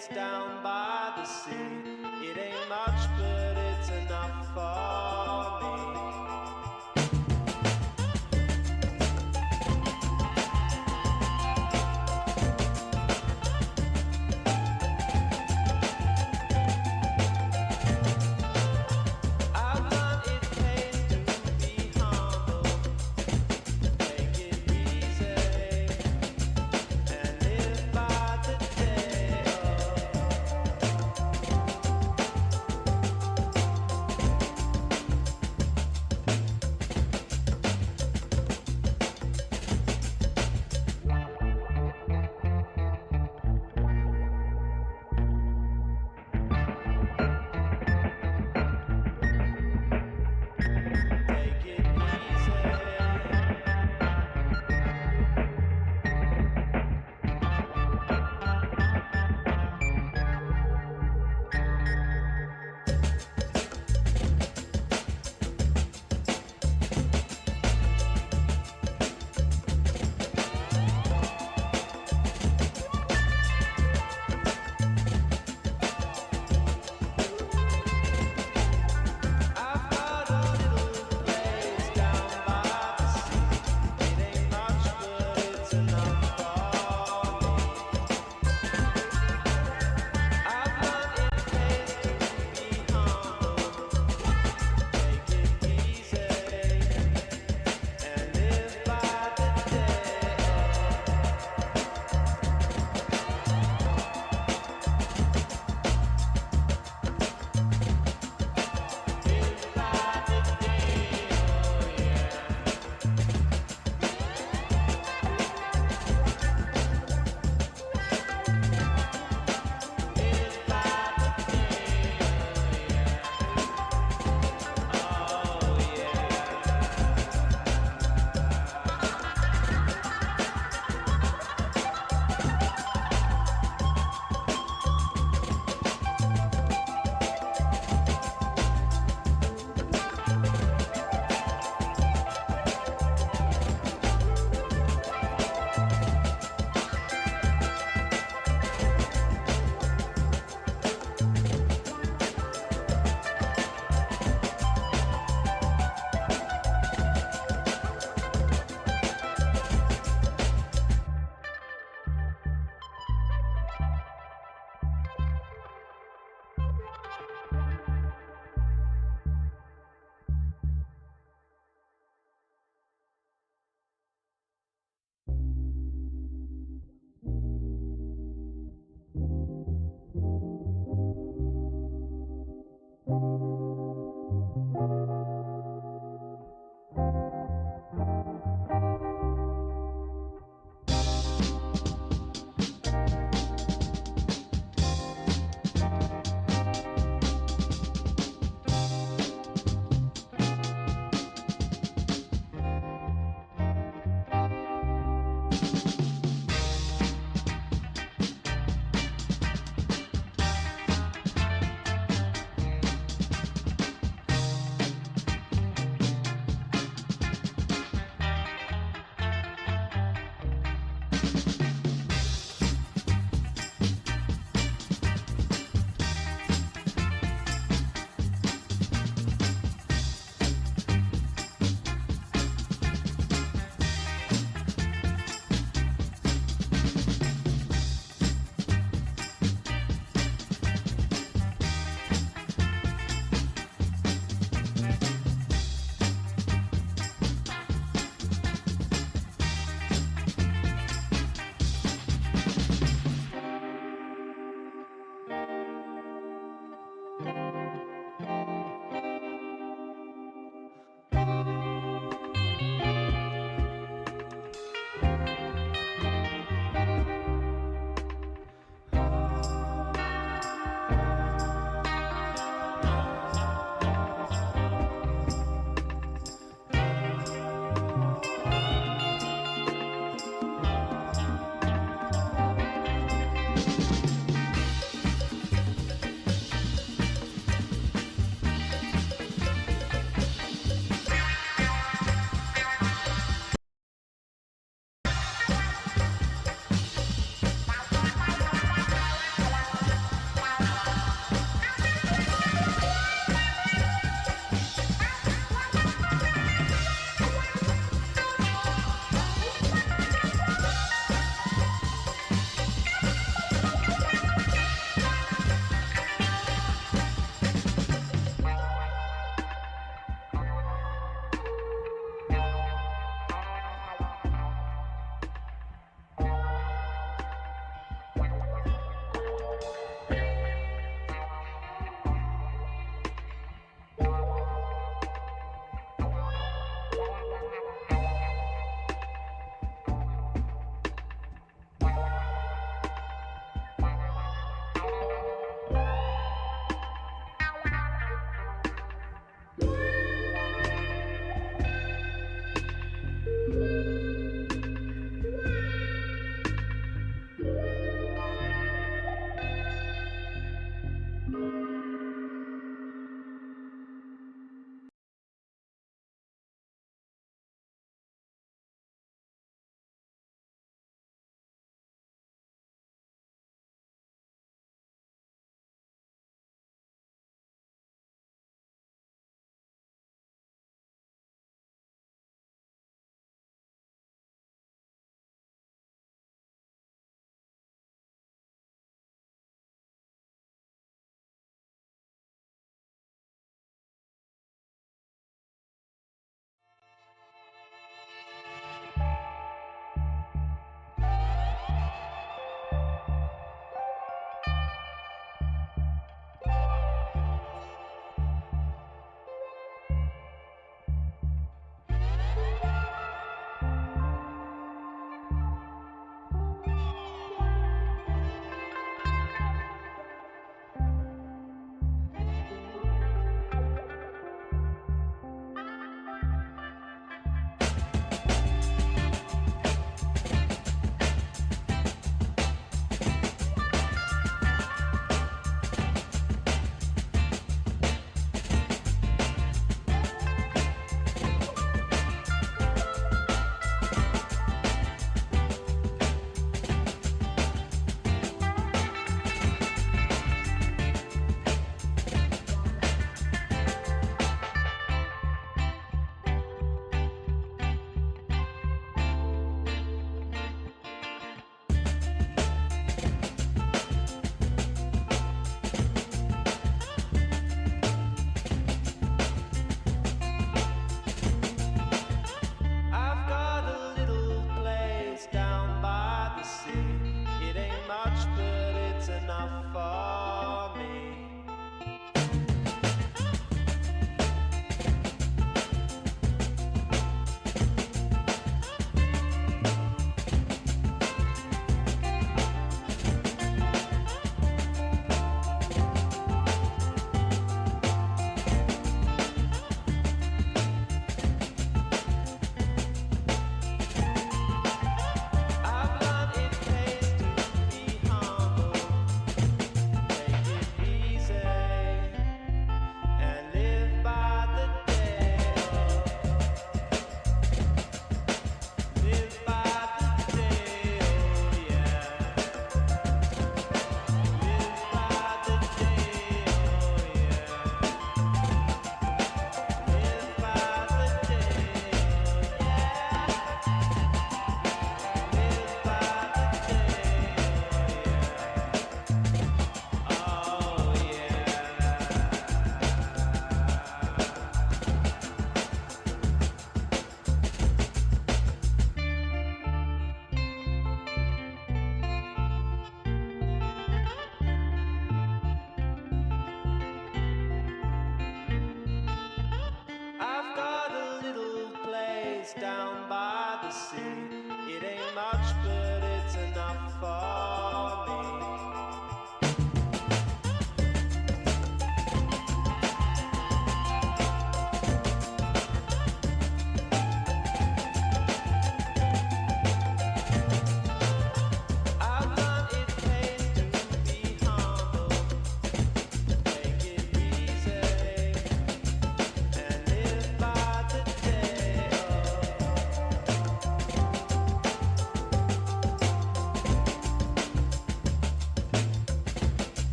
place down by the sea. It ain't much, but it's enough for me.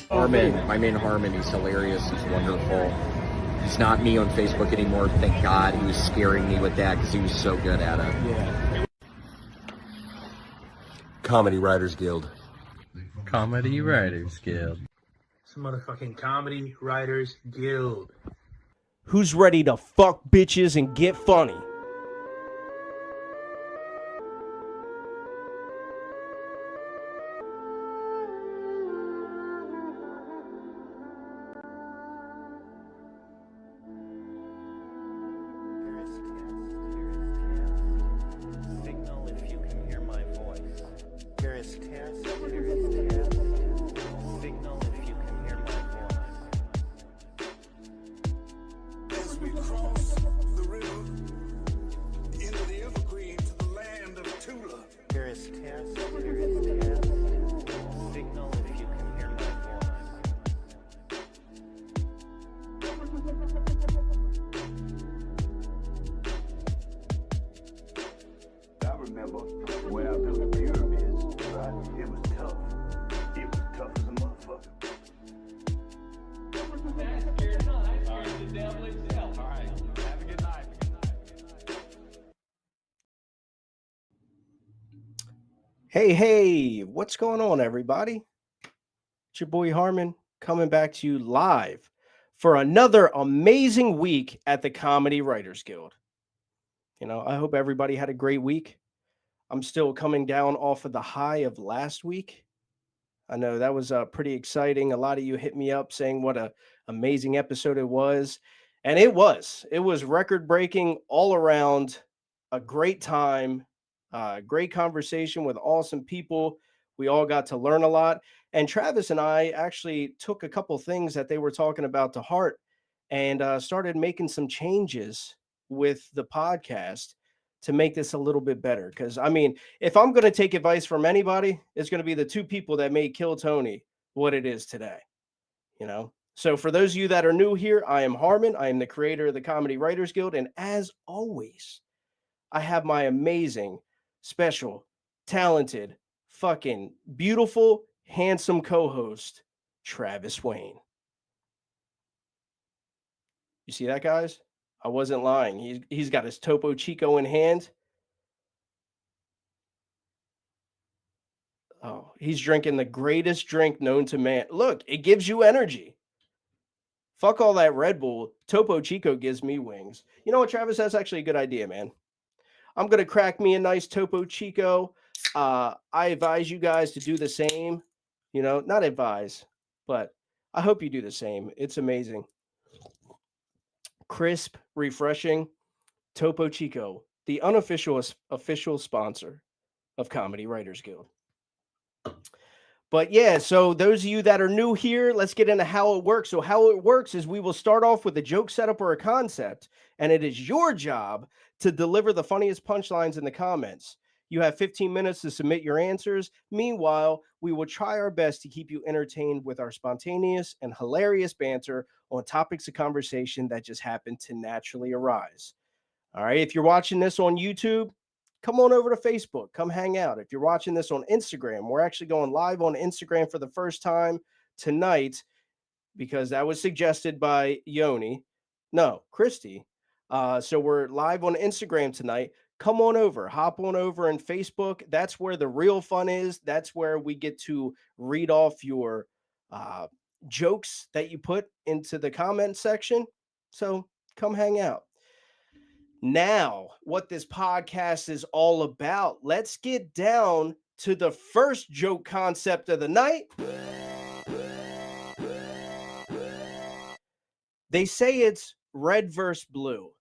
Harmon, my man Harmon, he's hilarious, he's wonderful. He's not me on Facebook anymore, thank God. He was scaring me with that because he was so good at it. Yeah. Comedy Writers Guild. Comedy Writers Guild. It's a motherfucking Comedy Writers Guild. Who's ready to fuck bitches and get funny? Signal if you can hear my voice. Here is test. Signal if you can hear my voice. As we cross the river into the Evergreen to the land of Tula. Here is test. Signal if you can hear my voice. I remember when I built the pyramids, right? It was tough. It was tough as a motherfucker. Hey, what's going on, everybody? It's your boy Harmon coming back to you live for another amazing week at the Comedy Writers Guild. You know, I hope everybody had a great week. I'm still coming down off of the high of last week. I know that was pretty exciting. A lot of you hit me up saying what a amazing episode it was. And it was record breaking all around. A great time, great conversation with awesome people. We all got to learn a lot. And Travis and I actually took a couple things that they were talking about to heart and started making some changes with the podcast to make this a little bit better. Because, I mean, if I'm going to take advice from anybody, it's going to be the two people that made Kill Tony what it is today. You know? So for those of you that are new here, I am Harmon. I am the creator of the Comedy Writers Guild. And as always, I have my amazing, special, talented, fucking beautiful, handsome co-host, Travis Wayne. You see that, guys? I wasn't lying. He's got his Topo Chico in hand. Oh, he's drinking the greatest drink known to man. Look, it gives you energy. Fuck all that Red Bull. Topo Chico gives me wings. You know what, Travis? That's actually a good idea, man. I'm going to crack me a nice Topo Chico. I advise you guys to do the same. You know, not advise, but I hope you do the same. It's amazing. Crisp, refreshing. Topo Chico, the unofficial official sponsor of Comedy Writers Guild. But yeah, so those of you that are new here, let's get into how it works. So how it works is we will start off with a joke setup or a concept, and it is your job to deliver the funniest punchlines in the comments. You have 15 minutes to submit your answers. Meanwhile, we will try our best to keep you entertained with our spontaneous and hilarious banter on topics of conversation that just happen to naturally arise. All right, if you're watching this on YouTube, come on over to Facebook. Come hang out. If you're watching this on Instagram, we're actually going live on Instagram for the first time tonight because that was suggested by Christy. So we're live on Instagram tonight. Come on over. Hop on over on Facebook. That's where the real fun is. That's where we get to read off your jokes that you put into the comment section. So come hang out. Now, what this podcast is all about, let's get down to the first joke concept of the night. They say it's red versus blue,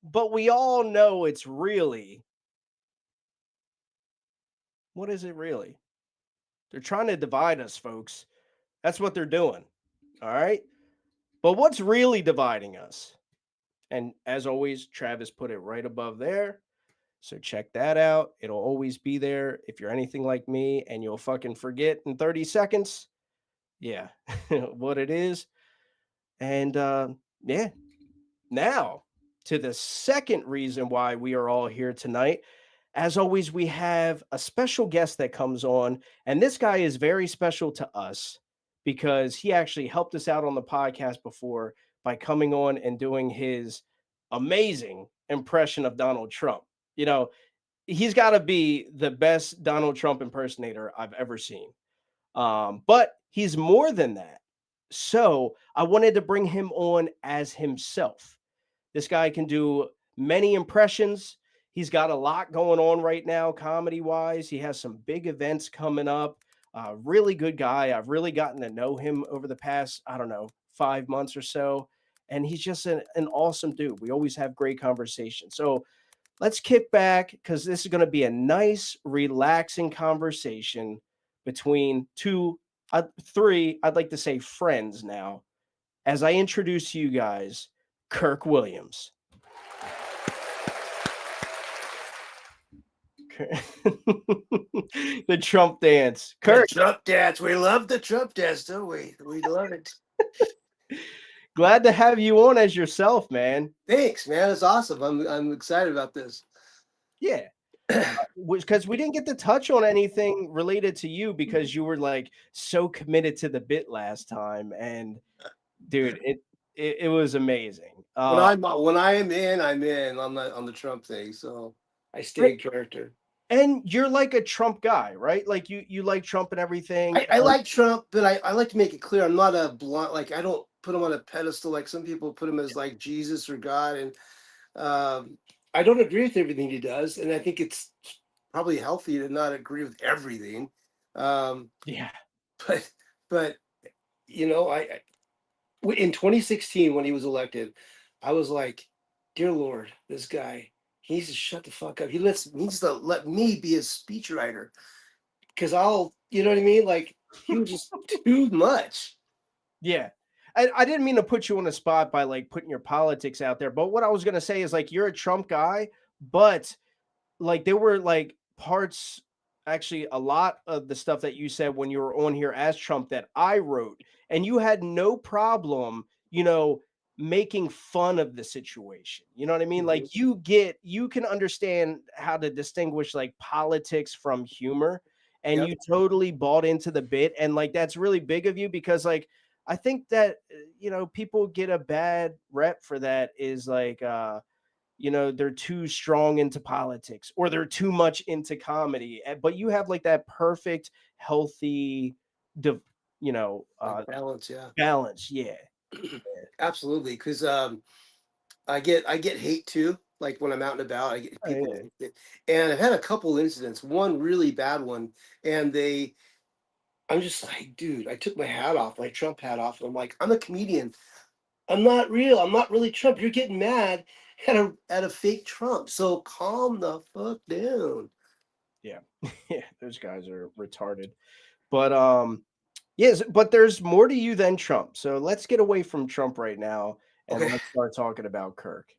but we all know it's really... What is it really? They're trying to divide us, folks. That's what they're doing, all right? But what's really dividing us? And as always, Travis put it right above there. So check that out. It'll always be there. If you're anything like me and you'll fucking forget in 30 seconds, yeah, what it is. And yeah, now to the second reason why we are all here tonight. as always, we have a special guest that comes on, and this guy is very special to us because he actually helped us out on the podcast before by coming on and doing his amazing impression of Donald Trump. You know, he's got to be the best Donald Trump impersonator I've ever seen. But he's more than that. So I wanted to bring him on as himself. This guy can do many impressions. He's got a lot going on right now, comedy wise. He has some big events coming up. Really good guy. I've really gotten to know him over the past, I don't know, 5 months or so. And he's just an awesome dude. We always have great conversations. So let's kick back because this is going to be a nice, relaxing conversation between three, I'd like to say friends now, as I introduce you guys, Kirk Williams. The Trump dance. Kirk. The Trump dance. We love the Trump dance, don't we? We love it. Glad to have you on as yourself, man. Thanks, man. It's awesome. I'm excited about this. Yeah. Because we didn't get to touch on anything related to you because you were like so committed to the bit last time. And dude, it was amazing. When I am in, I'm in on the Trump thing. So I stay in character. And you're like a Trump guy, right? Like you like Trump and everything. I like Trump, but I like to make it clear I'm not a blunt, like I don't put him on a pedestal like some people put him as like Jesus or God. And I don't agree with everything he does. And I think it's probably healthy to not agree with everything. Yeah. But you know, I in 2016 when he was elected, I was like, dear Lord, this guy, he needs to shut the fuck up. He needs to let me be his speechwriter. Because you know what I mean? Like, he was just too much. Yeah. I didn't mean to put you on the spot by like putting your politics out there, but what I was going to say is like, you're a Trump guy, but like there were like parts, actually a lot of the stuff that you said when you were on here as Trump that I wrote, and you had no problem, making fun of the situation. You know what I mean? Like you can understand how to distinguish like politics from humor, and you totally bought into the bit. And like, that's really big of you because like, I think that, people get a bad rep for that is like, they're too strong into politics or they're too much into comedy. But you have like that perfect, healthy, Balance. Yeah. Balance. Yeah. Absolutely. Because I get hate too. Like when I'm out and about, I get people. And I've had a couple incidents. One really bad one, and I'm just like, dude, I took my hat off, my Trump hat off, and I'm like, I'm a comedian. I'm not real. I'm not really Trump. You're getting mad at a fake Trump. So calm the fuck down. Yeah. Yeah, those guys are retarded. But yes, but there's more to you than Trump. So let's get away from Trump right now and let's start talking about Kirk.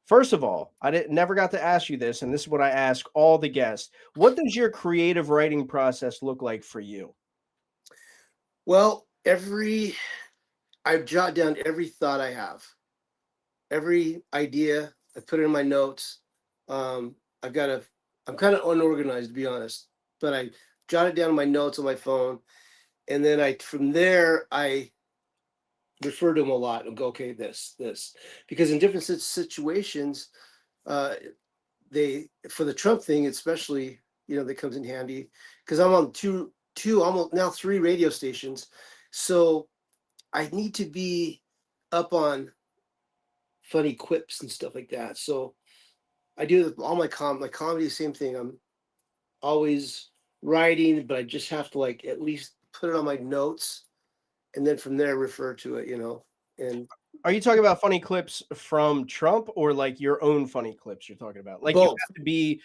First of all, never got to ask you this, and this is what I ask all the guests. What does your creative writing process look like for you? Well, I've jotted down every thought I have, every idea. I put it in my notes. I'm kind of unorganized, to be honest, but I jotted down my notes on my phone, and then from there I refer to them a lot and go, okay, this, because in different situations, for the Trump thing, especially, that comes in handy because I'm on two, almost now 3 radio stations. So I need to be up on funny quips and stuff like that. So I do all my comedy, the same thing. I'm always writing, but I just have to like at least put it on my notes. And then from there, refer to it, And are you talking about funny clips from Trump or like your own funny clips you're talking about? Like both. You have to be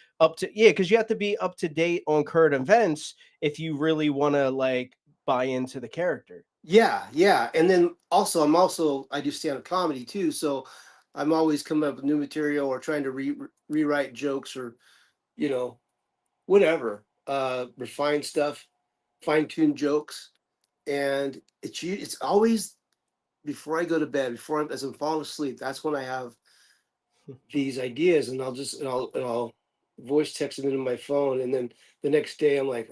because you have to be up to date on current events if you really want to like buy into the character. Yeah. And then I do stand-up comedy too. So I'm always coming up with new material or trying to rewrite jokes or, whatever, refine stuff, fine-tune jokes. And it's always before I go to bed, as I'm falling asleep, that's when I have these ideas, and I'll voice text them into my phone, and then the next day I'm like,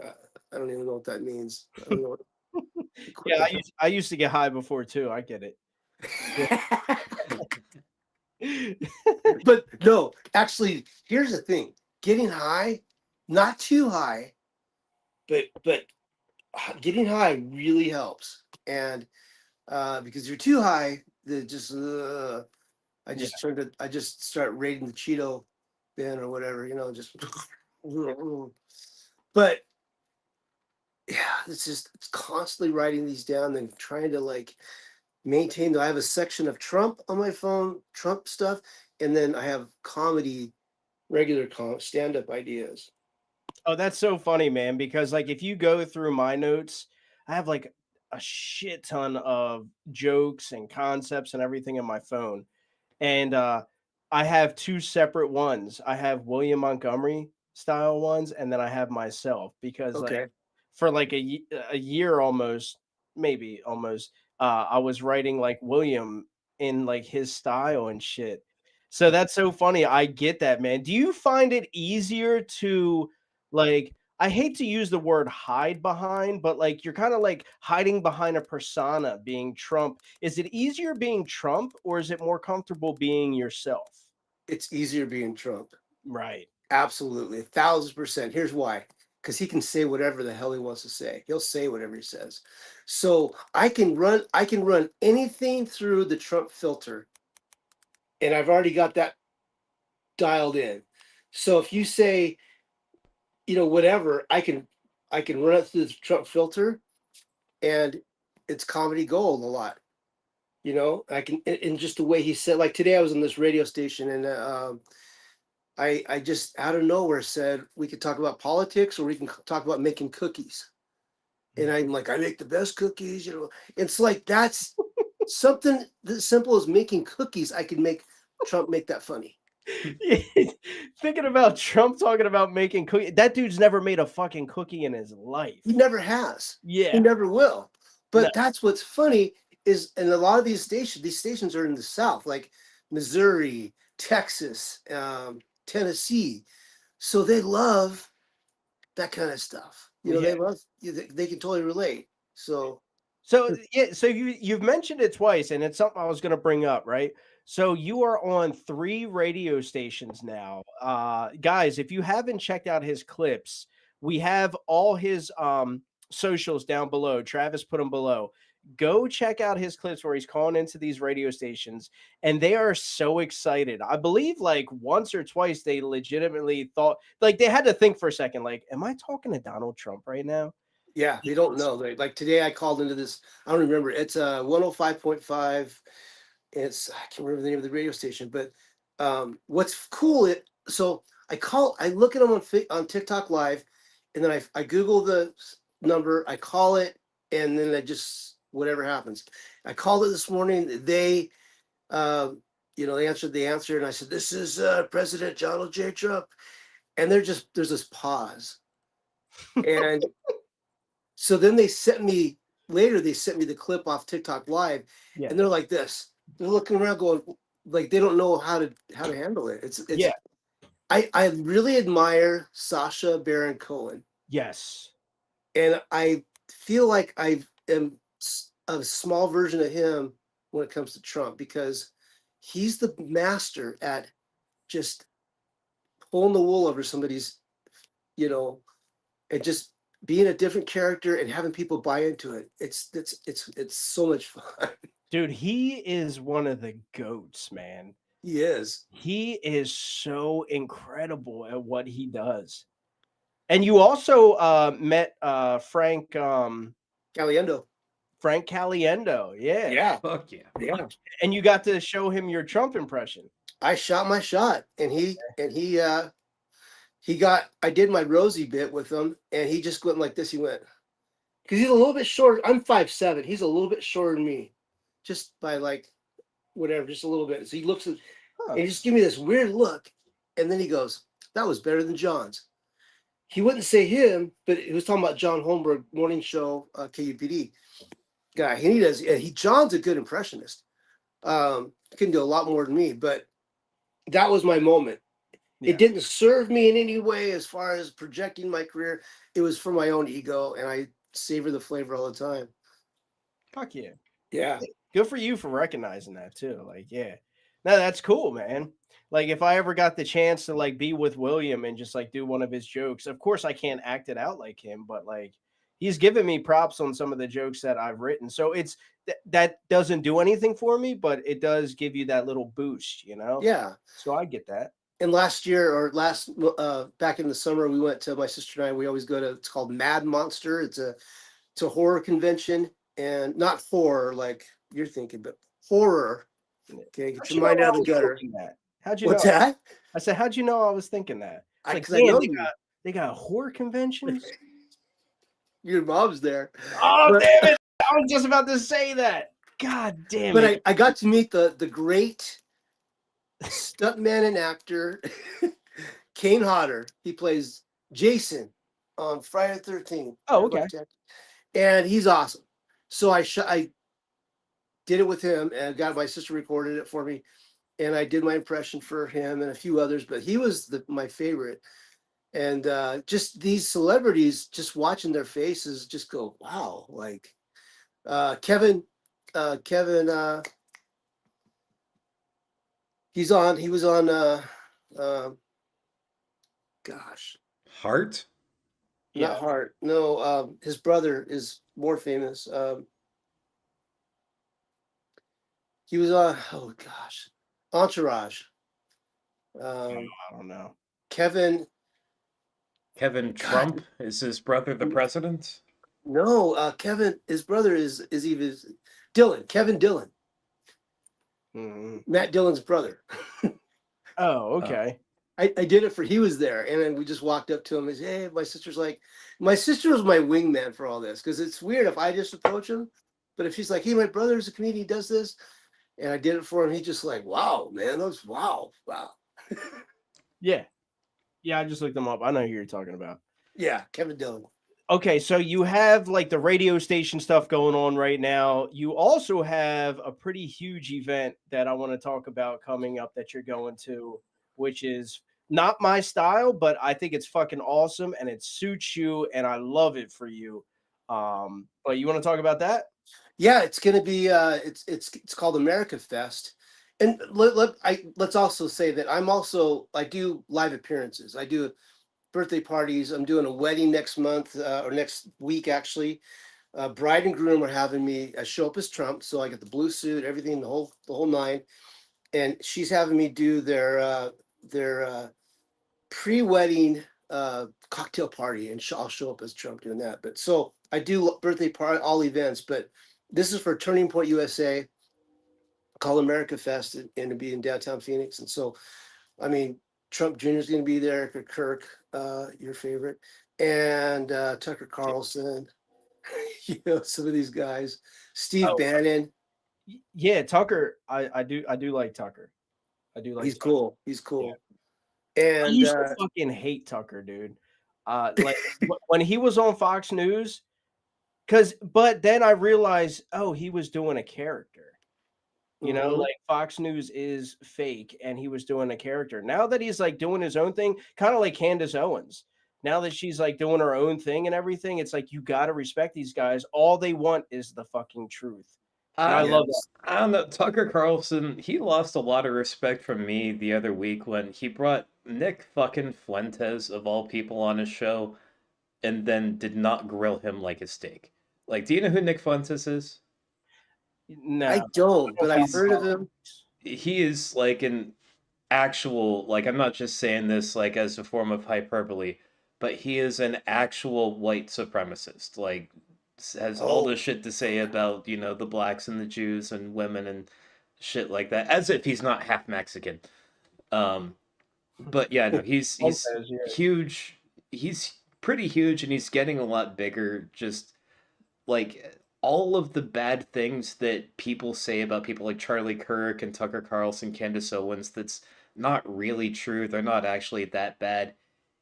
I don't even know what that means. I don't know. Yeah, I used to get high before too. I get it. But no, actually, here's the thing: getting high, not too high, but getting high really helps. And because you're too high, I just start raiding the Cheeto bin or whatever, just. But yeah, it's constantly writing these down and trying to like maintain. I have a section of Trump on my phone, Trump stuff, and then I have comedy, regular stand-up ideas. Oh, that's so funny, man, because like if you go through my notes, I have like a shit ton of jokes and concepts and everything in my phone. And I have two separate ones. I have William Montgomery style ones, and then I have myself because like Okay. for like a year almost, maybe almost, I was writing like William in like his style and shit. So that's so funny. I get that, man. Do you find it easier to like I hate to use the word hide behind, but like you're kind of like hiding behind a persona being Trump. Is it easier being Trump or is it more comfortable being yourself? It's easier being Trump. Right. Absolutely, 1,000%. Here's why: because he can say whatever the hell he wants to say. He'll say whatever he says. So I can run anything through the Trump filter, and I've already got that dialed in. So if you say, whatever, I can run it through the Trump filter, and it's comedy gold a lot. I can, in just the way he said. Like today, I was on this radio station, and I just out of nowhere said we could talk about politics or we can talk about making cookies. And I'm like, I make the best cookies. It's like that's something as simple as making cookies. I can make Trump make that funny. Thinking about Trump talking about making cookies. That dude's never made a fucking cookie in his life. He never has. Yeah. He never will. But No. that's what's funny is, and a lot of these stations are in the South, like Missouri, Texas, Tennessee. So they love that kind of stuff. They love, they can totally relate. So yeah, so you've mentioned it twice, and it's something I was going to bring up, right? So you are on 3 radio stations now. Guys, if you haven't checked out his clips, we have all his socials down below. Travis put them below. Go check out his clips where he's calling into these radio stations, and they are so excited. I believe like once or twice they legitimately thought, like they had to think for a second, like, am I talking to Donald Trump right now? yeah, they don't know. Like today I called into this, I don't remember. It's 105.5. I can't remember the name of the radio station, but what's cool, so I look at them on TikTok Live, and then I Google the number, I call it, and then I just, whatever happens. I called it this morning. They answered the answer, and I said, this is President Donald J. Trump. And there's this pause. And so then they sent me the clip off TikTok Live, and they're like this. They're looking around going, like they don't know how to handle it. It's Yeah. I really admire Sacha Baron Cohen. Yes. And I feel like I am a small version of him when it comes to Trump, because he's the master at just pulling the wool over somebody's, and just being a different character and having people buy into it. It's so much fun. Dude, he is one of the goats, man. He is. He is so incredible at what he does. And you also met Frank Caliendo. Frank Caliendo. Yeah. Yeah. Fuck yeah. Yeah. And you got to show him your Trump impression. I shot my shot, and he I did my Rosie bit with him, and he just went like this. He went, because he's a little bit short. I'm 5'7". He's a little bit shorter than me, just by like whatever, just a little bit. So he looks at, and he just give me this weird look, and then he goes, "That was better than John's." He wouldn't say him, but he was talking about John Holmberg, morning show, KUPD guy. John's a good impressionist. Can do a lot more than me, but that was my moment. Yeah. It didn't serve me in any way as far as projecting my career. It was for my own ego, and I savor the flavor all the time. Fuck yeah. Yeah. Good for you for recognizing that too. Like, yeah. No, that's cool, man. Like if I ever got the chance to like be with William and just like do one of his jokes, of course I can't act it out like him, but like he's given me props on some of the jokes that I've written. So it's that doesn't do anything for me, but it does give you that little boost, you know? Yeah. So I get that. And last year or back in the summer, we went to, my sister and I, we always go to, it's called Mad Monster. It's a horror convention, and not horror like you're thinking, but horror. Okay, get How'd your you know mind I out of the was gutter. thinking that? How'd you What's know? that? I said, how'd you know I was thinking that? It's like, Because I damn, know they you. they got horror conventions. Your mom's there. Oh, But, damn it. I was just about to say that. God damn but it. I got to meet the great stuntman and actor, Kane Hodder. He plays Jason on Friday the 13th. Oh, okay. And he's awesome. So I did it with him, and got my sister recorded it for me, and I did my impression for him and a few others, but he was my favorite. And just these celebrities, just watching their faces, just go, wow. Like Kevin, he was on gosh, Heart? not Hart. No, his brother is more famous. He was on, oh gosh, Entourage. I don't know. Kevin Trump? Is his brother the president? No, Kevin, his brother is even Dylan, Kevin Dillon, Matt Dillon's brother. Oh, okay. I did it he was there, and then we just walked up to him and said, hey, my sister was my wingman for all this, because it's weird if I just approach him, but if she's like, hey, my brother's a comedian, he does this, and I did it for him, he's just like, wow, man, that's wow. Yeah. Yeah, I just looked them up. I know who you're talking about. Yeah, Kevin Dillon. Okay, so you have like the radio station stuff going on right now. You also have a pretty huge event that I want to talk about coming up that you're going to, which is not my style, but I think it's fucking awesome and it suits you and I love it for you. But you want to talk about that? Yeah, it's gonna be it's called America Fest. And let's also say that I do live appearances. I do birthday parties. I'm doing a wedding next month or next week actually. Bride and groom are having me show up as Trump, so I get the blue suit, everything, the whole nine. And she's having me do their pre-wedding cocktail party, and I'll show up as Trump doing that. But so I do birthday party, all events, but this is for Turning Point USA, called America Fest, and it'll be in downtown Phoenix. And so, I mean, Trump Jr. is going to be there, Kirk, your favorite, and Tucker Carlson, some of these guys, Steve Bannon. Yeah, Tucker. I do like Tucker. I do like. He's Tucker. cool. He's cool. Yeah. And I used to fucking hate Tucker, dude. Like when he was on Fox News, but then I realized, oh, he was doing a character. You know, like Fox News is fake and he was doing a character. Now that he's like doing his own thing, kind of like Candace Owens. Now that she's like doing her own thing and everything, it's like you got to respect these guys. All they want is the fucking truth. And I love that. I don't know. Tucker Carlson, he lost a lot of respect from me the other week when he brought Nick fucking Fuentes, of all people, on his show and then did not grill him like a steak. Like, do you know who Nick Fuentes is? No, I don't, but I've heard of him. He is like an actual, like, I'm not just saying this like as a form of hyperbole, but he is an actual white supremacist. Like, has all this shit to say about, the blacks and the Jews and women and shit like that, as if he's not half Mexican. But yeah, no, he's huge. He's pretty huge, and he's getting a lot bigger. Just like all of the bad things that people say about people like Charlie Kirk and Tucker Carlson, Candace Owens, that's not really true. They're not actually that bad.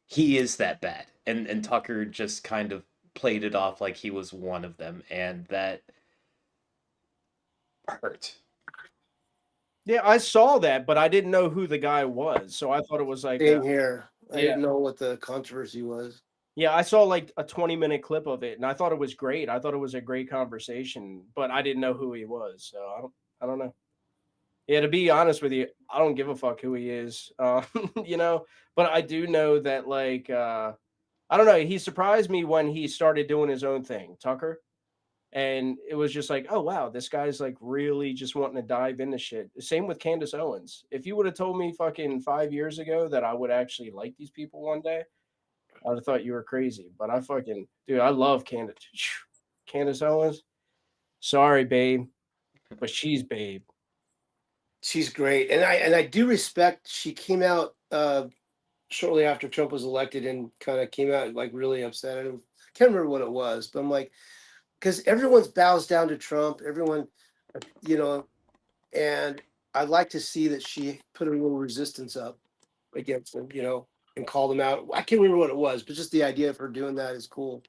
He is that bad. And Tucker just kind of played it off like he was one of them, and that hurt. Yeah, I saw that, but I didn't know who the guy was. So I thought it was like Same here. I yeah. didn't know what the controversy was. Yeah, I saw like a 20-minute clip of it and I thought it was great. I thought it was a great conversation, but I didn't know who he was. So I don't know. Yeah, to be honest with you, I don't give a fuck who he is. You know, but I do know that like I don't know, he surprised me when he started doing his own thing, Tucker. And it was just like, oh wow, this guy's like really just wanting to dive into shit. Same with Candace Owens. If you would have told me fucking 5 years ago that I would actually like these people one day, I'd have thought you were crazy. But I fucking dude, I love Candace. Candace Owens. Sorry, babe, but she's babe. She's great, and I do respect. She came out shortly after Trump was elected and kind of came out like really upset. I can't remember what it was, but I'm like, because everyone bows down to Trump, everyone, you know, and I'd like to see that she put a little resistance up against him, you know, and called him out. I can't remember what it was, but just the idea of her doing that is cool,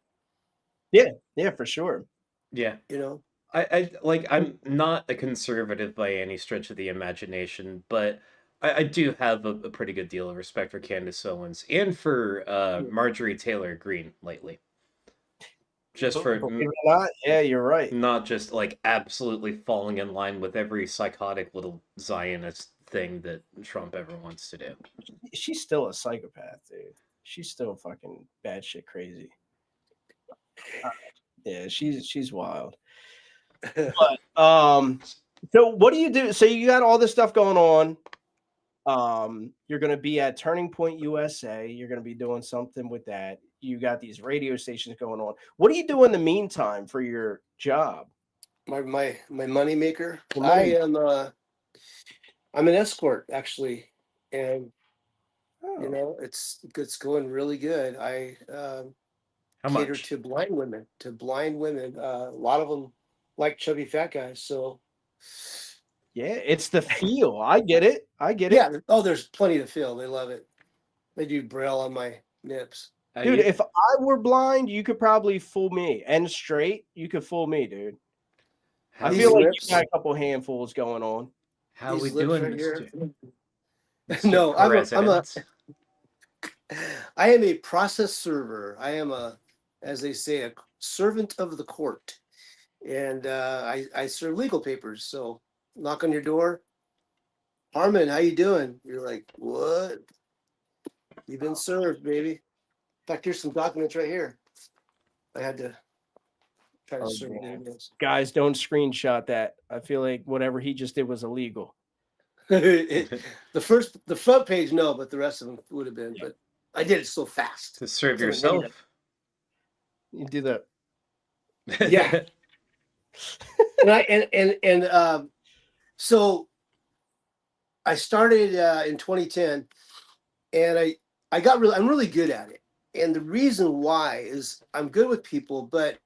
Yeah, for sure. Yeah. you know. I'm not a conservative by any stretch of the imagination, but I do have a pretty good deal of respect for Candace Owens and for Marjorie Taylor Greene lately. Just for Believe it or not, yeah, you're right. not just like absolutely falling in line with every psychotic little Zionist thing that Trump ever wants to do. She's still a psychopath, dude. She's still fucking batshit crazy. Yeah, she's wild. But so what do you do? So you got all this stuff going on. You're gonna be at Turning Point USA. You're gonna be doing something with that. You got these radio stations going on. What do you do in the meantime for your job? My money maker. Your money- I'm an escort actually, and Oh, you know it's going really good. I How cater much? to blind women. A lot of them like chubby fat guys. So yeah, it's the feel. I get it. yeah. Oh, there's plenty to fill. They love it. They do braille on my nips. Dude, if I were blind, you could probably fool me. And straight, you could fool me, dude. I These feel like lips- you got a couple handfuls going on. how we These lips doing, right here. Mr. No, I'm a President? I am a process server. I am as they say, a servant of the court, and I serve legal papers. So knock on your door, Harmon, how you doing? You're like, what? You've been served, baby. In fact, here's some documents right here. I had to try to Oh, serve damn. this. Guys, don't screenshot that. I feel like whatever he just did was illegal. The front page, no, but the rest of them would have been. But I did it so fast. To serve So yourself? You do that. Yeah. So I started in 2010, and I'm really good at it. And the reason why is I'm good with people, but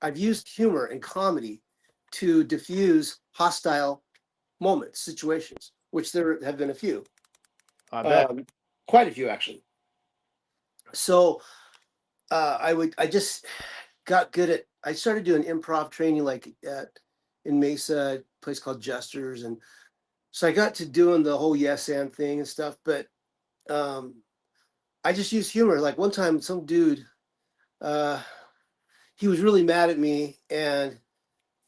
I've used humor and comedy to diffuse hostile moments, situations, which there have been a few, I bet. quite a few actually. So I just got good at. I started doing improv training like in Mesa, a place called Jesters, and so I got to doing the whole yes and thing and stuff. But I just use humor. Like one time, some dude, he was really mad at me, and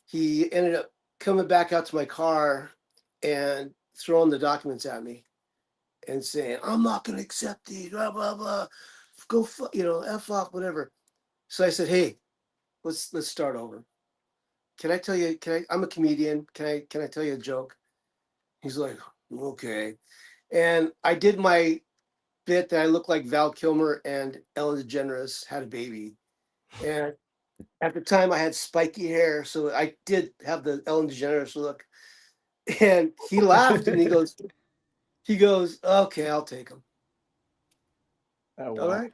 he ended up coming back out to my car and throwing the documents at me and saying, "I'm not going to accept these, blah blah blah, go f off, whatever." So I said, "Hey, let's start over. Can I tell you? I'm a comedian. Can I tell you a joke?" He's like, "Okay." And I did my bit that I looked like Val Kilmer and Ellen DeGeneres had a baby. And at the time I had spiky hair, so I did have the Ellen DeGeneres look. And he laughed and he goes, "Okay, I'll take him." Oh, wow. All right.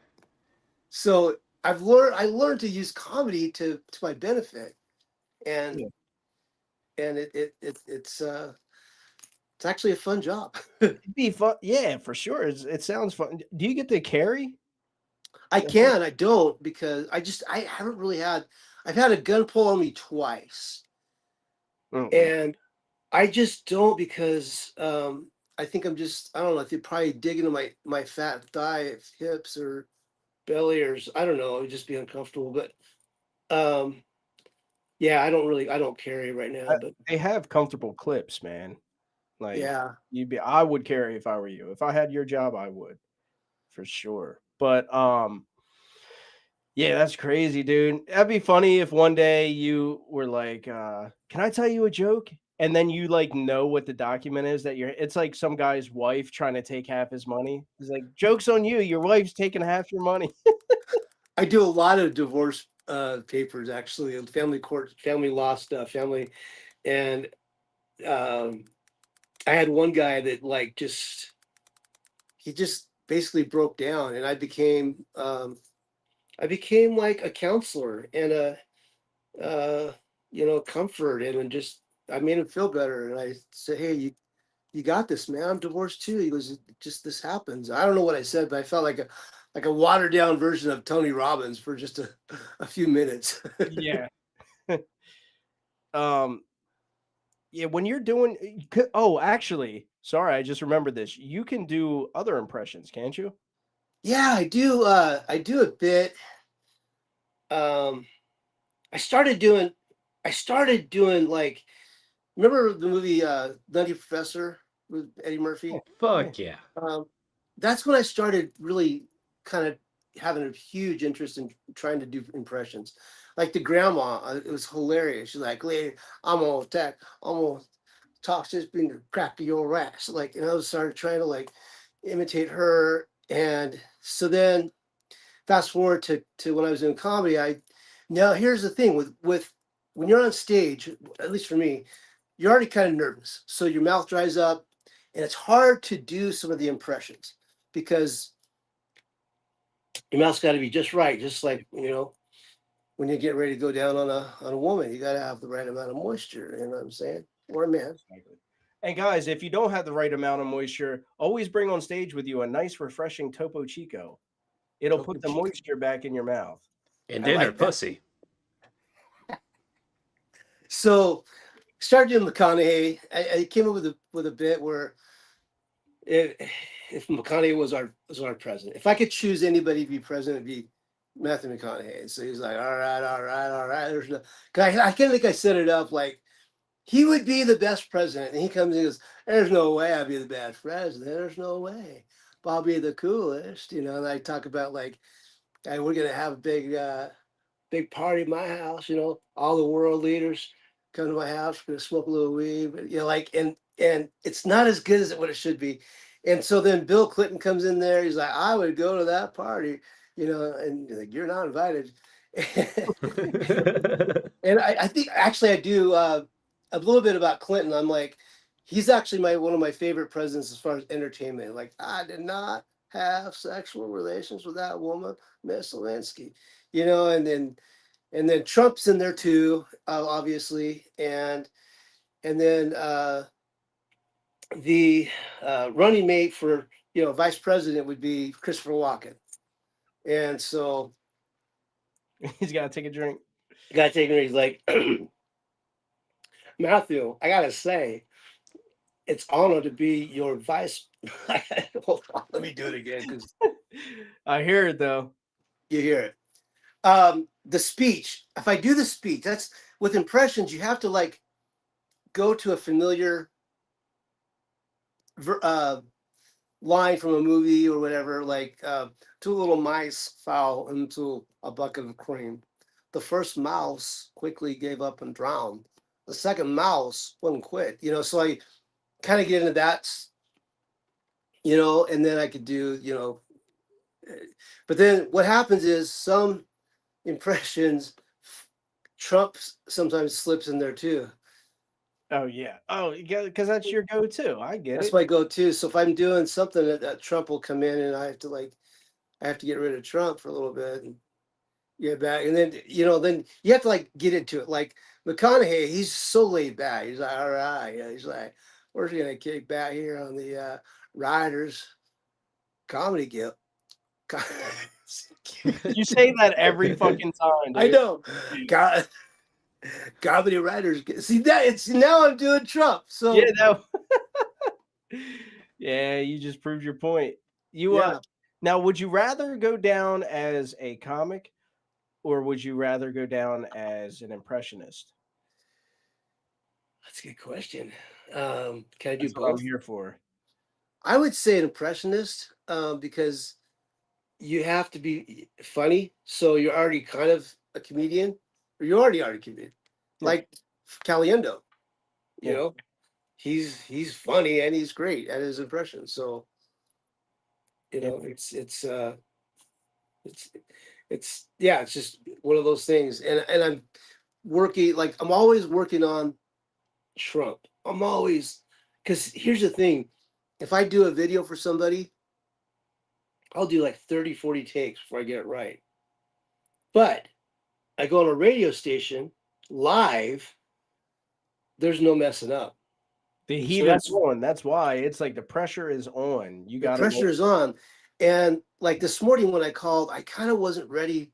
So I learned to use comedy to my benefit. And it's actually a fun job. It'd be fun. Yeah, for sure. It sounds fun. Do you get to carry? I don't, because I haven't really I've had a gun pull on me twice. Mm. And I just don't because I think I'm just I don't know. I think probably dig into my fat thigh, hips or belly or I don't know. It'd just be uncomfortable. But yeah, I don't carry right now. But They have comfortable clips, man. Like yeah, I would carry if I were you. If I had your job, I would for sure. But yeah, that's crazy, dude. That'd be funny if one day you were like, "Can I tell you a joke?" And then you like know what the document is that you're. It's like some guy's wife trying to take half his money. He's like, "Joke's on you. Your wife's taking half your money." I do a lot of divorce papers actually, and family court, family law stuff, family, and um, I had one guy that like just he just basically broke down, and I became like a counselor and a comfort him and just I made him feel better. And I said, hey, you got this, man. I'm divorced too. He goes, just this happens. I don't know what I said, but I felt like a watered down version of Tony Robbins for just a few minutes. Yeah. um. Yeah. When you're doing. Oh, actually, sorry, I just remembered this. You can do other impressions, can't you? Yeah, I do. I do a bit. Um, I started doing. I started doing like. Remember the movie Nutty Professor with Eddie Murphy? Oh, fuck yeah. Um, that's when I started really kind of having a huge interest in trying to do impressions. Like the grandma, it was hilarious. She's like, "Lady, I'm gonna attack. I'm gonna talk this being the crack of your ass." Like, and I started trying to like imitate her. And so then fast forward to when I was doing comedy, now here's the thing with when you're on stage, at least for me, you're already kind of nervous. So your mouth dries up and it's hard to do some of the impressions because your mouth's got to be just right. Just like, when you get ready to go down on a woman, you got to have the right amount of moisture. You know what I'm saying? Or a man. And guys, if you don't have the right amount of moisture, always bring on stage with you a nice, refreshing Topo Chico. It'll Topo put the Chico. moisture back in your mouth. And I then her like that. pussy. So started doing McConaughey. I came up with a bit where if McConaughey was our president, if I could choose anybody to be president, it'd be Matthew McConaughey. So he's like, all right, all right, all right. There's no, I can't think I set it up like he would be the best president. And he comes in and goes, there's no way I'd be the best president. There's no way. But I'll be the coolest, And I talk about like, hey, we're gonna have a big party at my house, all the world leaders come to my house, we're gonna smoke a little weed, but like and it's not as good as what it should be. And so then Bill Clinton comes in there, he's like, I would go to that party, and like, you're not invited. And I think actually I do a little bit about Clinton. I'm like, he's actually one of my favorite presidents as far as entertainment. Like, I did not have sexual relations with that woman, Miss Lewinsky, and then Trump's in there too, obviously, and then the running mate for vice president would be Christopher Walken, and so He's got to take a drink. you gotta take it. He's like, Matthew, I gotta say, it's honor to be your vice. Hold on, let me do it again because I hear it though. you hear it. The speech. If I do the speech, that's with impressions. You have to like go to a familiar line from a movie or whatever. Like two little mice fell into a bucket of cream. The first mouse quickly gave up and drowned. The second mouse wouldn't quit. So I kind of get into that. And then I could do. But then what happens is some impressions. Trump sometimes slips in there too. Oh yeah. Oh, yeah, because that's your go-to. I get That's it. my go-to. So if I'm doing something that Trump will come in and I have to get rid of Trump for a little bit and get back. And then, then you have to like get into it. Like McConaughey, he's so laid back. He's like, all right. He's like, we're going to kick back here on the Riders Comedy Guild. You say that every fucking time, dude. I know. God. Comedy writers see that it's now I'm doing Trump. So Yeah, no. Yeah, you just proved your point. You yeah, now would you rather go down as a comic or would you rather go down as an impressionist? that's a good question. Can I do That's what I'm both? here for. I would say an impressionist because you have to be funny. So you're already kind of a comedian, or you already are a comedian, Yeah. like Caliendo. You Yeah. know, he's funny and he's great at his impression. So you Yeah. know, it's yeah, it's just one of those things. And I'm working like I'm always working on Trump. I'm always because here's the thing. If I do a video for somebody, I'll do like 30, 40 takes before I get it right. But I go on a radio station live, there's no messing up. The So heat is that's on. That's why it's like the pressure is on. You the got to pressure is on. And like this morning when I called, I kind of wasn't ready.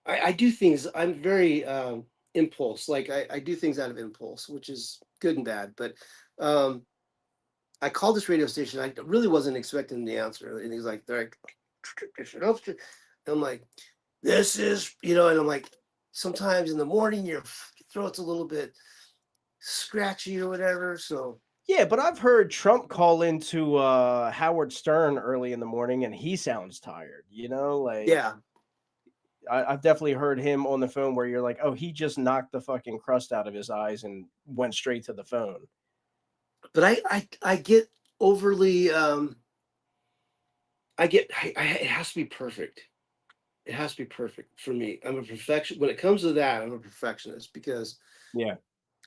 I do things, I'm very impulse. Like I do things out of impulse, which is good and bad. But um, I called this radio station. I really wasn't expecting the answer. And he's like, they're like, I'm like, this is, and I'm like, sometimes in the morning your throat's a little bit scratchy or whatever. So Yeah, but I've heard Trump call into Howard Stern early in the morning and he sounds tired, like yeah, I've definitely heard him on the phone where you're like, oh, he just knocked the fucking crust out of his eyes and went straight to the phone. but I get overly it has to be perfect. It has to be perfect for me. I'm a perfection when it comes to that. I'm a perfectionist because Yeah.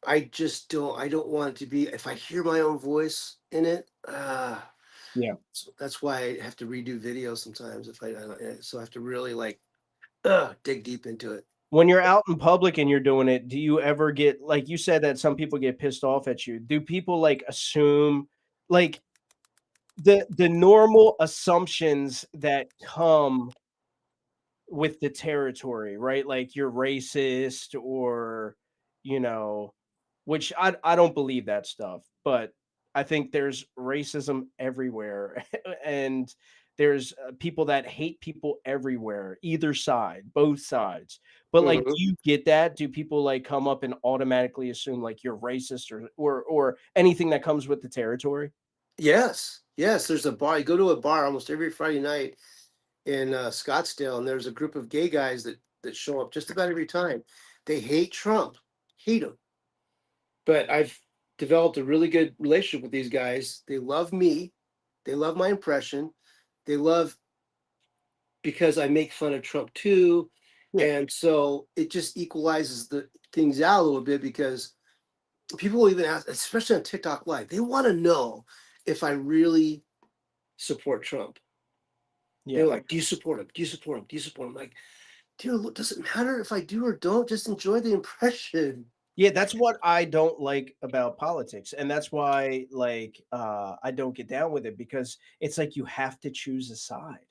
I don't want it to be if I hear my own voice in it. Yeah. So that's why I have to redo videos sometimes if so I have to really like dig deep into it. When you're out in public and you're doing it, do you ever get like you said that some people get pissed off at you? Do people like assume like the normal assumptions that come with the territory, right? Like you're racist or, you know, which I don't believe that stuff, but I think there's racism everywhere and there's people that hate people everywhere, either side, both sides. But like, Mhm. do you get that? Do people like come up and automatically assume like you're racist or anything that comes with the territory? Yes, yes. There's a bar. You go to a bar almost every Friday night in Scottsdale, and there's a group of gay guys that show up just about every time. They hate Trump, hate him. But I've developed a really good relationship with these guys. They love me. They love my impression. They love because I make fun of Trump too. Yeah. And so it just equalizes the things out a little bit because people will even ask, especially on TikTok Live, they want to know if I really support Trump. Yeah. They're like, do you support him? Do you support him? Do you support him? Like, dude, look, does it matter if I do or don't? Just enjoy the impression. Yeah, that's what I don't like about politics, and that's why, like, I don't get down with it because it's like you have to choose a side,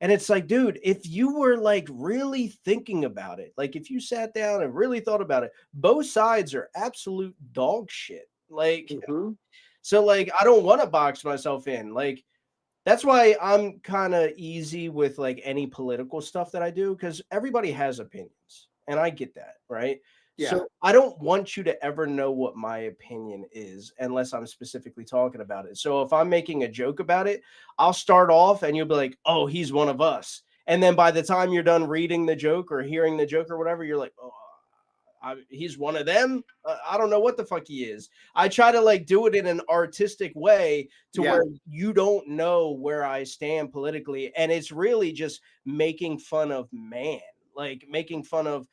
and it's like, dude, if you were like really thinking about it, like if you sat down and really thought about it, both sides are absolute dog shit. Like, Mhm. so, like, I don't want to box myself in. Like, that's why I'm kind of easy with like any political stuff that I do because everybody has opinions and I get that, right? Yeah. So I don't want you to ever know what my opinion is unless I'm specifically talking about it. So if I'm making a joke about it, I'll start off and you'll be like, "Oh, he's one of us." And then by the time you're done reading the joke or hearing the joke or whatever, you're like, "Oh, he's one of them. I don't know what the fuck he is." I try to like do it in an artistic way to Yeah. where you don't know where I stand politically, and it's really just making fun of man, like making fun of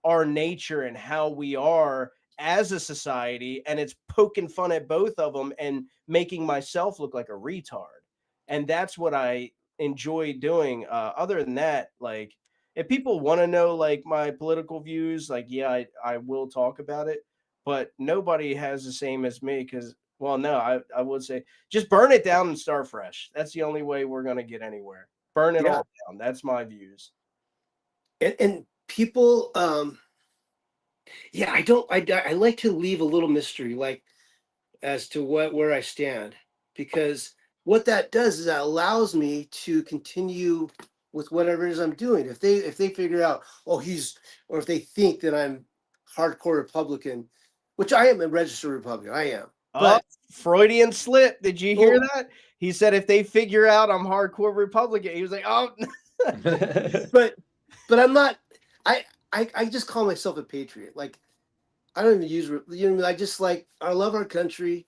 our nature and how we are as a society, and it's poking fun at both of them and making myself look like a retard, and that's what I enjoy doing. Other than that, like if people want to know like my political views, like yeah, I will talk about it, but nobody has the same as me because well, no, I would say just burn it down and start fresh. That's the only way we're gonna get anywhere. Burn it Yeah. all down. That's my views. And people Yeah, I don't. I like to leave a little mystery, like as to where I stand, because what that does is that allows me to continue with whatever it is I'm doing. If they figure out, oh, or if they think that I'm hardcore Republican, which I am a registered Republican, I am. Oh, But Freudian slip. Did you hear well, that? He said if they figure out I'm hardcore Republican, he was like, oh. but I'm not. I just call myself a patriot. Like I don't even use. You know what I mean? I just like I love our country.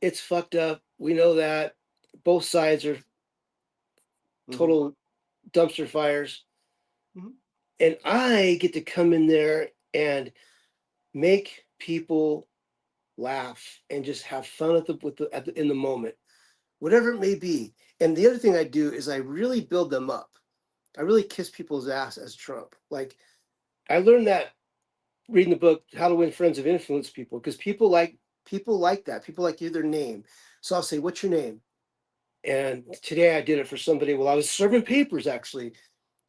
It's fucked up. We know that. Both sides are total dumpster fires. Mhm. And I get to come in there and make people laugh and just have fun in the moment, whatever it may be. And the other thing I do is I really build them up. I really kiss people's ass as Trump. Like I learned that reading the book How to Win Friends of Influence People, because people like that. People like to hear their name. So I'll say, "What's your name?" And today I did it for somebody while I was serving papers, actually.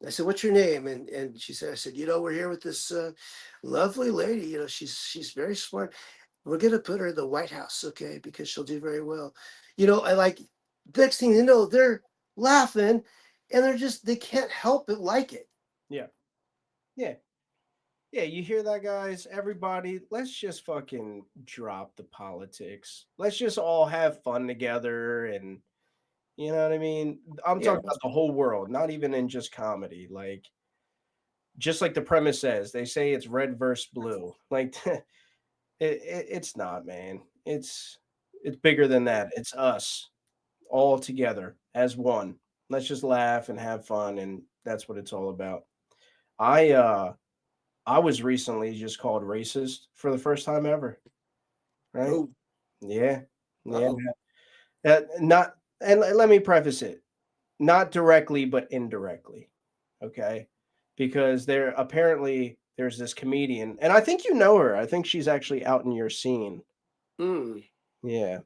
I said, "What's your name?" And she said, "I said, we're here with this lovely lady. She's very smart. We're gonna put her in the White House, okay? Because she'll do very well." I like. Next thing you know, they're laughing, and they can't help but like it. Yeah. Yeah. Yeah, you hear that, guys? Everybody, let's just fucking drop the politics. Let's just all have fun together. And you know what I mean? I'm Yeah, talking about the whole world, not even in just comedy. Like, just like the premise says, they say it's red versus blue. Like, it's not, man. It's bigger than that. It's us all together as one. Let's just laugh and have fun, and that's what it's all about. I was recently just called racist for the first time ever. Right? oh, Yeah. Yeah. oh, Not, and let me preface it, not directly, but indirectly. Okay. Because there's this comedian, and I think you know her. I think she's actually out in your scene. mm, Yeah.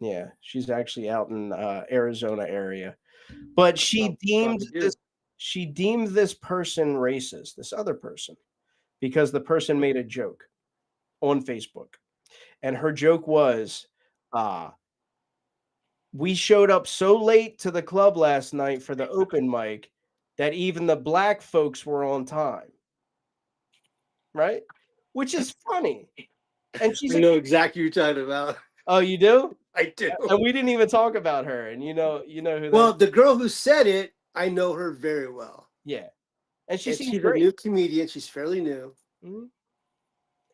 Yeah. She's actually out in Arizona area. But probably do. she deemed this person racist, this other person, because the person made a joke on Facebook. And her joke was, uh, we showed up so late to the club last night for the open mic that even the black folks were on time. Right? Which is funny. And she's I a, know exactly what you're talking about. oh, you do? I do. And we didn't even talk about her. And you know who that, Well, the girl who said it, I know her very well. yeah. And she And seems she's a great. new comedian. She's fairly new. Mhm.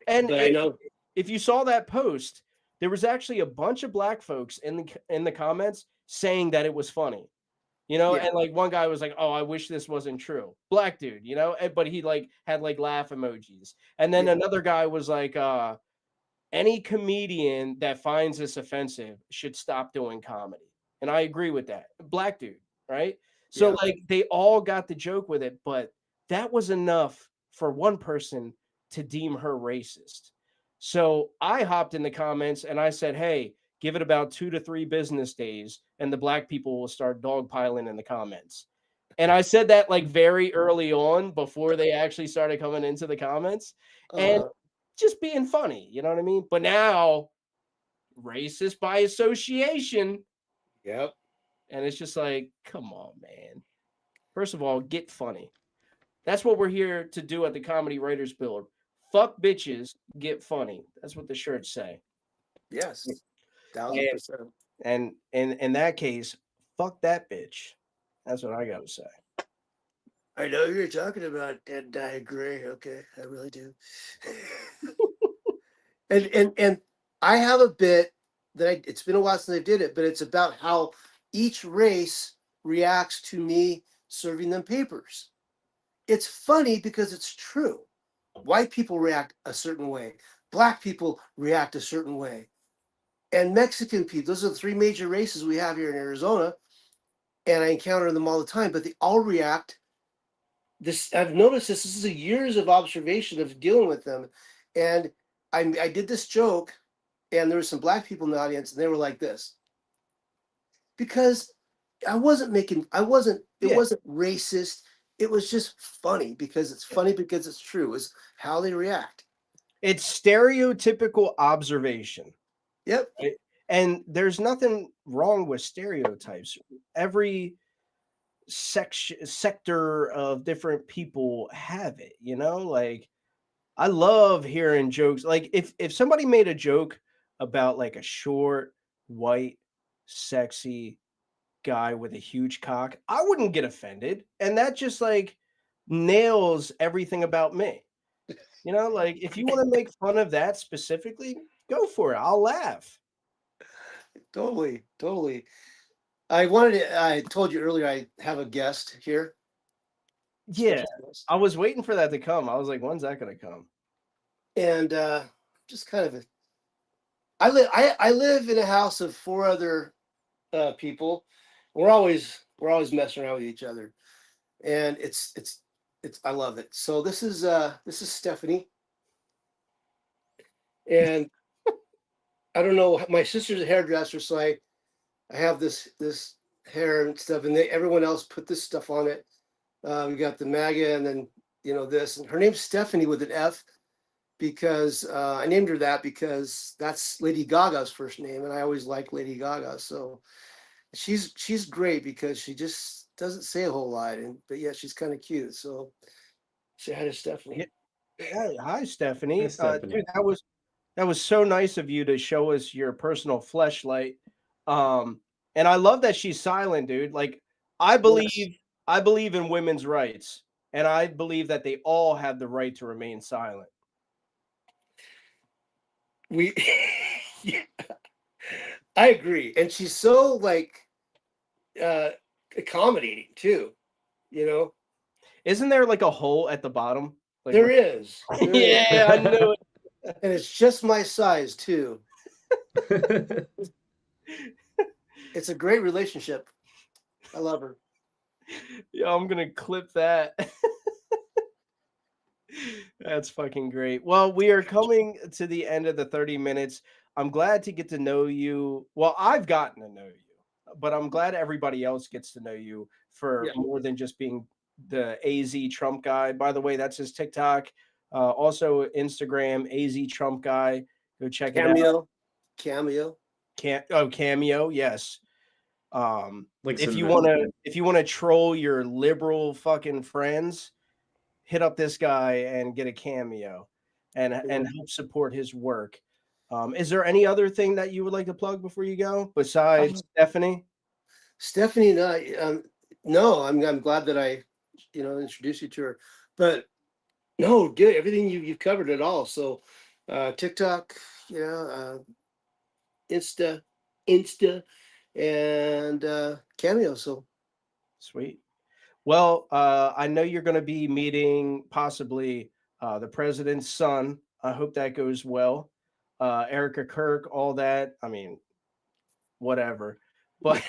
And But I know. if you saw that post, there was actually a bunch of black folks in the comments saying that it was funny. Yeah. And like one guy was like, "Oh, I wish this wasn't true." Black dude, but he like had like laugh emojis. And then Yeah. another guy was like, any comedian that finds this offensive should stop doing comedy. And I agree with that. Black dude, right? So Yeah. like they all got the joke with it, but that was enough for one person to deem her racist. So I hopped in the comments and I said, "Hey, give it about 2 to 3 business days and the black people will start dogpiling in the comments." And I said that like very early on before they actually started coming into the comments. And Uh, just being funny, you know what I mean? But now, racist by association, yep. and it's just like, come on, man. First of all, get funny. That's what we're here to do at the Comedy Writers Build. Fuck bitches, get funny. That's what the shirts say. Yes. And 1000%. and in that case, fuck that bitch. That's what I gotta say. I know who you're talking about, and I agree. Okay, I really do. and I have a bit it's been a while since I did it, but it's about how each race reacts to me serving them papers. It's funny because it's true. White people react a certain way. Black people react a certain way. And Mexican people, those are the three major races we have here in Arizona. And I encounter them all the time, but they all react. I've noticed this. This is a years of observation of dealing with them. And I did this joke, and there were some black people in the audience, and they were like this. Because it wasn't Yeah. racist. It was just funny because it's funny because it's true, is how they react. It's stereotypical observation. Yep. Right? And there's nothing wrong with stereotypes. Every sector of different people have it, you know? Like, I love hearing jokes. Like, if somebody made a joke about like a short, white, sexy guy with a huge cock, I wouldn't get offended. And that just like nails everything about me. You know, like if you want to make fun of that specifically, go for it. I'll laugh. Totally. I told you earlier I have a guest here. Yeah. Special guest. I was waiting for that to come. I was like, when's that gonna come? And just kind of I live in a house of 4 other people. We're always messing around with each other. And it's I love it. So this is Stephanie. And I don't know, my sister's a hairdresser, so I have this hair and stuff, and everyone else put this stuff on it. We got the MAGA, and then this, and her name's Stephanie with an F, because I named her that because that's Lady Gaga's first name, and I always liked Lady Gaga. So she's great because she just doesn't say a whole lot, but yeah, she's kind of cute. So say hi to Stephanie. Yeah. Hi, Stephanie. Hi, Stephanie. Dude, that was so nice of you to show us your personal fleshlight. And I love that she's silent, dude. Like, I believe in women's rights, and I believe that they all have the right to remain silent. Yeah, I agree, and she's so like accommodating too. Isn't there like a hole at the bottom? Like, There is. Yeah, I knew it. And it's just my size too. It's a great relationship. I love her. Yeah, I'm gonna clip that. That's fucking great. Well, we are coming to the end of the 30 minutes. I'm glad to get to know you. Well, I've gotten to know you, but I'm glad everybody else gets to know you for more than just being the AZ Trump guy. By the way, that's his TikTok. Also Instagram, AZ Trump guy. Go check it out. Cameo. Cameo, yes. Links if in you the- want to troll your liberal fucking friends, hit up this guy and get a Cameo and help support his work. Is there any other thing that you would like to plug before you go besides Stephanie? Stephanie and I, no, I'm glad that I, introduced you to her, but no, good. Everything you've covered it all. So, TikTok, Insta, and Cameo. So Sweet. Well, I know you're going to be meeting possibly the president's son. I hope that goes well. Erica Kirk, all that. I mean, whatever. But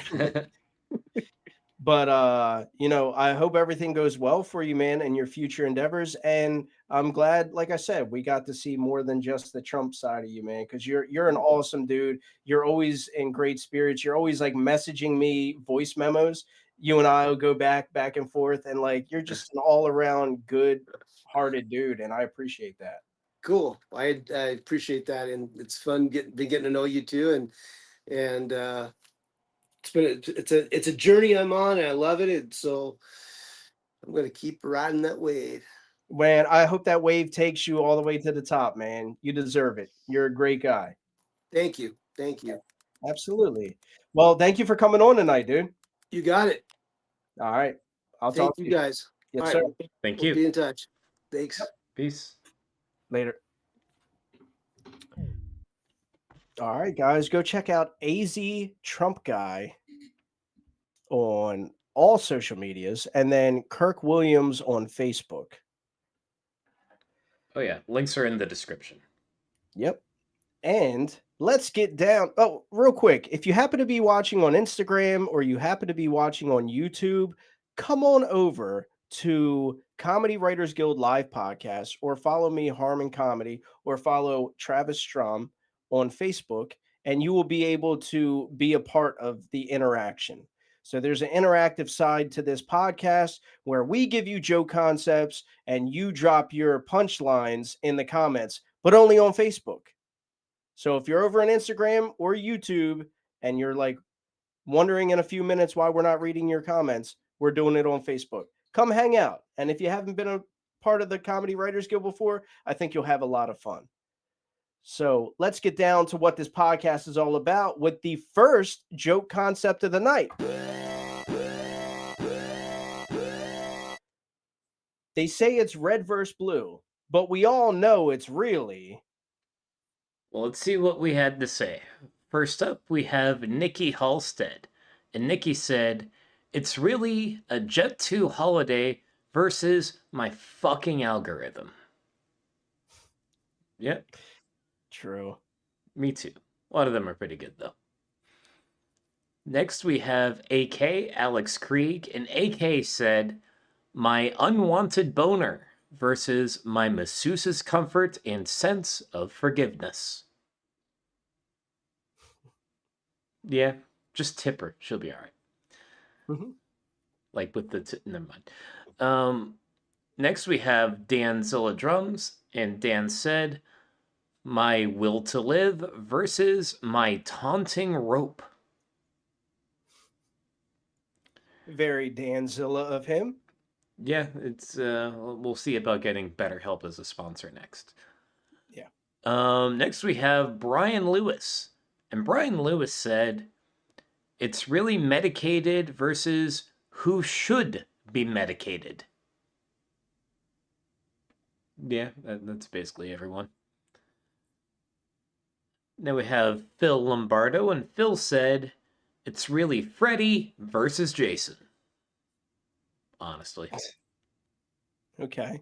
but I hope everything goes well for you, man, and your future endeavors. And I'm glad, like I said, we got to see more than just the Trump side of you, man, because you're an awesome dude. You're always in great spirits. You're always like messaging me voice memos. You and I will go back and forth, and like you're just an all around good hearted dude, and I appreciate that. cool. I appreciate that, and it's fun getting to know you too, and it's a journey I'm on, and I love it. And so I'm gonna keep riding that wave. Man, I hope that wave takes you all the way to the top, man. You deserve it. You're a great guy. Thank you. Absolutely. Well, thank you for coming on tonight, dude. You got it. All right. I'll Thank talk to you you. guys. Yes, All sir. right. Thank We'll you. be in touch. Thanks. Peace. Later. All right, guys, go check out AZ Trump Guy on all social medias, and then Kirk Williams on Facebook. Oh yeah, links are in the description. Yep. And let's get down. Oh, real quick. If you happen to be watching on Instagram or you happen to be watching on YouTube, come on over to Comedy Writers Guild Live Podcast, or follow me, Harmon Comedy, or follow Travis Strum on Facebook, and you will be able to be a part of the interaction. So there's an interactive side to this podcast where we give you joke concepts and you drop your punchlines in the comments. but only on Facebook. So if you're over on Instagram or YouTube and you're like wondering in a few minutes why we're not reading your comments, we're doing it on Facebook. Come hang out. And if you haven't been a part of the Comedy Writers Guild before, I think you'll have a lot of fun. So let's get down to what this podcast is all about with the first joke concept of the night. They say it's red versus blue, but we all know it's really... Well, let's see what we had to say. First up, we have Nikki Halstead. And Nikki said, it's really a Jet2 holiday versus my fucking algorithm. Yep. True. Me too. A lot of them are pretty good, though. Next, we have AK, Alex Krieg. And AK said, my unwanted boner versus my masseuse's comfort and sense of forgiveness. Yeah, just tip her. She'll be all right. Mm-hmm. Like with the... never mind. Next, we have Danzilla Drums. And Dan said, my will to live versus my taunting rope. Very Danzilla of him. Yeah, it's we'll see about getting BetterHelp as a sponsor next. Yeah. Next we have Brian Lewis. And Brian Lewis said, it's really medicated versus who should be medicated. Yeah, that's basically everyone. Then we have Phil Lombardo, and Phil said, it's really Freddy versus Jason. Honestly. Okay.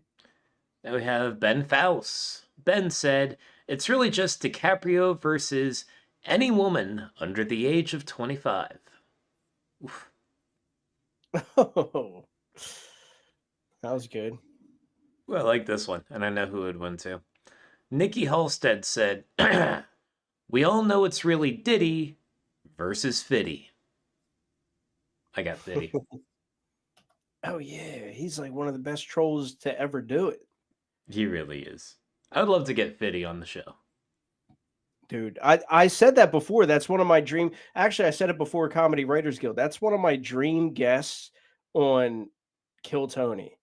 Then we have Ben Faust. Ben said, it's really just DiCaprio versus any woman under the age of 25. Oof. Oh, that was good. Well, I like this one, and I know who would win too. Nikki Halstead said, we all know it's really Diddy versus Fiddy. I got Fiddy. Oh, yeah. He's like one of the best trolls to ever do it. He really is. I would love to get Fiddy on the show. Dude, I said that before. That's one of my dream. Actually, I said it before Comedy Writers Guild. That's one of my dream guests on Kill Tony.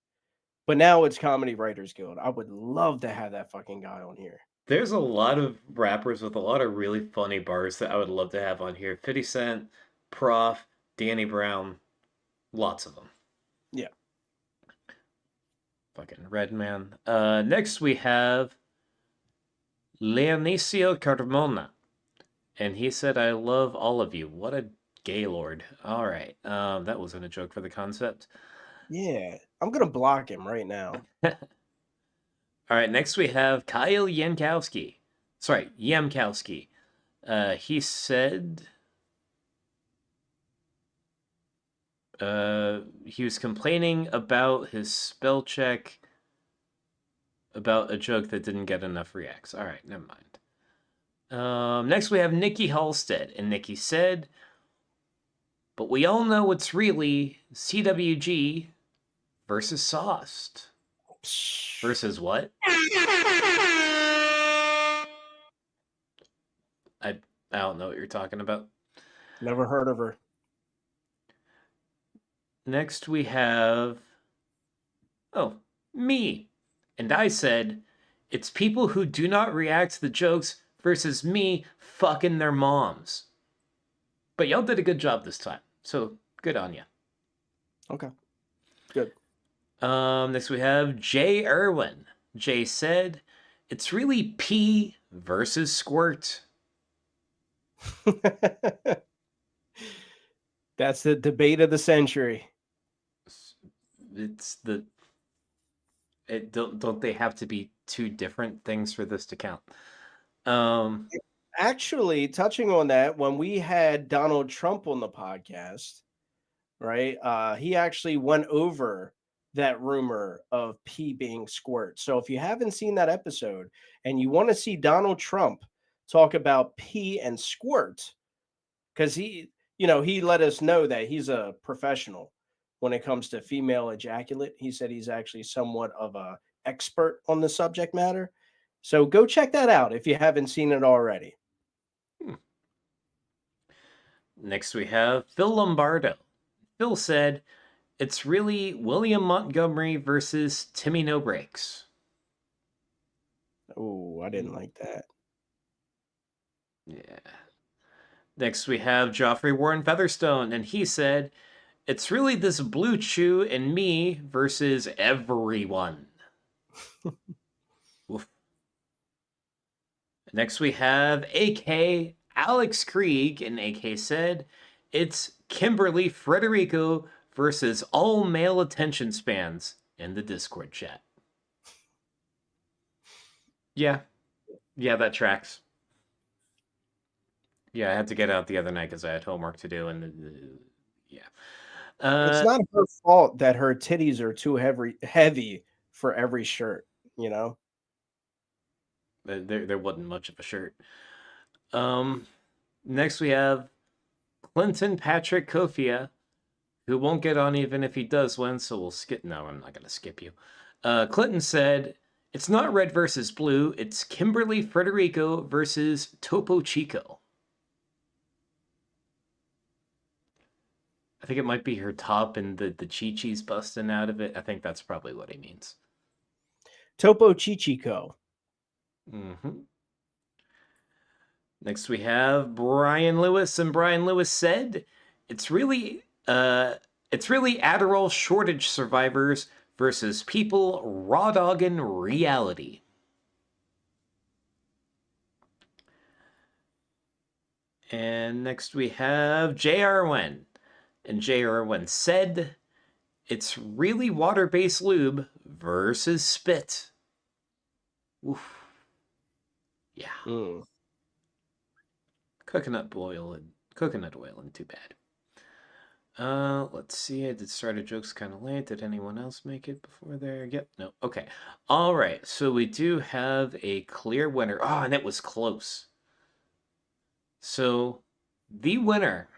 But now it's Comedy Writers Guild. I would love to have that fucking guy on here. There's a lot of rappers with a lot of really funny bars that I would love to have on here. 50 Cent, Prof, Danny Brown, lots of them. Yeah. Fucking Redman. Next we have Leonicio Carmona. And he said, I love all of you. What a gaylord. All right. That wasn't a joke for the concept. Yeah. I'm going to block him right now. All right. Next we have Kyle Yankowski. Sorry, Yamkowski. He said... he was complaining about his spell check about a joke that didn't get enough reacts. All right, never mind. Next we have Nikki Halstead, and Nikki said, but we all know it's really CWG versus Sauced. Versus what? I don't know what you're talking about. Never heard of her. Next we have... oh, me. And I said, it's people who do not react to the jokes versus me fucking their moms. But y'all did a good job this time, so good on you. Okay. Good. Next we have Jay Irwin. Jay said, it's really pee versus squirt. That's the debate of the century. It's the... don't they have to be two different things for this to count? Actually, touching on that, when we had Donald Trump on the podcast, right, he actually went over that rumor of pee being squirt. So if you haven't seen that episode and you want to see Donald Trump talk about pee and squirt, because he let us know that he's a professional when it comes to female ejaculate. He said he's actually somewhat of a expert on the subject matter. So go check that out if you haven't seen it already. Next, we have Phil Lombardo. Phil said, it's really William Montgomery versus Timmy No Breaks. Oh, I didn't like that. Yeah. Next, we have Joffrey Warren Featherstone, and he said, it's really this Blue Chew and me versus everyone. Oof. Next, we have AK Alex Krieg, and AK said, it's Kimberly Frederico versus all male attention spans in the Discord chat. Yeah, that tracks. Yeah, I had to get out the other night because I had homework to do, and yeah. It's not her fault that her titties are too heavy for every shirt, you know? There wasn't much of a shirt. Next we have Clinton Patrick Kofia, who won't get on even if he does win, so we'll skip. No, I'm not going to skip you. Clinton said, it's not red versus blue, it's Kimberly Frederico versus Topo Chico. I think it might be her top and the chi-chi's busting out of it. I think that's probably what he means. Topo Chichico. Mm-hmm. Next we have Brian Lewis, and Brian Lewis said, it's really Adderall shortage survivors versus people raw dogging reality. And next we have J.R. Wen. And J.R. Wen said, it's really water-based lube versus spit. Oof. Yeah. Coconut oil and too bad. Let's see. I did start a jokes kind of late. Did anyone else make it before there? Yep. No. Okay. All right. So we do have a clear winner. Oh, and it was close. So the winner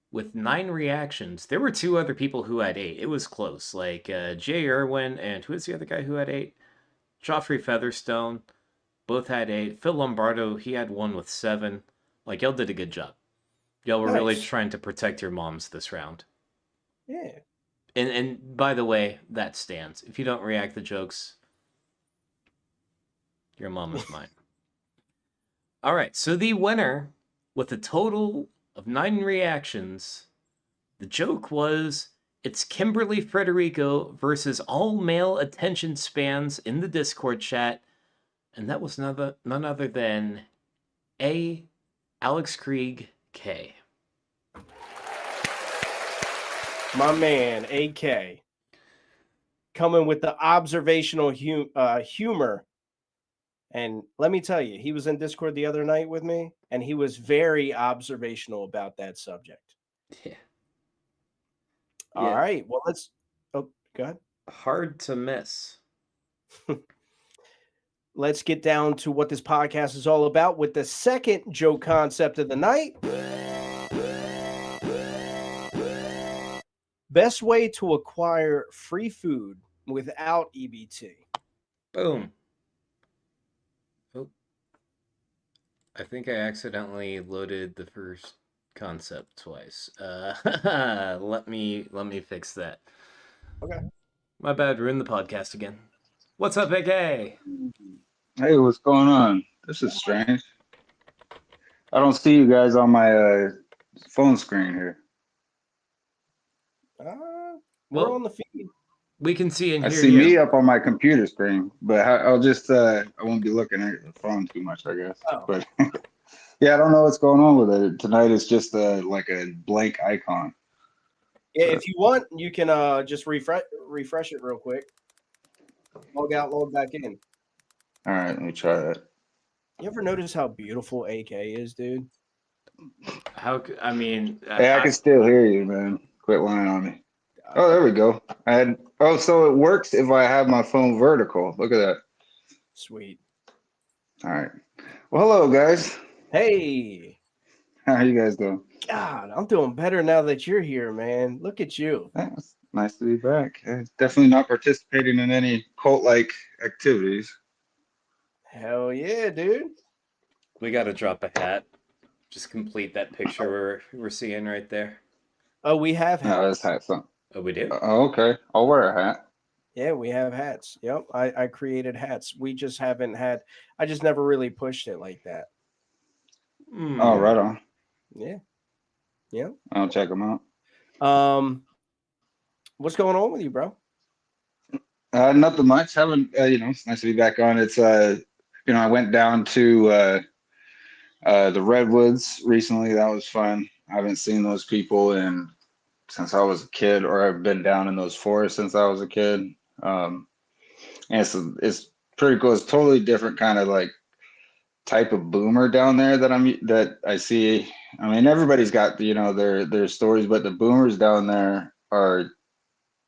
with 9 reactions. There were 2 other people who had 8. It was close. Like Jay Irwin and who is the other guy who had 8? Joffrey Featherstone. Both had 8. Phil Lombardo, he had 1 with 7. Like, y'all did a good job. Y'all were really trying to protect your moms this round. Yeah. And by the way, that stands. If you don't react to jokes, your mom is mine. All right, so the winner with a total of 9 reactions, the joke was, it's Kimberly Frederico versus all male attention spans in the Discord chat, and that was none other than Alex Krieg K. My man, AK, coming with the observational humor. And let me tell you, he was in Discord the other night with me, and he was very observational about that subject. Yeah. All right. Well, let's... Oh, go ahead. Hard to miss. Let's get down to what this podcast is all about with the second joke concept of the night. Best way to acquire free food without EBT. Boom. Oh. I think I accidentally loaded the first concept twice. Let me fix that. Okay. My bad, ruined the podcast again. What's up, AK? Hey, what's going on? This is strange. I don't see you guys on my phone screen here. We're on the feed. We can see and I hear see you. me up on my computer screen, but I'll just I won't be looking at the phone too much, I guess. Oh. But yeah, I don't know what's going on with it. Tonight it's just like a blank icon. Yeah, if you want, you can just refresh it real quick. Log out, log back in. All right, let me try that. You ever notice how beautiful AK is, dude? I can still hear you, man. Quit lying on me. Oh, there we go. So it works if I have my phone vertical. Look at that. Sweet. All right. Well, hello, guys. Hey. How are you guys doing? God, I'm doing better now that you're here, man. Look at you. Yeah, it's nice to be back. Definitely not participating in any cult-like activities. Hell yeah, dude. We got to drop a hat. Just complete that picture we're seeing right there. Oh, we have No, hats. that's hat something. Oh, we do? Oh, okay. I'll wear a hat. Yeah, we have hats. Yep. I created hats. We just haven't had, I just never really pushed it like that. Oh, right on. Yeah. Yeah. I'll check them out. What's going on with you, bro? Nothing much. Haven't it's nice to be back on. It's I went down to the redwoods recently. That was fun. I haven't seen those people since I was a kid, or I've been down in those forests since I was a kid. And it's pretty cool. It's totally different kind of like type of boomer down there that I see. I mean, everybody's got their stories, but the boomers down there are,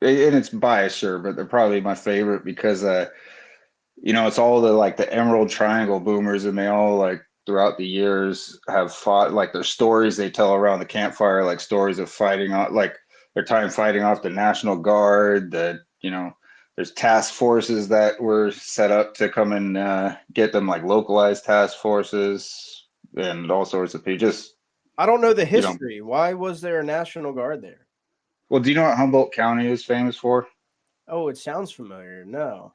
and it's biased, sure, but they're probably my favorite because it's all the Emerald Triangle boomers, and they all like throughout the years have fought, like their stories they tell around the campfire, like stories of fighting off, like their time fighting off the National Guard. There's task forces that were set up to come and get them, like localized task forces and all sorts of people. I don't know the history. Why was there a National Guard there? Well, do you know what Humboldt County is famous for? Oh, it sounds familiar. No.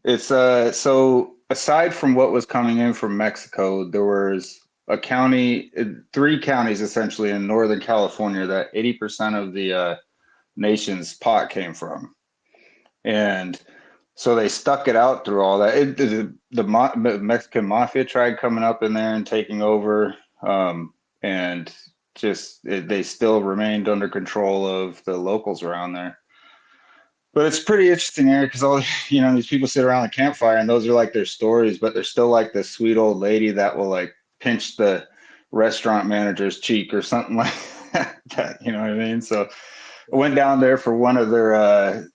It's so aside from what was coming in from Mexico, there was three counties essentially in Northern California that 80% of the nation's pot came from. And so they stuck it out through all that. The Mexican mafia tried coming up in there and taking over, and they still remained under control of the locals around there. But it's pretty interesting area because all these people sit around the campfire, and those are like their stories, but they're still like the sweet old lady that will like pinch the restaurant manager's cheek or something like that. You know what I mean? So I went down there for one of their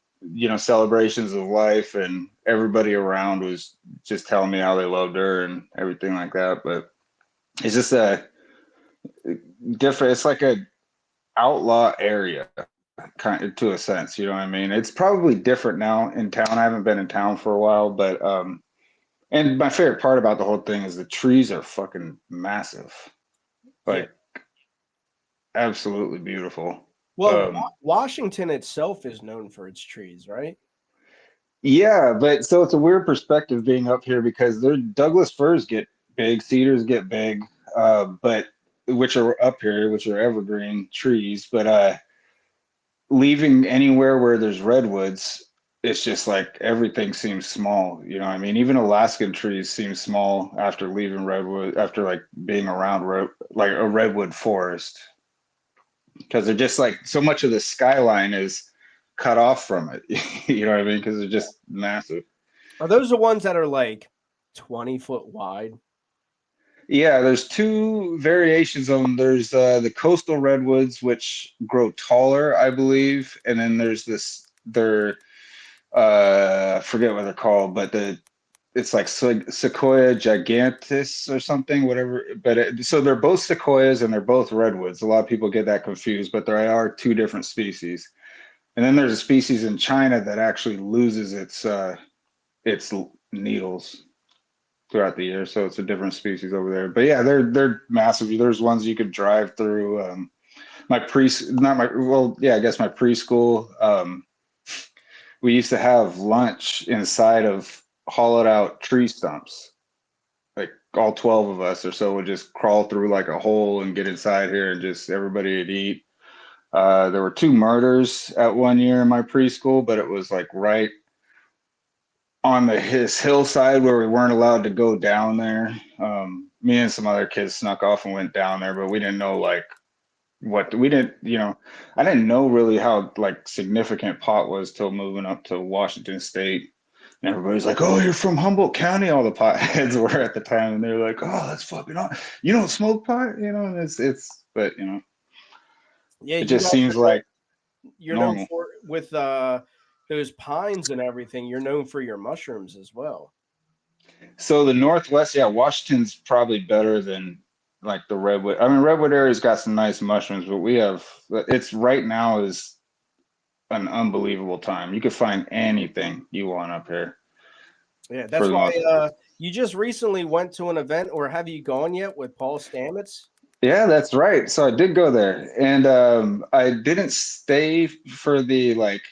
celebrations of life, and everybody around was just telling me how they loved her and everything like that. But it's just a different, it's like a outlaw area kind of, to a sense, you know what I mean? It's probably different now in town. I haven't been in town for a while, but and my favorite part about the whole thing is the trees are fucking massive, like absolutely beautiful. Well, Washington itself is known for its trees, right? Yeah, but so it's a weird perspective being up here because Douglas firs get big, cedars get big, but which are up here, which are evergreen trees. But leaving anywhere where there's redwoods, it's just like everything seems small. You know what I mean? Even Alaskan trees seem small after leaving redwood, after like being around like a redwood forest, because they're just like so much of the skyline is cut off from it. You know what I mean? Because they're just massive. Are those the ones that are like 20 foot wide? Yeah, there's two variations of them. There's the coastal redwoods, which grow taller, I believe, and then there's I forget what they're called, but it's like Sequoia gigantis or something, whatever. But so they're both sequoias and they're both redwoods. A lot of people get that confused, but there are two different species. And then there's a species in China that actually loses its needles throughout the year, so it's a different species over there. But yeah, they're massive. There's ones you could drive through. I guess my preschool. We used to have lunch inside of hollowed out tree stumps. Like all 12 of us or so would just crawl through like a hole and get inside here, and just everybody would eat. There were 2 murders at one year in my preschool, but it was like right on his hillside where we weren't allowed to go down there. Me and some other kids snuck off and went down there, but we didn't know like I didn't know really how like significant pot was till moving up to Washington State. And everybody's like, "Oh, you're from Humboldt County." All the potheads were at the time, and they're like, "Oh, that's fucking awesome. You don't smoke pot, And but Yeah, it just seems like you're normal. known for with those pines and everything. You're known for your mushrooms as well. So the Northwest, yeah, Washington's probably better than like the redwood. I mean, redwood area's got some nice mushrooms, but it's right now is an unbelievable time. You could find anything you want up here. Yeah, for that's the why most part. you just recently went to an event, or have you gone yet with Paul Stamets? Yeah, that's right. So I did go there, and I didn't stay for the like.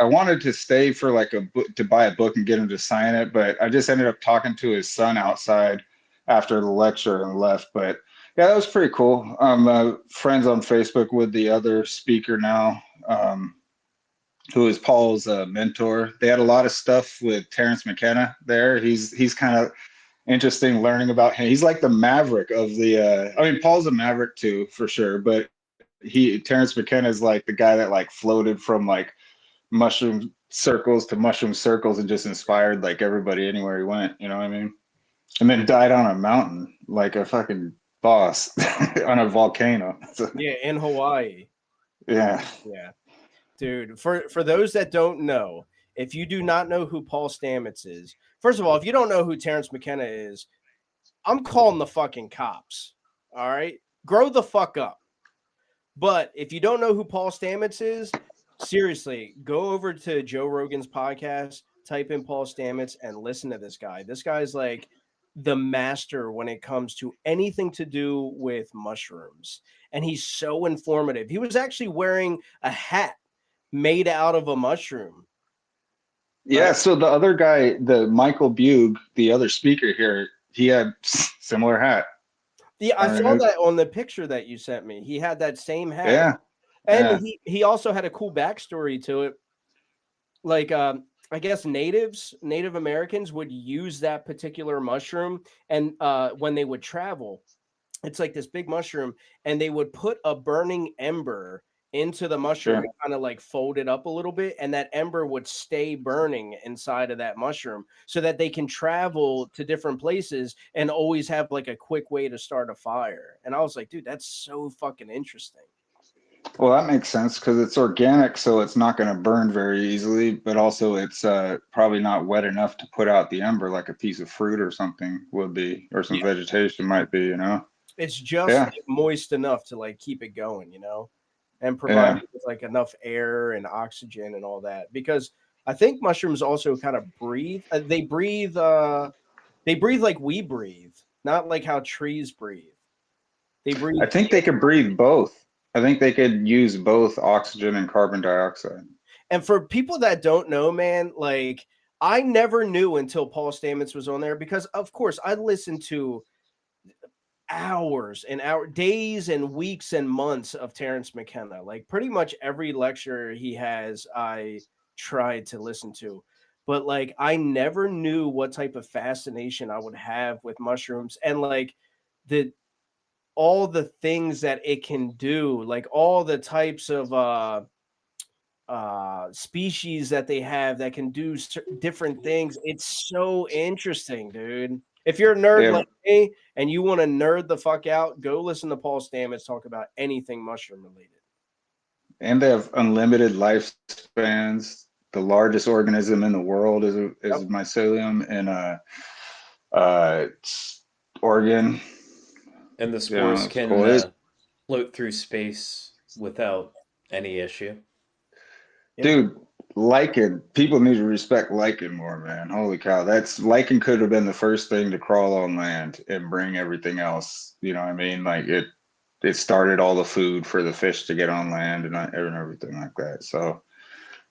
I wanted to stay for like a book to buy a book and get him to sign it, but I just ended up talking to his son outside after the lecture and left. But yeah, that was pretty cool. Friends on Facebook with the other speaker now, who is Paul's mentor. They had a lot of stuff with Terrence McKenna there. He's kind of interesting learning about him. He's like the maverick of the I mean Paul's a maverick too for sure, but Terrence McKenna is like the guy that like floated from like mushroom circles to mushroom circles and just inspired like everybody anywhere he went, you know what I mean? And then died on a mountain like a fucking boss on a volcano. So, Yeah, in Hawaii. yeah. Yeah. Dude, for those that don't know, if you do not know who Paul Stamets is, first of all, if you don't know who Terrence McKenna is, I'm calling the fucking cops. All right? Grow the fuck up. But if you don't know who Paul Stamets is, seriously, go over to Joe Rogan's podcast, type in Paul Stamets, and listen to this guy. This guy's like the master when it comes to anything to do with mushrooms. And he's so informative. He was actually wearing a hat made out of a mushroom. Yeah, Right? so the other guy, the Michael Bug, the other speaker here, he had similar hat. Yeah, I I saw mean, that on the picture that you sent me. He had that same hat. yeah. And Yeah. he also had a cool backstory to it. Like I guess Native Americans would use that particular mushroom, and when they would travel, it's like this big mushroom, and they would put a burning ember into the mushroom Sure. and kind of like fold it up a little bit, and that ember would stay burning inside of that mushroom so that they can travel to different places and always have like a quick way to start a fire. And I was like, dude, that's so fucking interesting. Well, that makes sense because it's organic, so it's not going to burn very easily, but also it's probably not wet enough to put out the ember like a piece of fruit or something would be, or some Yeah, vegetation might be, you know? it's just Yeah. like moist enough to like keep it going, and provide Yeah. you with like enough air and oxygen and all that. Because I think mushrooms also kind of breathe. They breathe like we breathe, not like how trees breathe. They breathe I think they could breathe both. I think they could use both oxygen and carbon dioxide. And for people that don't know, man, like I never knew until Paul Stamets was on there because, of course, I listened to hours and days and weeks and months of Terrence McKenna. Like pretty much every lecture he has, I tried to listen to. But like I never knew what type of fascination I would have with mushrooms and like the all the things that it can do, like all the types of species that they have that can do different things. It's so interesting, dude. If you're a They nerd have, like me and you want to nerd the fuck out, go listen to Paul Stamets talk about anything mushroom related. and they have unlimited lifespans. The largest organism in the world is Yep. mycelium in uh, Oregon. And the Yeah, spores it's can cool. float through space without any issue. Yeah. Dude, lichen. People need to respect lichen more, man. Holy cow. Lichen could have been the first thing to crawl on land and bring everything else. You know what I mean? Like it started all the food for the fish to get on land and everything like that. So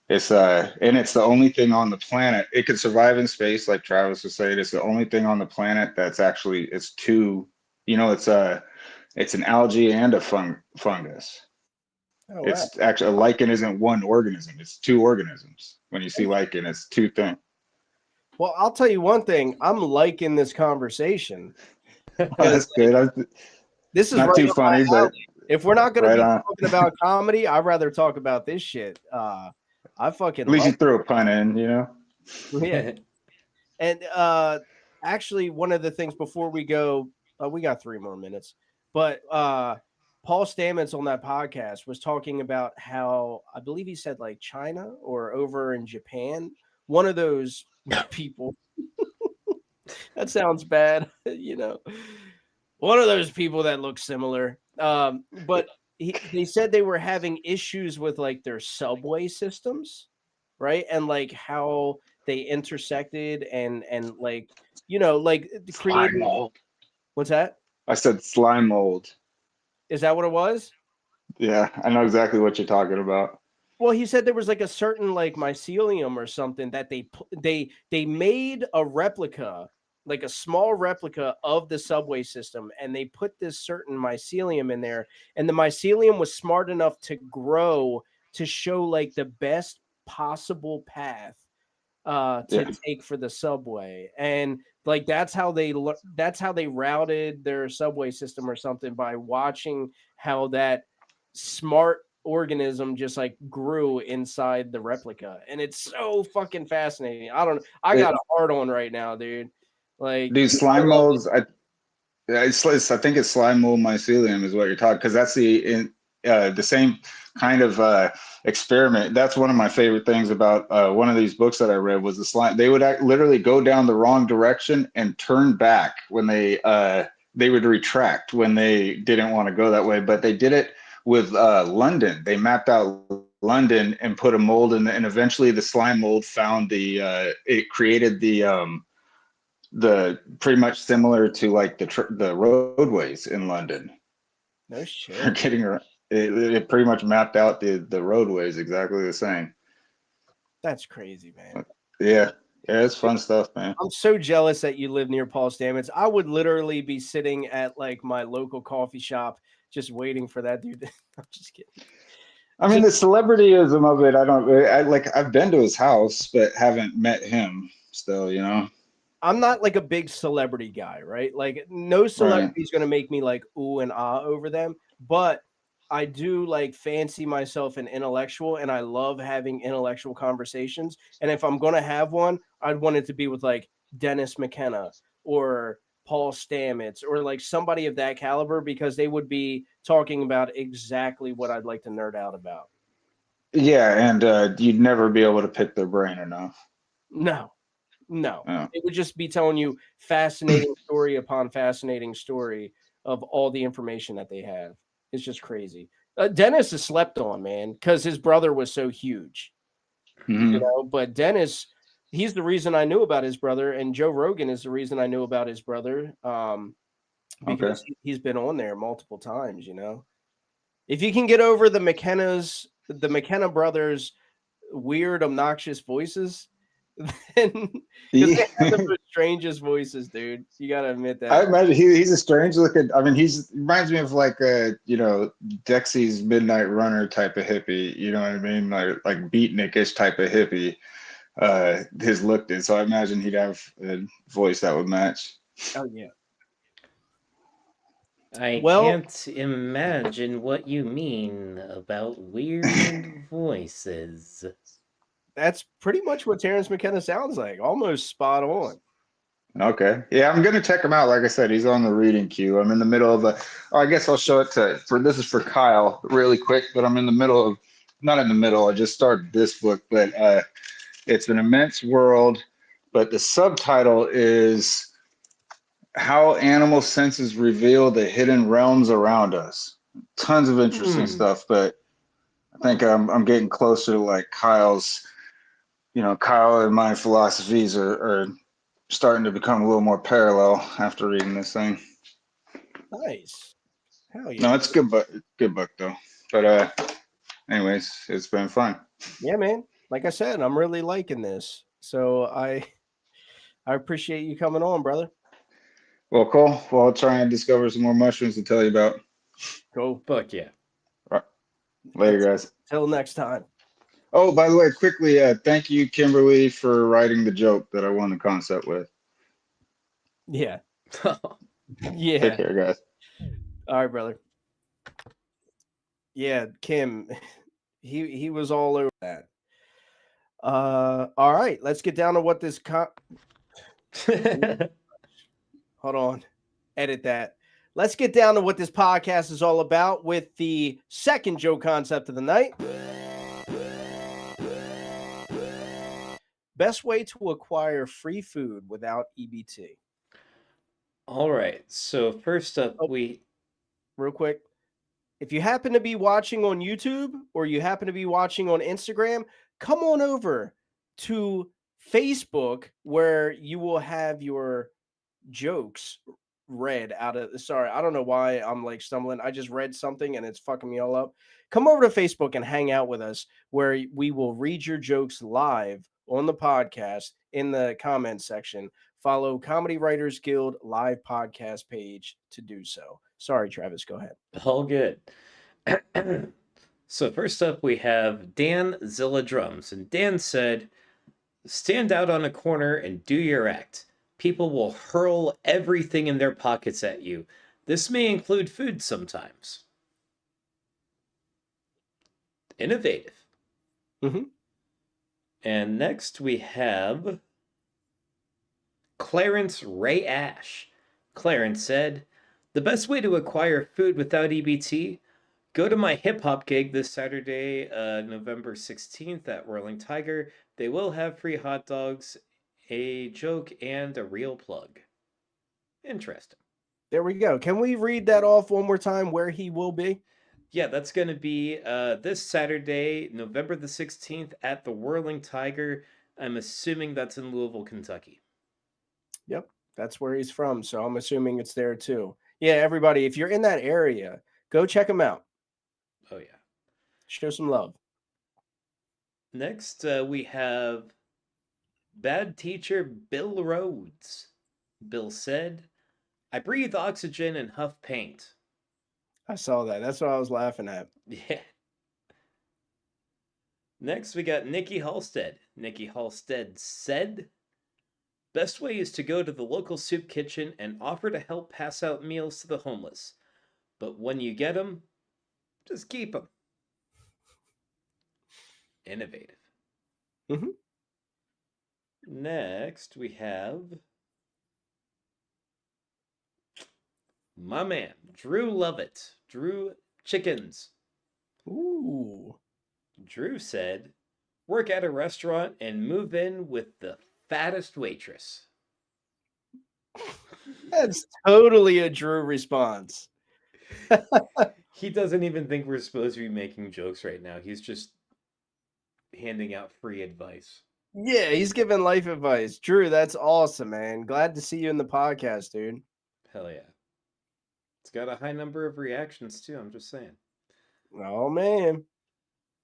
it's and it's the only thing on the planet. It could survive in space, like Travis was saying. It's the only thing on the planet that's actually it's two, it's an algae and a fungus. Oh, wow. It's actually a lichen isn't one organism, it's two organisms. When you see lichen, it's two things. Well, I'll tell you one thing. I'm liking this conversation because That's good. this is Not right too up my funny, but alley. If we're not going to right be on. talking about comedy, I'd rather talk about this shit. I fucking At least love you throw a pun in, you know? it. Yeah. And actually, one of the things before we go, we got 3 more minutes, but Paul Stamets on that podcast was talking about how I believe he said like China or over in Japan, one of those people. That sounds bad, one of those people that look similar. But they said they were having issues with like their subway systems, right? And like how they intersected and like, you know, like Slime created. mold. What's that? I said slime mold. Is that what it was? Yeah, I know exactly what you're talking about. Well, he said there was like a certain like mycelium or something that they made a replica, like a small replica of the subway system, and they put this certain mycelium in there, and the mycelium was smart enough to grow to show like the best possible path to take for the subway, and like that's how they routed their subway system or something, by watching how that smart organism just like grew inside the replica. And it's so fucking fascinating. I got a hard on right now, dude. Like, These slime molds, I think it's slime mold mycelium is what you're talking, because that's the same kind of experiment. That's one of my favorite things about one of these books that I read was the slime. They would literally go down the wrong direction and turn back when they would retract when they didn't want to go that way. But they did it with London. They mapped out London and put a mold in, and eventually the slime mold found it created the pretty much similar to like the roadways in London. No shit. They're getting around. It pretty much mapped out the roadways exactly the same. That's crazy, man. Yeah, it's fun stuff, man. I'm so jealous that you live near Paul Stamets. I would literally be sitting at like my local coffee shop just waiting for that dude. I'm just kidding. I mean, the celebrityism of it, I've been to his house, but haven't met him still, you know? I'm not like a big celebrity guy, right? Like no celebrity is going to make me like ooh and ah over them, but I do like fancy myself an intellectual, and I love having intellectual conversations. And if I'm going to have one, I'd want it to be with like Dennis McKenna or Paul Stamets or like somebody of that caliber, because they would be talking about exactly what I'd like to nerd out about. Yeah, and you'd never be able to pick their brain enough. No. It would just be telling you fascinating story upon fascinating story of all the information that they have. It's just crazy. Dennis is slept on, man, because his brother was so huge. Mm-hmm. You know, but Dennis, he's the reason I knew about his brother, and Joe Rogan is the reason I knew about his brother, because he's been on there multiple times. You know, if you can get over the McKenna brothers' weird, obnoxious voices, then because they have the strangest voices, dude. You gotta admit that. I imagine he's a strange looking. I mean, he reminds me of like Dexy's Midnight Runner type of hippie. You know what I mean? Like beatnikish type of hippie. His look did. So I imagine he'd have a voice that would match. Oh yeah. I can't imagine what you mean about weird voices. That's pretty much what Terrence McKenna sounds like. Almost spot on. Okay. Yeah, I'm gonna check him out. Like I said, he's on the reading queue. I'm in the middle of I guess I'll show it this is for Kyle really quick, but I'm in the middle of, not in the middle, I just started this book, but it's An Immense World, but the subtitle is How Animal Senses Reveal the Hidden Realms Around Us. Tons of interesting stuff, but I think I'm getting closer to like Kyle's, Kyle and my philosophies are starting to become a little more parallel after reading this thing. Nice. Hell yeah. No, it's good book though. But anyways, it's been fun. Yeah, man. Like I said, I'm really liking this. So I appreciate you coming on, brother. Well, cool. Well, I'll try and discover some more mushrooms to tell you about. Cool. Fuck yeah. Right. Later, guys. Till next time. Oh, by the way, quickly, thank you, Kimberly, for writing the joke that I won the concept with. Yeah. Yeah. Take care, guys. All right, brother. Yeah, Kim, he was all over that. All right, let's get down to what this hold on. Edit that. Let's get down to what this podcast is all about with the second joke concept of the night. Best way to acquire free food without EBT. All right. So first up, real quick. If you happen to be watching on YouTube or you happen to be watching on Instagram, come on over to Facebook, where you will have your jokes read out of. Sorry, I don't know why I'm like stumbling. I just read something and it's fucking me all up. Come over to Facebook and hang out with us, where we will read your jokes live on the podcast in the comments section. Follow Comedy Writers Guild live podcast page to do so. Sorry, Travis, go ahead. All good. So first up, we have Dan Zilla Drums, and Dan said, "Stand out on a corner and do your act. People will hurl everything in their pockets at you. This may include food sometimes." Innovative. Mm-hmm. And next we have Clarence Ray Ash. Clarence said, "The best way to acquire food without EBT? Go to my hip hop gig this Saturday, November 16th at Whirling Tiger. They will have free hot dogs, a joke, and a real plug." Interesting. There we go. Can we read that off one more time where he will be? Yeah, that's going to be this Saturday, November the 16th at the Whirling Tiger. I'm assuming that's in Louisville, Kentucky. Yep, that's where he's from. So I'm assuming it's there too. Yeah, everybody, if you're in that area, go check him out. Oh, yeah. Show some love. Next, we have Bad Teacher Bill Rhodes. Bill said, "I breathe oxygen and huff paint." I saw that. That's what I was laughing at. Yeah. Next, we got Nikki Halstead. Nikki Halstead said, "Best way is to go to the local soup kitchen and offer to help pass out meals to the homeless. But when you get them, just keep them." Innovative. Mm-hmm. Next, we have my man, Drew Lovett. Drew Chickens. Ooh. Drew said, "Work at a restaurant and move in with the fattest waitress." That's totally a Drew response. He doesn't even think we're supposed to be making jokes right now. He's just handing out free advice. Yeah, he's giving life advice. Drew, that's awesome, man. Glad to see you in the podcast, dude. Hell yeah. It's got a high number of reactions too, I'm just saying. Oh, man.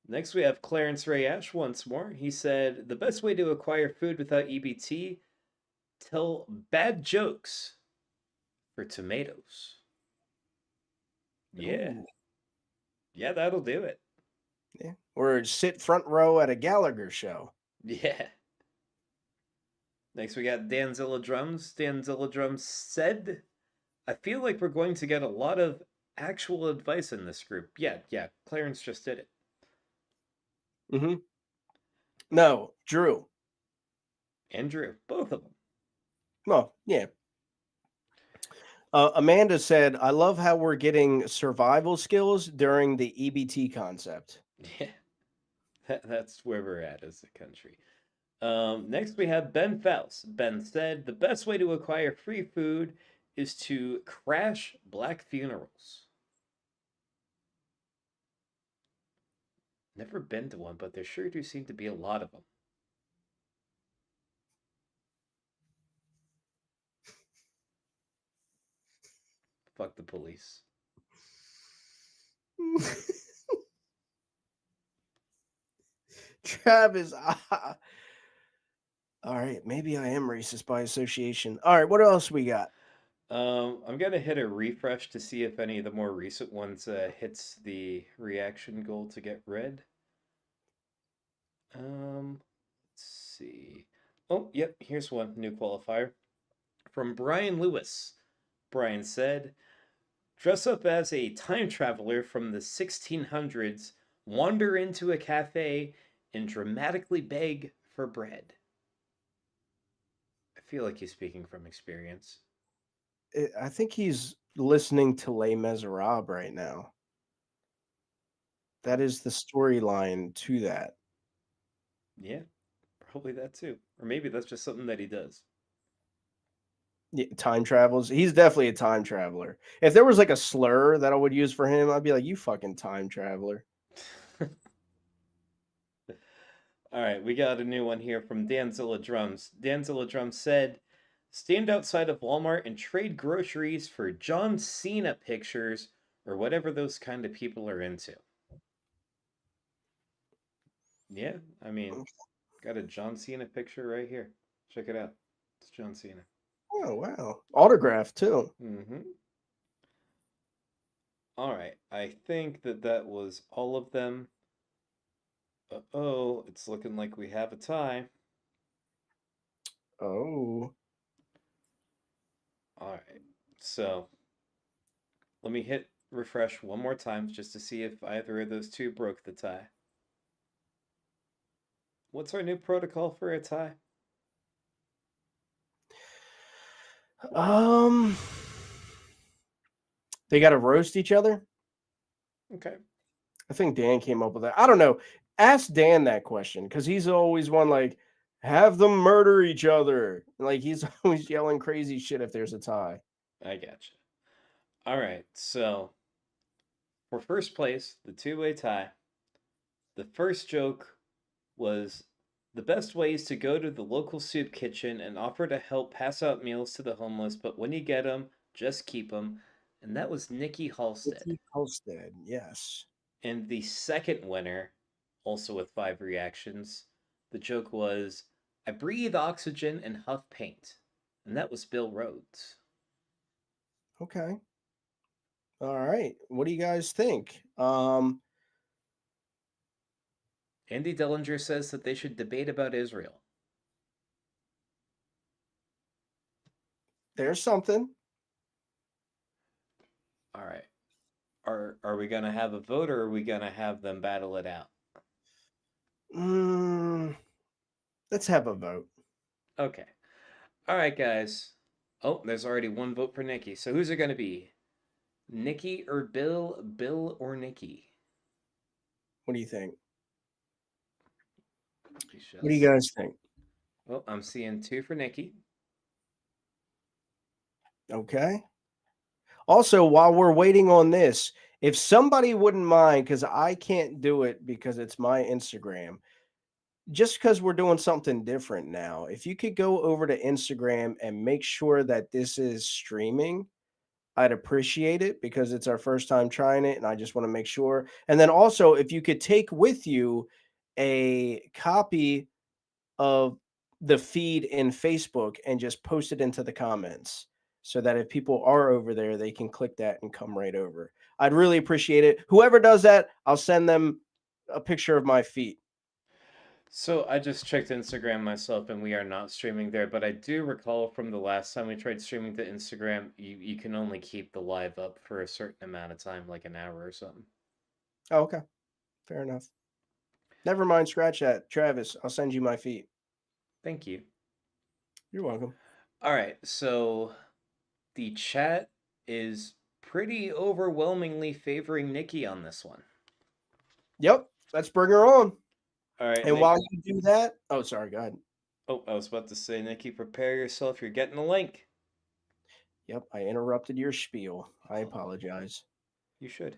Next, we have Clarence Ray Ash once more. He said, "The best way to acquire food without EBT, tell bad jokes for tomatoes." Yeah. Ooh. Yeah, that'll do it. Yeah. Or sit front row at a Gallagher show. Yeah. Next, we got Danzilla Drums. Danzilla Drums said, "I feel like we're going to get a lot of actual advice in this group." Yeah. Clarence just did it. Mm-hmm. No, Drew. And Drew. Both of them. Well, yeah. Amanda said, "I love how we're getting survival skills during the EBT concept." Yeah. That's where we're at as a country. Next, we have Ben Faust. Ben said, "The best way to acquire free food is to crash black funerals." Never been to one, but there sure do seem to be a lot of them. Fuck the police. Travis. All right, maybe I am racist by association. All right, what else we got? I'm gonna hit a refresh to see if any of the more recent ones hits the reaction goal to get read. Let's see. Oh, yep, here's one new qualifier from Brian Lewis. Brian said, "Dress up as a time traveler from the 1600s, wander into a cafe, and dramatically beg for bread." I feel like he's speaking from experience. I think he's listening to Les Miserables right now. That is the storyline to that. Yeah, probably that too. Or maybe that's just something that he does. Yeah, time travels. He's definitely a time traveler. If there was like a slur that I would use for him, I'd be like, "You fucking time traveler." All right, we got a new one here from Danzilla Drums. Danzilla Drums said, stand outside of Walmart and trade groceries for John Cena pictures or whatever those kind of people are into. Yeah, I mean, got a John Cena picture right here. Check it out. It's John Cena. Oh, wow. Autograph, too. Mm-hmm. All right, I think that was all of them. Uh-oh, it's looking like we have a tie. Oh. All right, so let me hit refresh one more time just to see if either of those two broke the tie. What's our new protocol for a tie? They got to roast each other. Okay. I think Dan came up with that. I don't know. Ask Dan that question because he's always one like, have them murder each other. Like he's always yelling crazy shit if there's a tie. I gotcha. All right, so for first place, the two-way tie, the first joke was the best way is to go to the local soup kitchen and offer to help pass out meals to the homeless, but when you get them, just keep them. And that was Nikki Halstead. Nikki Halstead, yes. And the second winner, also with 5 reactions, the joke was, I breathe oxygen and huff paint. And that was Bill Rhodes. Okay. All right. What do you guys think? Andy Dellinger says that they should debate about Israel. There's something. All right. Are we gonna have a vote or are we gonna have them battle it out? Let's have a vote. Okay. All right, guys. Oh, there's already one vote for Nikki. So who's it gonna be? Nikki or Bill? Bill or Nikki? What do you think? We shall What do you see. guys think? Well, I'm seeing 2 for Nikki. Okay. Also, while we're waiting on this, if somebody wouldn't mind, because I can't do it because it's my Instagram, just because we're doing something different now, if you could go over to Instagram and make sure that this is streaming, I'd appreciate it because it's our first time trying it and I just want to make sure. And then also, if you could take with you a copy of the feed in Facebook and just post it into the comments so that if people are over there, they can click that and come right over. I'd really appreciate it. Whoever does that, I'll send them a picture of my feet. So I just checked Instagram myself and we are not streaming there, but I do recall from the last time we tried streaming to Instagram, you can only keep the live up for a certain amount of time, like an hour or something. Oh, okay. Fair enough. Never mind, scratch that. Travis, I'll send you my feet. Thank you. You're welcome. All right, so the chat is pretty overwhelmingly favoring Nikki on this one. Yep, let's bring her on. All right. And Nick, while you do that, oh, sorry, go ahead. oh, I was about to say, Nikki, prepare yourself. You're getting a link. Yep, I interrupted your spiel. I apologize. You should.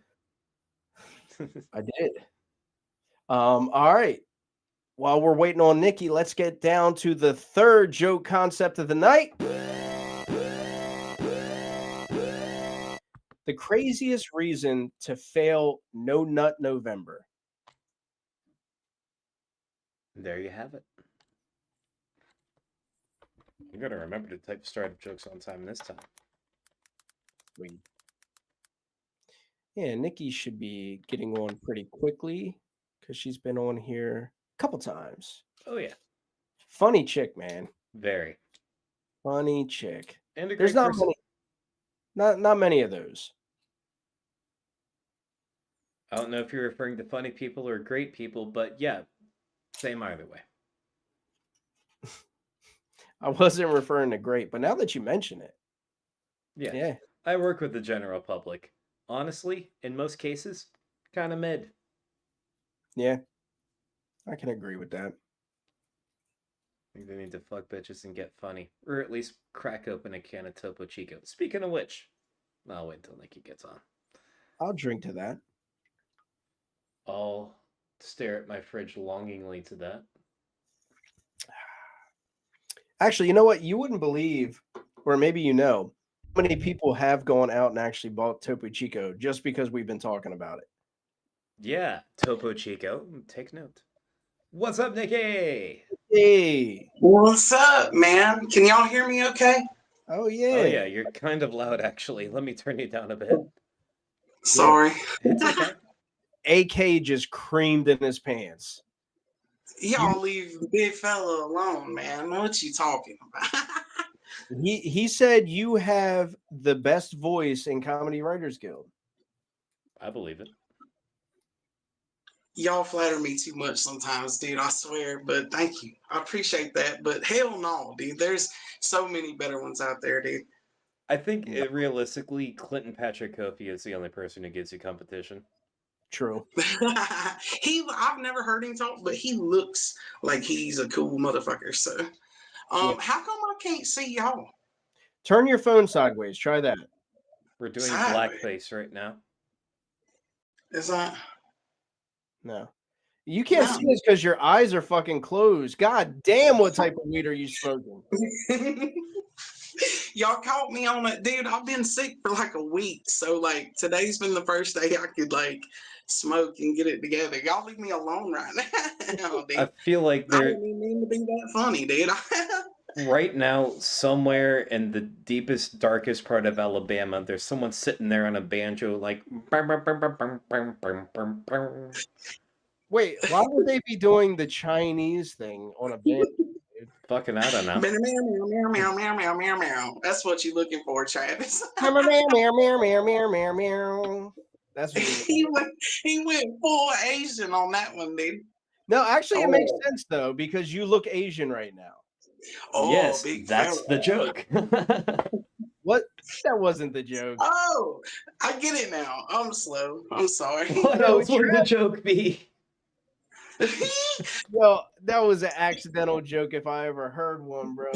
I did. All right. While we're waiting on Nikki, let's get down to the third joke concept of the night. The craziest reason to fail No Nut November. There you have it. I'm going to remember to type startup jokes on time this time. Sweet. Yeah, Nikki should be getting on pretty quickly because she's been on here a couple times. Oh, yeah. Funny chick, man. Very. Funny chick. And a great There's not person. many, not many of those. I don't know if you're referring to funny people or great people, but yeah, same either way. I wasn't referring to great, but now that you mention it, Yeah. I work with the general public. Honestly, in most cases, kind of mid. Yeah, I can agree with that. I think they need to fuck bitches and get funny, or at least crack open a can of Topo Chico. Speaking of which, I'll wait until Nikki gets on. I'll drink to that. I'll stare at my fridge longingly to that. Actually, you know what? You wouldn't believe, or maybe you know, how many people have gone out and actually bought Topo Chico just because we've been talking about it. Yeah, Topo Chico. Take note. What's up, Nikki? Hey. What's up, man? Can y'all hear me okay? Oh, Oh yeah. yeah, you're kind of loud actually. Let me turn you down a bit. Sorry. It's okay. AK just creamed in his pants. Y'all leave the big fella alone, man. What you talking about? He said you have the best voice in Comedy Writers Guild. I believe it. Y'all flatter me too much sometimes, dude. I swear. But thank you. I appreciate that. But hell no, dude. There's so many better ones out there, dude. I think realistically, Clinton Patrick Kofi is the only person who gives you competition. True. I've never heard him talk, but he looks like he's a cool motherfucker. So, how come I can't see y'all? Turn your phone sideways. Try that. We're doing Sideways? blackface right now. Is that? No. You can't see this because your eyes are fucking closed. God damn, what type of weed are you smoking? Y'all caught me on it, dude. I've been sick for like a week, so like today's been the first day I could like smoke and get it together. Y'all leave me alone right now, dude. I feel like I there didn't even mean to be that funny, dude. right now, somewhere in the deepest, darkest part of Alabama, there's someone sitting there on a banjo, like. Wait, why would they be doing the Chinese thing on a band? Fucking, I don't know. Meow, meow, meow, meow, meow, meow, meow. That's what you're looking for, Travis. Meow, meow, meow, meow, meow, meow, meow, meow. That's what he went full Asian on that one, dude. No, actually, it makes sense though because you look Asian right now. Oh, yes, big that's fella. the joke. What? That wasn't the joke. Oh, I get it now. I'm slow. I'm sorry. What else would the joke be? Well, that was an accidental joke if I ever heard one, bro.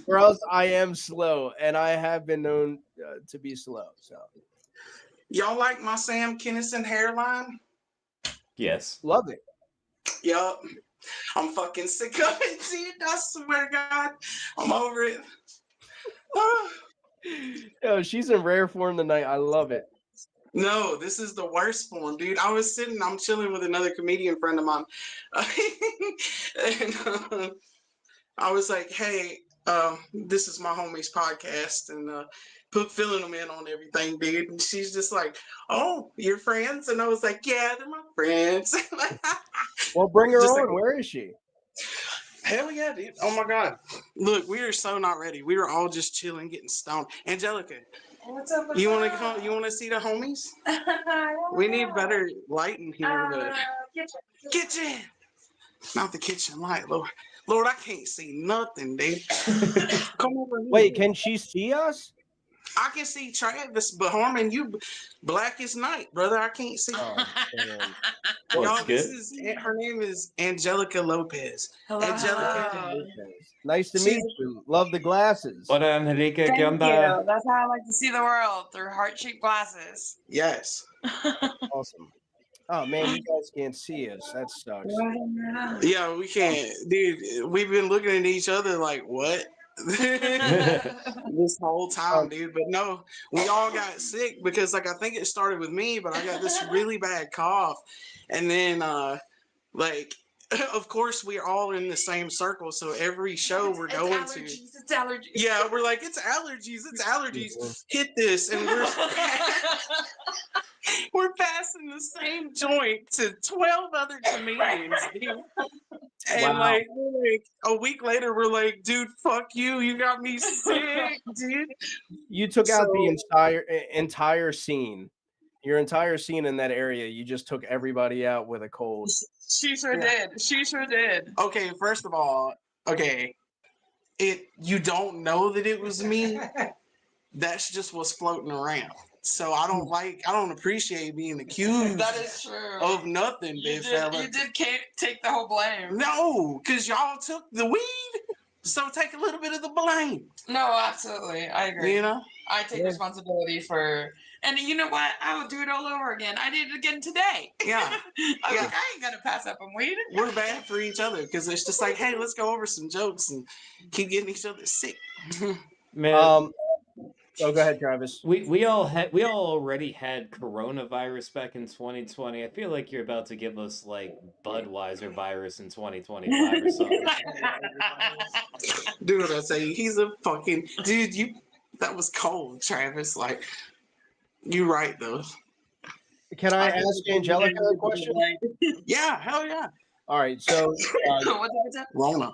Or else I am slow, and I have been known to be slow. So, Y'all like my Sam Kinison hairline? Yes. love it. Yup. I'm fucking sick of it, dude. I swear to God. I'm over it. Yo, she's in rare form tonight. I love it. No, this is the worst form, dude. I'm chilling with another comedian friend of mine. And I was like, hey, this is my homie's podcast, and filling them in on everything, dude. And she's just like, oh, you're friends? And I was like, yeah, they're my friends. Well, bring her Just on. like- Where is she? Hell yeah, dude. Oh my God. Look, we are so not ready. We were all just chilling, getting stoned. Angelica, What's up? you want to see the homies? We need better lighting here. But kitchen. Not the kitchen light, Lord. Lord, I can't see nothing, dude. Come over here. Wait, can she see us? I can see Travis, but Harmon, you black as night, brother. I can't see. Oh, damn. Y'all, good. her name is Angelica Lopez. Hello, Angelica. hello. Nice to meet you. Love the glasses. Hola, Enrique, Thank ¿qué onda? you. That's how I like to see the world, through heart-shaped glasses. Yes. Awesome. Oh man, you guys can't see us. That sucks. Yeah, we can't, dude. We've been looking at each other like, what? This whole time, dude. But no, we all got sick because, like, I think it started with me, but I got this really bad cough, and then, like, of course, we're all in the same circle. So every show we're going to, It's allergies. yeah, we're like, it's allergies, it's allergies. Hit this, and we're passing the same joint to 12 other comedians, dude. And Wow. like, we're like, a week later, we're like, dude, fuck you. You got me sick, dude. You took out the entire scene. Your entire scene in that area, you just took everybody out with a cold. She sure did. She sure did. Okay, first of all, okay, you don't know that it was me. That's just what's floating around. So I don't appreciate being accused That is true. of nothing, You big fella. did take the whole blame. No, because y'all took the weed. So take a little bit of the blame. No, absolutely. I agree. You know? I take responsibility for And you know what? I would do it all over again. I did it again today. Yeah. I was Yeah. like, I ain't gonna pass up on weed. We're bad for each other because it's just like, hey, let's go over some jokes and keep getting each other sick. Man, Oh, go ahead, Travis. we all already had coronavirus back in 2020. I feel like you're about to give us like Budweiser virus in 2025 or something. Dude, what I say, he's a fucking dude. That was cold, Travis. Like, you're right though. Can I ask Angelica a question? Yeah, hell yeah. All right, so What's up? Rona.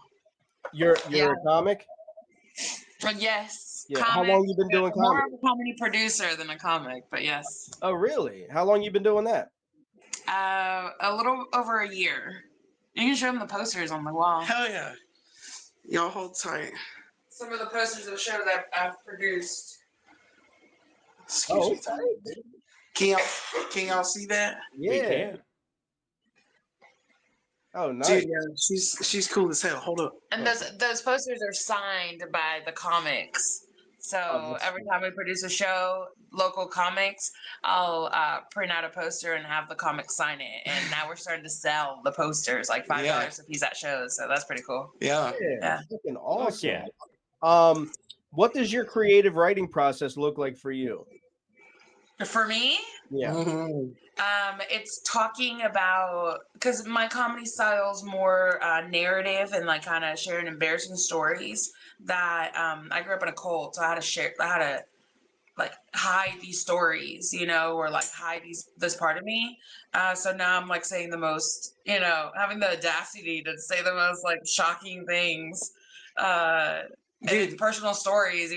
you're Yeah. a comic. Yes. Yeah. How long you been doing More comedy? of a comedy producer than a comic, but yes. Oh, really? How long you been doing that? A little over a year. You can show them the posters on the wall. Hell yeah. Y'all hold tight. Some of the posters of the show that I've produced. Excuse me. okay. Can y'all see that? We Yeah. can. Oh, nice. Dude, yeah, she's cool as hell. Hold up. And those posters are signed by the comics. So every time we produce a show, local comics, I'll print out a poster and have the comics sign it. And now we're starting to sell the posters, like $5 a piece at shows. So that's pretty cool. Yeah. Yeah. Fucking awesome. Yeah. What does your creative writing process look like for you? For me, Yeah. it's talking about, because my comedy style is more narrative and like kind of sharing embarrassing stories that I grew up in a cult, so I had to like hide these stories, or like hide this part of me. So now I'm like saying the most, having the audacity to say the most like shocking things, and it's personal stories,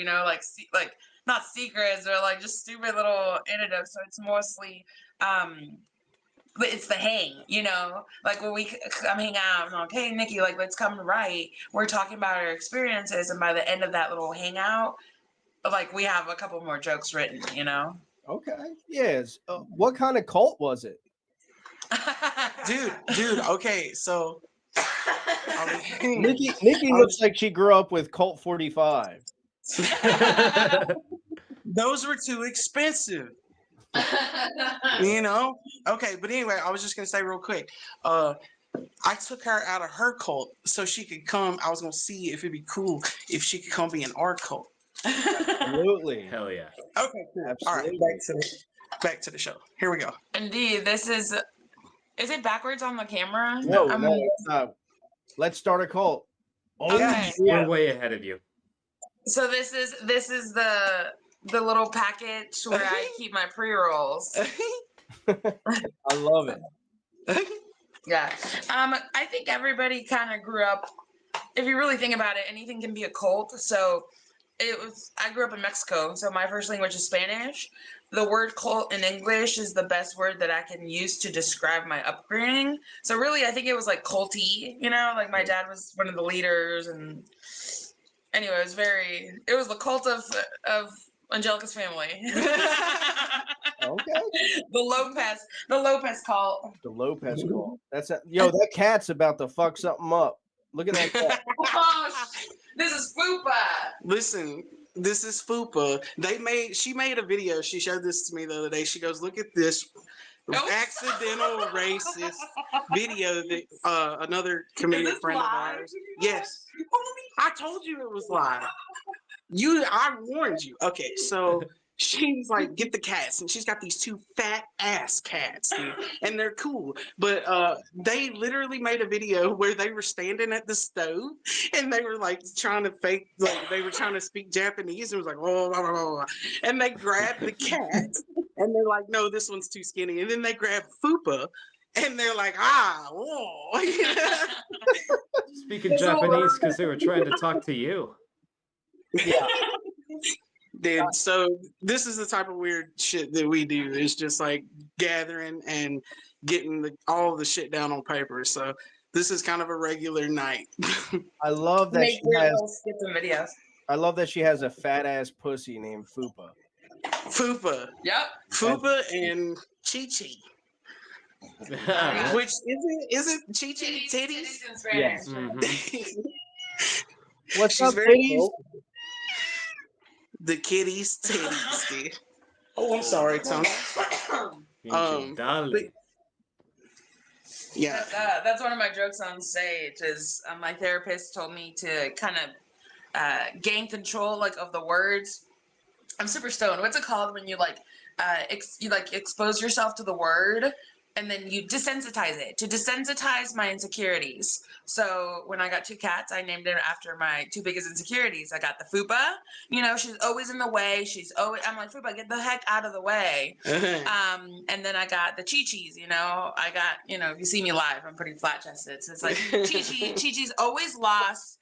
like not secrets or like just stupid little anecdotes. So it's mostly, but it's the hang, like when we come hang out, I'm like, hey, Nikki, like, let's come write. We're talking about our experiences. And by the end of that little hangout, like we have a couple more jokes written, Okay. Yes. What kind of cult was it? Dude. Okay. So Nikki looks like she grew up with Colt 45. Those were too expensive. Okay, but anyway, I was just gonna say real quick, I took her out of her cult so she could come. I was gonna see if it'd be cool if she could come be in our cult. Absolutely. Hell yeah. Okay, cool. Absolutely. All right, back to the show. Here we go. Indeed, this is it backwards on the camera? No, it's not. Let's start a cult. Okay. We're way ahead of you. So this is the little package where I keep my pre-rolls. I love it. Yeah. I think everybody kind of grew up, if you really think about it, anything can be a cult. So I grew up in Mexico, so my first language is Spanish. The word cult in English is the best word that I can use to describe my upbringing. So really, I think it was like culty, like my dad was one of the leaders, and anyway, it was the cult of Angelica's family. Okay. The Lopez cult. The Lopez cult. That cat's about to fuck something up. Look at that cat. Oh, this is Fupa. Listen, this is Fupa. She made a video. She showed this to me the other day. She goes, look at this accidental racist video that another comedian friend of ours. Yes. I told you it was live. I warned you. Okay, so she's like, get the cats, and she's got these two fat ass cats, dude, and they're cool. But they literally made a video where they were standing at the stove and they were like trying to fake, like they were trying to speak Japanese. It was like, oh, blah, blah, blah. And they grabbed the cat and they're like, no, this one's too skinny. And then they grab Fupa. And they're like, whoa. Speaking Japanese because they were trying to talk to you. Yeah. Dude, so this is the type of weird shit that we do. It's just like gathering and getting all the shit down on paper. So this is kind of a regular night. I love that skits and videos. I love that she has a fat ass pussy named Fupa. Fupa. Yep. Fupa and Chi-Chi. Which isn't Chi-Chi titties? In Spanish. Yes. Mm-hmm. What's She's up, very kitties? cool. The kitties titties, dude. Oh, I'm sorry, Tony. Darling. Yeah. That's one of my jokes on stage. Is my therapist told me to kind of gain control like of the words. I'm super stoned. What's it called when you like you like expose yourself to the word and then you desensitize it, to desensitize my insecurities. So when I got 2 cats, I named it after my 2 biggest insecurities. I got the Fupa, you know, she's always in the way. I'm like, Fupa, get the heck out of the way. And then I got the Chi-Chis, you know, if you see me live, I'm pretty flat chested. So it's like Chi-Chi's always lost.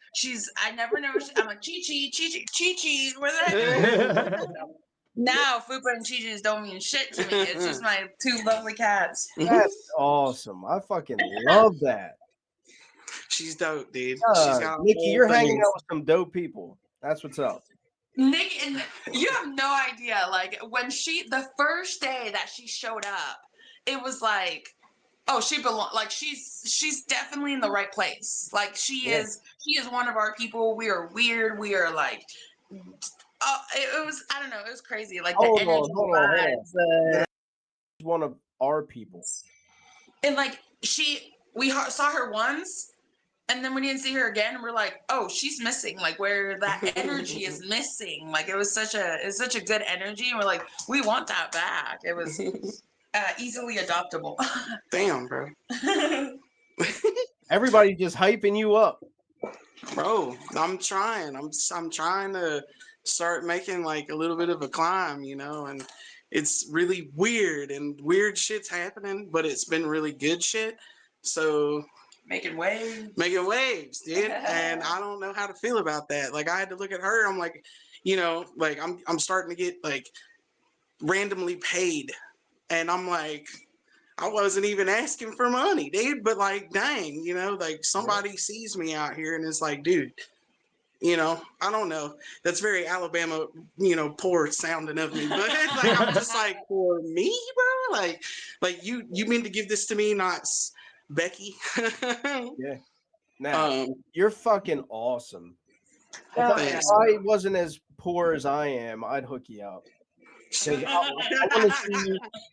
I never know. I'm like, Chi-Chi, where the heck? Now, Fupa and Chi-Chis don't mean shit to me. It's just my 2 lovely cats. That's awesome. I fucking love that. She's dope, dude. Nikki, you're hanging out with some dope people. That's what's up. Nick, and you have no idea. Like when the first day that she showed up, it was like, oh, she belongs. Like she's definitely in the right place. Like she is one of our people. We are weird. We are like. It was, I don't know, it was crazy. Like the energy vibes. One of our people. And like we saw her once, and then we didn't see her again. And we're like, oh, she's missing. Like where that energy is missing. Like it's such a good energy. And we're like, we want that back. It was easily adoptable. Damn, bro. Everybody just hyping you up. Bro, I'm trying. I'm trying to start making like a little bit of a climb, you know, and it's really weird and weird shit's happening, but it's been really good shit. So making waves, dude. And I don't know how to feel about that. Like I had to look at her. I'm like, you know, like I'm starting to get like randomly paid, and I'm like, I wasn't even asking for money, dude. But like, dang, you know, like somebody sees me out here and is like, dude. You know, I don't know. That's very Alabama, you know, poor sounding of me. But like, I'm just like, for me, bro? Like you mean to give this to me, not Becky? Yeah. Now, you're fucking awesome. If I wasn't as poor as I am, I'd hook you up.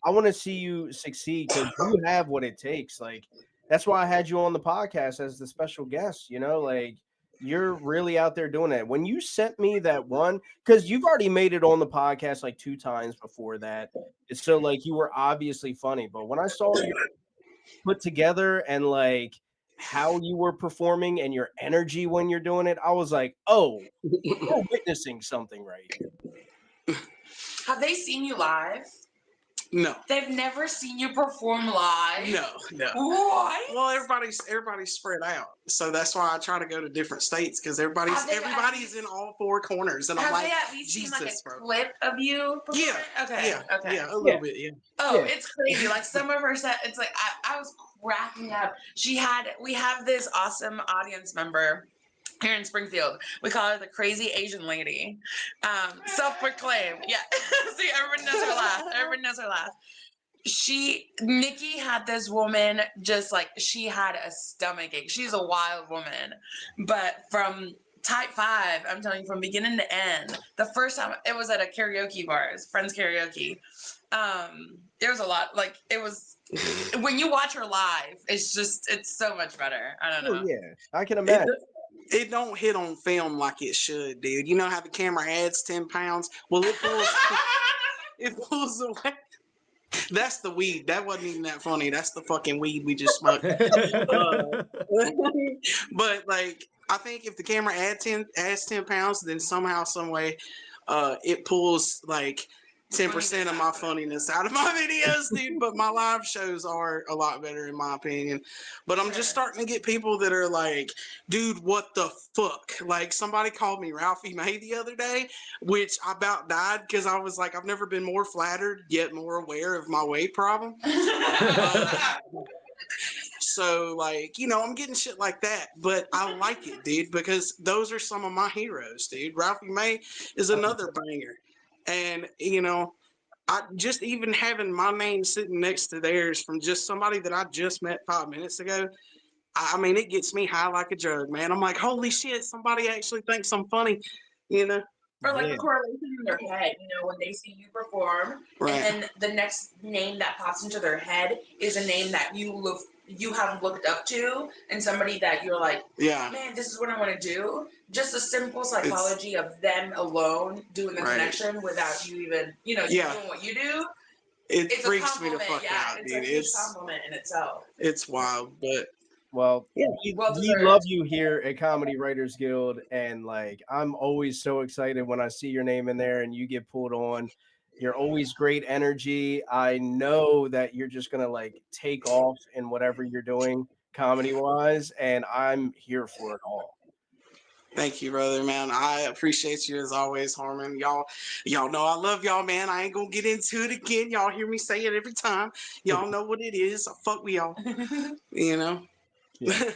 I want to see you succeed because you have what it takes. Like, that's why I had you on the podcast as the special guest, you know, like. You're really out there doing it. When you sent me that one, because you've already made it on the podcast like 2 times before that. It's so like you were obviously funny. But when I saw you put together and like how you were performing and your energy when you're doing it, I was like, oh, we're witnessing something right here. Have they seen you live? No. They've never seen you perform live? No. What? Well, everybody's spread out. So that's why I try to go to different states because everybody's in all 4 corners. And I'm like, have they at least Jesus, seen like a bro. clip of you performing? Yeah. Okay. Yeah, a little bit, yeah. Oh, it's crazy. Like some of her set, it's like I was cracking up. We have this awesome audience member here in Springfield. We call her the crazy Asian lady. Self-proclaimed. Yeah. See, everyone knows her laugh. Nikki had this woman just like, she had a stomach ache. She's a wild woman. But from type 5, I'm telling you, from beginning to end, the first time it was at a karaoke bar, friends karaoke. There was a lot, like it was, when you watch her live, it's so much better. I don't know. Oh, yeah, I can imagine. It don't hit on film like it should, dude. You know how the camera adds 10 pounds? Well, it pulls away. That's the weed. That wasn't even that funny. That's the fucking weed we just smoked. But like, I think if the camera adds 10 pounds, then somehow, some way, it pulls like 10% of my funniness out of my videos, dude. But my live shows are a lot better in my opinion. But I'm just starting to get people that are like, dude, what the fuck? Like somebody called me Ralphie May the other day, which I about died because I was like, I've never been more flattered yet more aware of my weight problem. So like, you know, I'm getting shit like that, but I like it, dude, because those are some of my heroes, dude. Ralphie May is another banger. And, you know, I just even having my name sitting next to theirs from just somebody that I just met 5 minutes ago, I mean, it gets me high like a drug, man. I'm like, holy shit, somebody actually thinks I'm funny, you know? or like Yeah. a correlation in their head, when they see you perform, Right. and then the next name that pops into their head is a name that you have looked up to, and somebody that you're like, Yeah. man, this is what I want to do. Just the simple psychology of them alone doing the Right. connection without you even, you Yeah. doing what you do. It It's a freaks me the compliment, fuck out, it's dude. a huge compliment in itself. It's wild, but Well, yeah, Well we deserved. love you here at Comedy Writers Guild, and like I'm always so excited when I see your name in there and you get pulled on. You're always great energy. I know that you're just gonna like take off in whatever you're doing comedy wise, and I'm here for it all. thank you, brother, man. I appreciate you as always, Harmon. Y'all know I love y'all, man. I ain't gonna get into it again. Y'all hear me say it every time. Y'all know what it is. Fuck we all, you know. Yeah.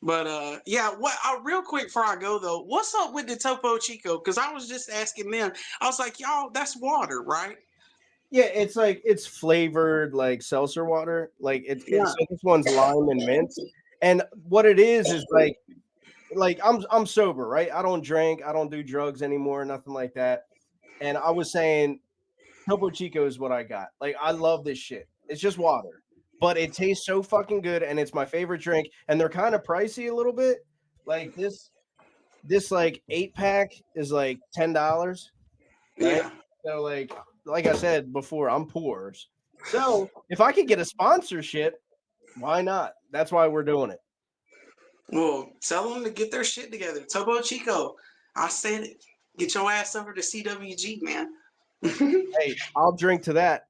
But yeah, what real quick before I go though, what's up with the Topo Chico? Because I was just asking them. I was like, y'all, that's water, right? Yeah, it's like it's flavored like seltzer water. Like it's Yeah. so this one's lime and mint. And what it is like I'm sober, right? I don't drink, I don't do drugs anymore, nothing like that. And I was saying Topo Chico is what I got. Like I love this shit. It's just water, but it tastes so fucking good, and it's my favorite drink. And they're kind of pricey a little bit. Like this like 8-pack is like $10. Right? Yeah. So like I said before, I'm poor. So if I could get a sponsorship, why not? That's why we're doing it. Well, tell them to get their shit together. Topo Chico, I said it. Get your ass over to CWG, man. Hey, I'll drink to that.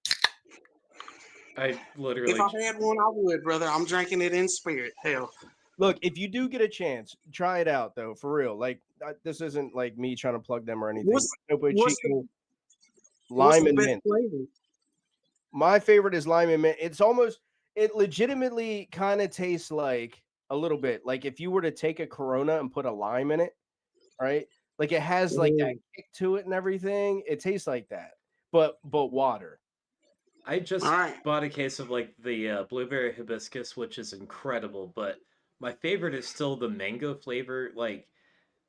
I literally. If I had one, I would, brother. I'm drinking it in spirit. Hell. Look, if you do get a chance, try it out though, for real. Like this isn't like me trying to plug them or anything. Topo Chico, lime and mint. Flavor? My favorite is lime and mint. It legitimately kind of tastes like a little bit like if you were to take a Corona and put a lime in it, right? Like it has like that kick to it and everything. It tastes like that, but water. I just bought a case of like the blueberry hibiscus, which is incredible, but my favorite is still the mango flavor. Like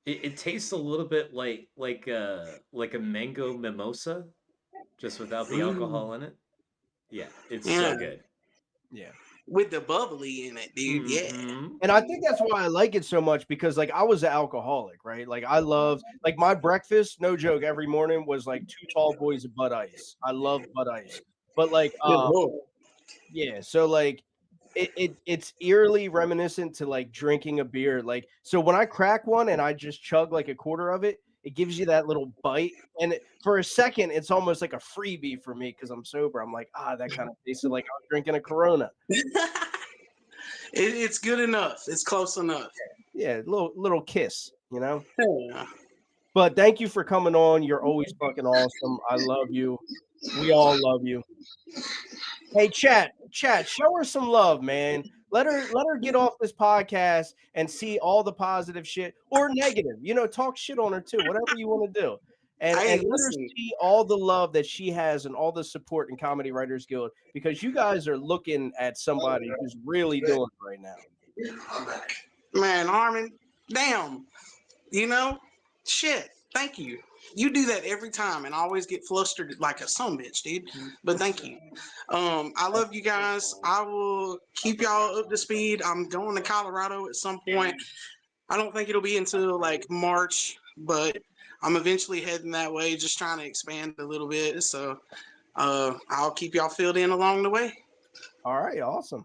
it tastes a little bit like a mango mimosa, just without the alcohol in it. Yeah, it's so good. Yeah. With the bubbly in it, dude. Yeah. And I think that's why I like it so much because like I was an alcoholic, right? Like I loved like my breakfast, no joke, every morning was like 2 tall boys of Bud Ice. I love Bud Ice. But like yeah, so like it's eerily reminiscent to like drinking a beer. Like so when I crack one and I just chug like a quarter of it, it gives you that little bite. And for a second, it's almost like a freebie for me because I'm sober. I'm like, that kind of tasted like I was drinking a Corona. It's good enough. It's close enough. Yeah, little kiss, you know? Yeah. But thank you for coming on. You're always fucking awesome. I love you. We all love you. Hey, chat, show her some love, man. Let her get off this podcast and see all the positive shit or negative. Talk shit on her too. Whatever you want to do. And let her see all the love that she has and all the support in Comedy Writers Guild because you guys are looking at somebody who's really doing it right now. Man, Harmon, damn. Shit. Thank you. You do that every time and I always get flustered like a sumbitch, dude. But thank you. I love you guys. I will keep y'all up to speed. I'm going to Colorado at some point. I don't think it'll be until like March, but I'm eventually heading that way, just trying to expand a little bit. So I'll keep y'all filled in along the way. All right, awesome.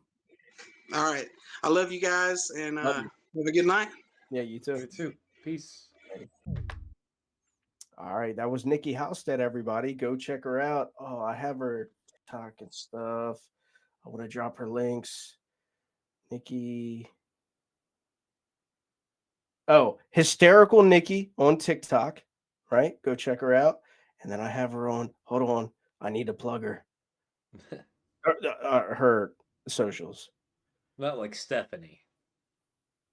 All right. I love you guys and have a good night. Yeah, you too. You too. Peace. All right, that was Nikki Halstead, everybody. Go check her out. Oh, I have her TikTok and stuff. I want to drop her links. Nikki. Oh, Hysterical Nikki on TikTok, right? Go check her out. And then I have her on. Hold on. I need to plug her. Her socials. Not like Stephanie.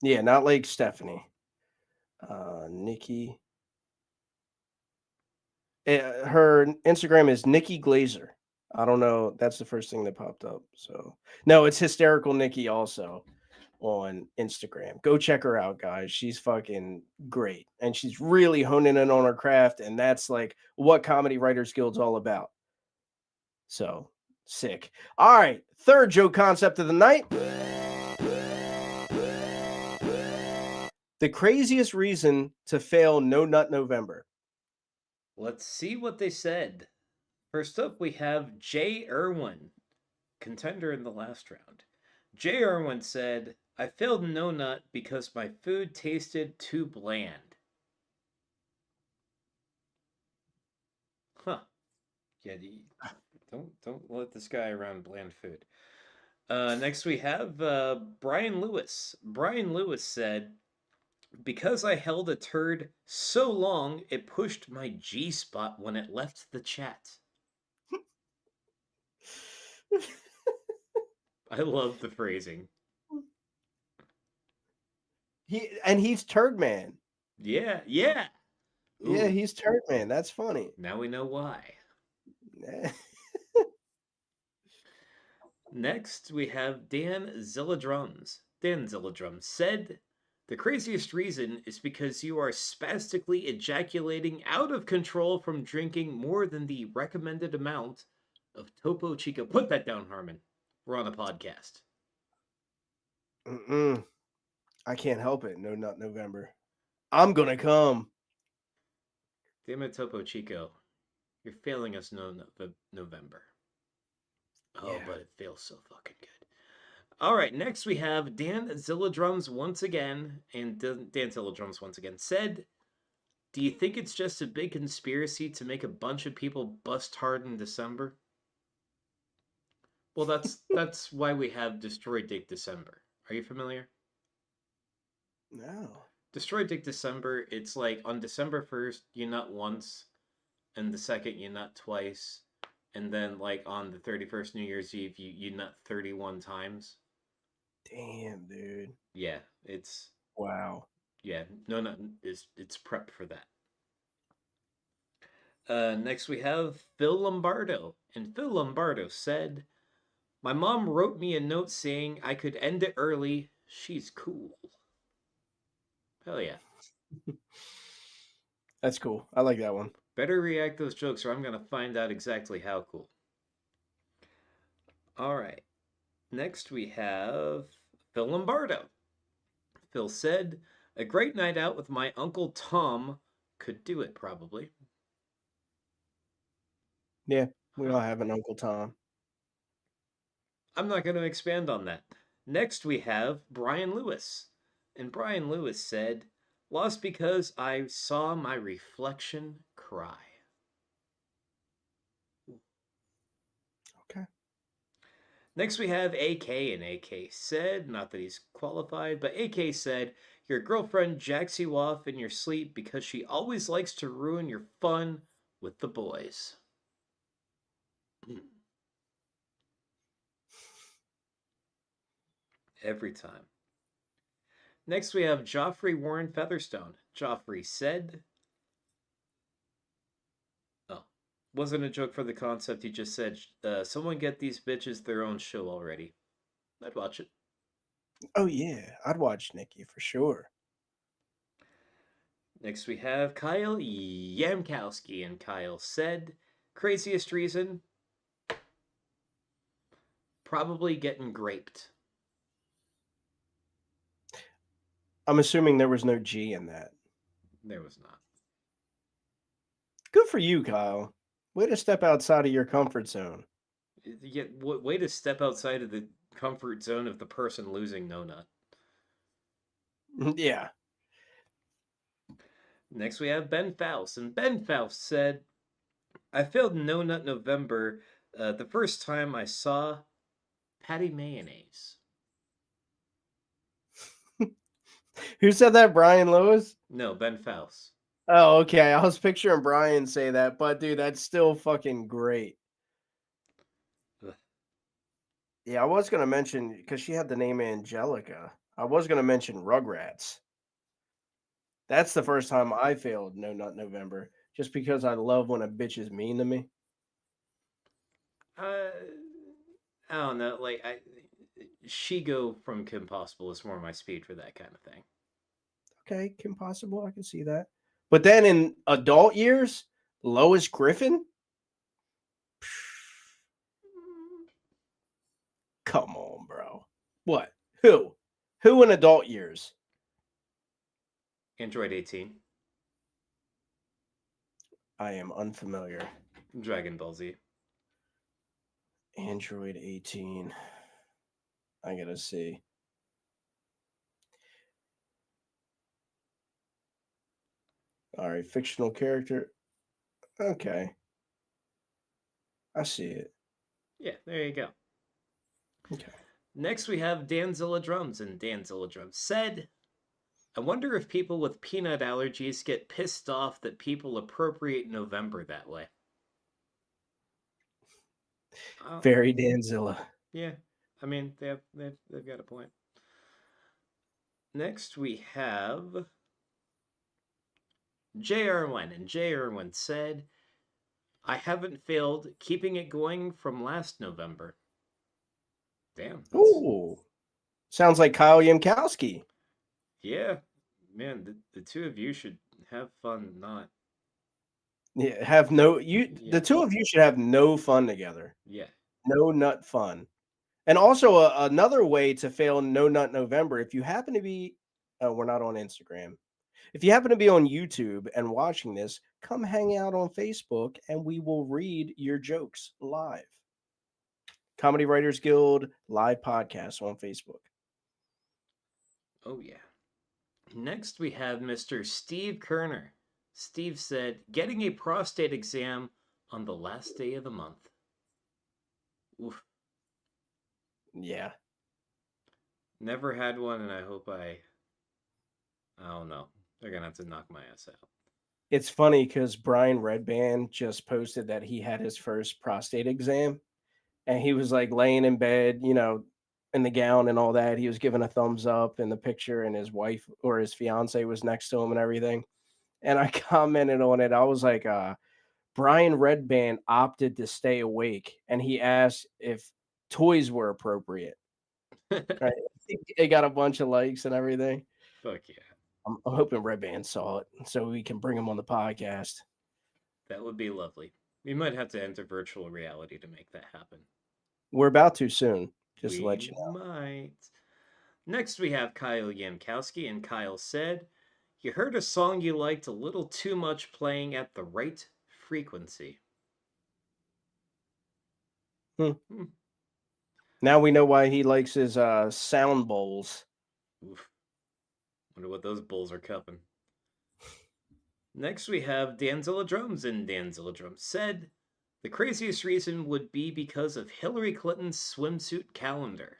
Yeah, not like Stephanie. Nikki. Her Instagram is Nikki Glazer. I don't know. That's the first thing that popped up. So no, it's Hysterical Nikki also on Instagram. Go check her out, guys. She's fucking great. And she's really honing in on her craft. And that's like what Comedy Writers Guild's all about. So sick. All right. Third joke concept of the night. The craziest reason to fail No Nut November. Let's see what they said. First up, we have Jay Irwin, contender in the last round. Jay Irwin said, I failed No Nut because my food tasted too bland. Huh. Yeah, don't let this guy around bland food. Next we have Brian Lewis. Brian Lewis said, because I held a turd so long, it pushed my G-spot when it left the chat. I love the phrasing. He's Turd Man. Yeah. Ooh. Yeah, he's Turd Man. That's funny. Now we know why. Next, we have Dan Zilladrums. Dan Zilladrums said, the craziest reason is because you are spastically ejaculating out of control from drinking more than the recommended amount of Topo Chico. Put that down, Harmon. We're on a podcast. I can't help it. No Nut November. I'm going to come. Damn it, Topo Chico. You're failing us November. Oh, yeah. But it feels so fucking good. All right, next we have Dan Zilladrums once again. And Dan Zilladrums once again said, do you think it's just a big conspiracy to make a bunch of people bust hard in December? Well, that's why we have Destroy Dick December. Are you familiar? No. Destroy Dick December, it's like on December 1st, you nut once, and the second you nut twice, and then like on the 31st New Year's Eve, you nut 31 times. Damn, dude. Yeah, it's... Wow. Yeah, it's prep for that. Next we have Phil Lombardo, and Phil Lombardo said, my mom wrote me a note saying I could end it early. She's cool. Hell yeah. That's cool. I like that one. Better react those jokes or I'm going to find out exactly how cool. All right. Next we have Phil Lombardo. Phil said, a great night out with my Uncle Tom could do it probably. Yeah, we all have an Uncle Tom. I'm not going to expand on that. Next we have Brian Lewis. And Brian Lewis said, lost because I saw my reflection cry. Okay. Next we have AK, and AK said, not that he's qualified, but AK said, your girlfriend jacks you off in your sleep because she always likes to ruin your fun with the boys. Every time. Next we have Joffrey Warren Featherstone. Joffrey said... Oh, wasn't a joke for the concept. He just said, someone get these bitches their own show already. I'd watch it. Oh yeah, I'd watch Nikki for sure. Next we have Kyle Yamkowski, and Kyle said, craziest reason? Probably getting graped. I'm assuming there was no G in that. There was not. Good for you, Kyle. Way to step outside of your comfort zone. Yeah, way to step outside of the comfort zone of the person losing No Nut. Yeah. Next we have Ben Faust, and Ben Faust said, I failed No Nut November the first time I saw Patty Mayonnaise. Who said that? Brian Lewis? No, Ben Faust. Oh, okay. I was picturing Brian say that, but dude, that's still fucking great. Ugh. Yeah, I was going to mention, because she had the name Angelica, I was going to mention Rugrats. That's the first time I failed No Nut November, just because I love when a bitch is mean to me. I don't know. Like, Shigo from Kim Possible is more my speed for that kind of thing. Okay, Kim Possible, I can see that. But then in adult years, Lois Griffin? Come on, bro. What? Who? Who in adult years? Android 18. I am unfamiliar. Dragon Ball Z. Android 18. I gotta see. All right, fictional character. Okay. I see it. Yeah, there you go. Okay. Next, we have Danzilla Drums, and Danzilla Drums said, I wonder if people with peanut allergies get pissed off that people appropriate November that way. Very Danzilla. Yeah, I mean, they've got a point. Next, we have J. Irwin, and J. Irwin said, I haven't failed keeping it going from last November. Damn. Ooh. Sounds like Kyle Yamkowski. Yeah, man, the two of you should have fun, not. Yeah, have no you Yeah. the two of you should have no fun together. Yeah. No nut fun. And also another way to fail No Nut November, if you happen to be we're not on Instagram. If you happen to be on YouTube and watching this, come hang out on Facebook and we will read your jokes live. Comedy Writers Guild live podcast on Facebook. Oh, yeah. Next, we have Mr. Steve Kerner. Steve said, getting a prostate exam on the last day of the month. Oof. Yeah. Never had one, and I hope I don't know. They're going to have to knock my ass out. It's funny because Brian Redband just posted that he had his first prostate exam. And he was like laying in bed, you know, in the gown and all that. He was giving a thumbs up in the picture, and his wife or his fiance was next to him and everything. And I commented on it. I was like, Brian Redband opted to stay awake, and he asked if toys were appropriate. Right? It got a bunch of likes and everything. Fuck yeah. I'm hoping Redband saw it so we can bring him on the podcast. That would be lovely. We might have to enter virtual reality to make that happen. We're about to soon, just to let you know. Might. Next, we have Kyle Yamkowski, and Kyle said, you heard a song you liked a little too much playing at the right frequency. Now we know why he likes his sound bowls. Oof. Wonder what those bulls are cupping. Next, we have Danzilla Drums, and Danzilla Drums said, the craziest reason would be because of Hillary Clinton's swimsuit calendar.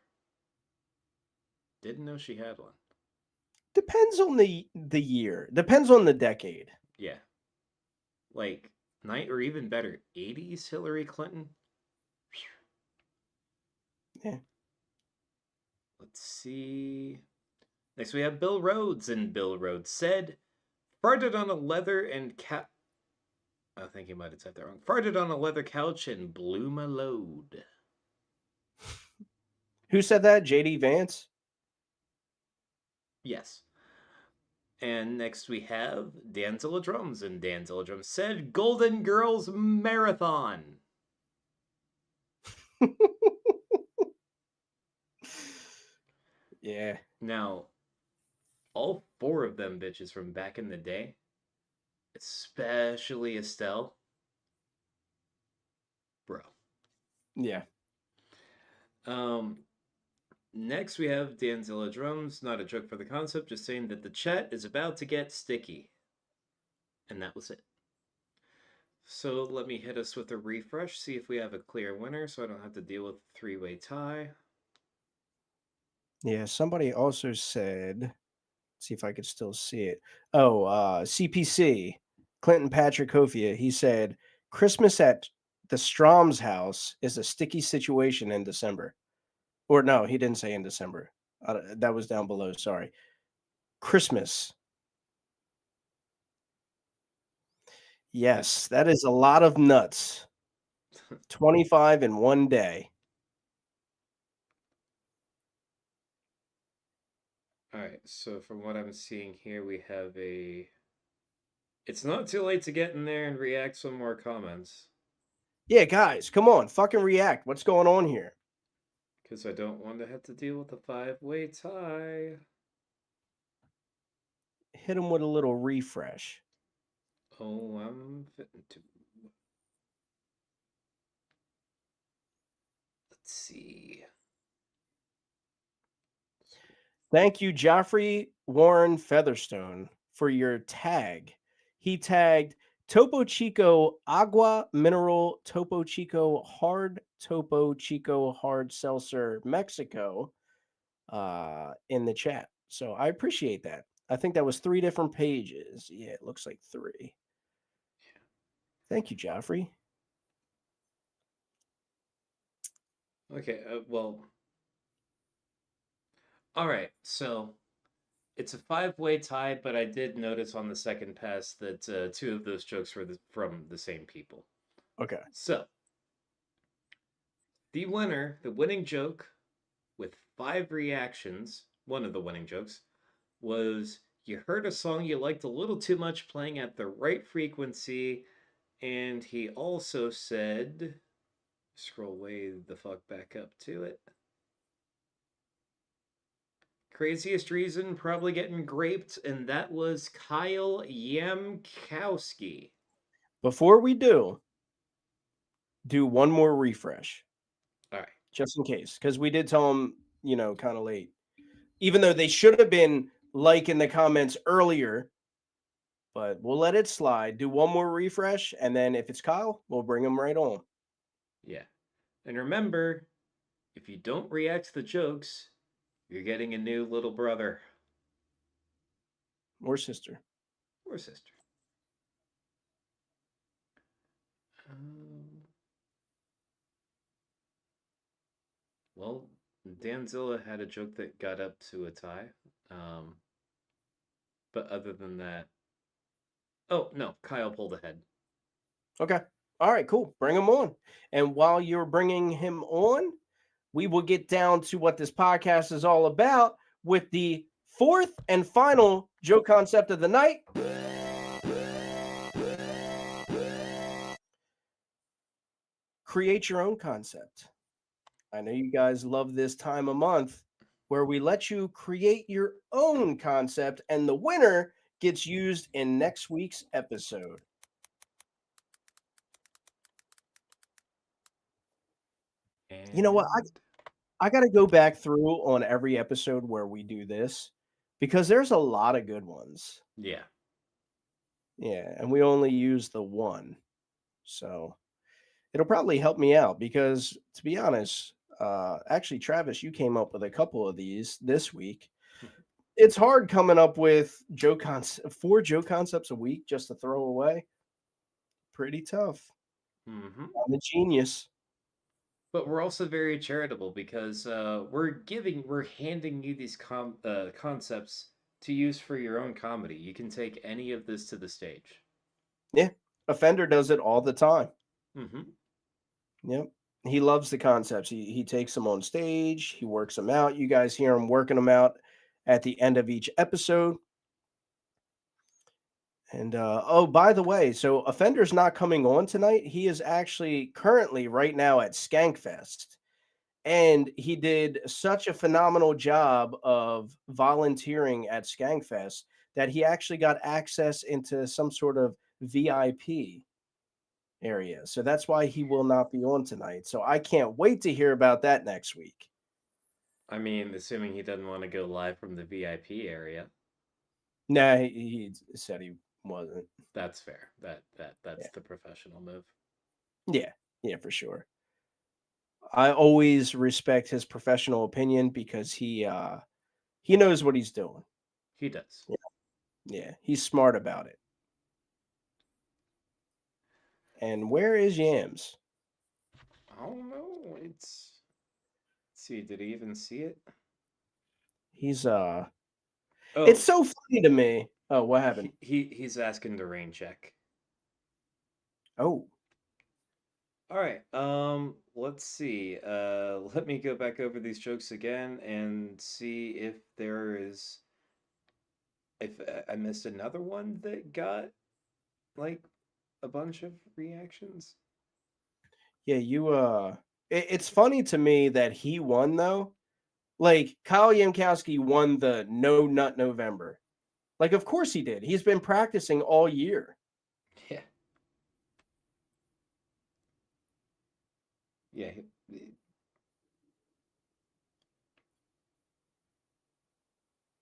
Didn't know she had one. Depends on the year. Depends on the decade. Yeah. Like, or even better, 80s Hillary Clinton? Yeah. Let's see. Next, we have Bill Rhodes, and Bill Rhodes said, farted on a leather and I think he might have said that wrong. Farted on a leather couch and blew my load. Who said that? JD Vance? Yes. And next we have Danzilla Drums, and Danzilla Drums said, Golden Girls Marathon. Yeah. Now, all four of them bitches from back in the day, especially Estelle, bro. Yeah. Next we have Danzilla Drums, not a joke for the concept, just saying that the chat is about to get sticky. And that was it. So let me hit us with a refresh, see if we have a clear winner so I don't have to deal with a three-way tie. Yeah, somebody also said, let's see if I could still see it. Oh, CPC, Clinton Patrick Hofia, he said, Christmas at the Strom's house is a sticky situation in December. Or no, he didn't say in December. That was down below, sorry. Christmas. Yes, that is a lot of nuts. 25 in one day. All right. So from what I'm seeing here, we have a. It's not too late to get in there and react some more comments. Yeah, guys, come on, fucking react. What's going on here? Because I don't want to have to deal with a 5-way tie. Hit him with a little refresh. Oh, I'm fitting to. Let's see. Thank you, Joffrey Warren Featherstone, for your tag. He tagged Topo Chico Agua Mineral Topo Chico Hard Seltzer Mexico in the chat. So I appreciate that. I think that was 3 different pages. Yeah, it looks like 3. Thank you, Joffrey. Okay, well. All right, so it's a 5-way tie, but I did notice on the second pass that 2 of those jokes were from the same people. Okay. So, the winning joke with 5 reactions, one of the winning jokes, was you heard a song you liked a little too much playing at the right frequency, and he also said, scroll way the fuck back up to it. Craziest reason, probably getting graped, and that was Kyle Yamkowski. Before we do one more refresh. All right. Just in case, because we did tell them, kind of late. Even though they should have been liking the comments earlier, but we'll let it slide. Do one more refresh, and then if it's Kyle, we'll bring him right on. Yeah. And remember, if you don't react to the jokes, you're getting a new little brother. Or sister. Or sister. Well, Danzilla had a joke that got up to a tie. But other than that... Oh, no. Kyle pulled ahead. Okay. All right, cool. Bring him on. And while you're bringing him on, we will get down to what this podcast is all about with the 4th and final joke concept of the night. Create your own concept. I know you guys love this time of month where we let you create your own concept, and the winner gets used in next week's episode. You know what? I got to go back through on every episode where we do this because there's a lot of good ones. Yeah. Yeah, and we only use the one. So it'll probably help me out because, to be honest, actually, Travis, you came up with a couple of these this week. It's hard coming up with 4 joke concepts a week just to throw away. Pretty tough. Mm-hmm. I'm a genius. But we're also very charitable because we're handing you these concepts to use for your own comedy. You can take any of this to the stage. Yeah, Offender does it all the time. Mm-hmm. Yep. He loves the concepts. He takes them on stage. He works them out. You guys hear him working them out at the end of each episode. And oh, by the way, so Offender's not coming on tonight. He is actually currently right now at Skankfest. And he did such a phenomenal job of volunteering at Skankfest that he actually got access into some sort of VIP area. So that's why he will not be on tonight. So I can't wait to hear about that next week. I mean, assuming he doesn't want to go live from the VIP area. Nah, he said he wasn't. That's fair. That's the professional move. Yeah, for sure. I always respect his professional opinion because he knows what he's doing. He does. Yeah, he's smart about it. And where is Yams? I don't know. Let's see, did he even see it? He's It's so funny to me. Oh, what happened? He's asking to rain check. Oh. All right. Let's see. Let me go back over these jokes again and see if there is If I missed another one that got like a bunch of reactions. Yeah, it's funny to me that he won though. Like Kyle Yankowski won the No Nut November. Like, of course he did. He's been practicing all year. Yeah. Yeah.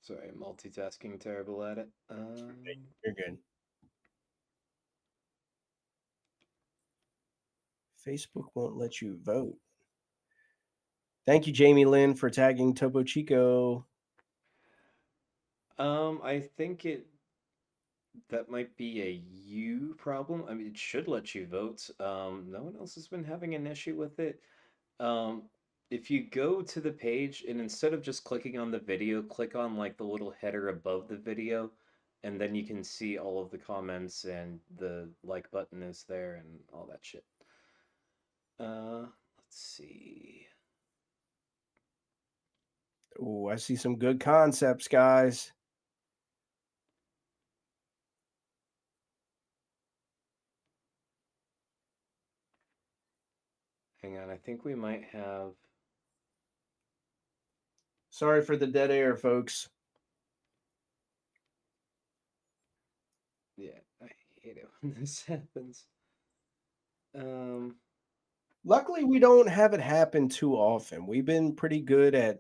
Sorry, multitasking, terrible at it. You're good. Facebook won't let you vote. Thank you, Jamie Lynn, for tagging Topo Chico. I think that might be a you problem. I mean, it should let you vote. No one else has been having an issue with it. If you go to the page and instead of just clicking on the video, click on like the little header above the video, and then you can see all of the comments and the like button is there and all that shit. Let's see. Oh, I see some good concepts, guys. Hang on, I think we might have. Sorry for the dead air, folks. Yeah, I hate it when this happens. Luckily, we don't have it happen too often. We've been pretty good at,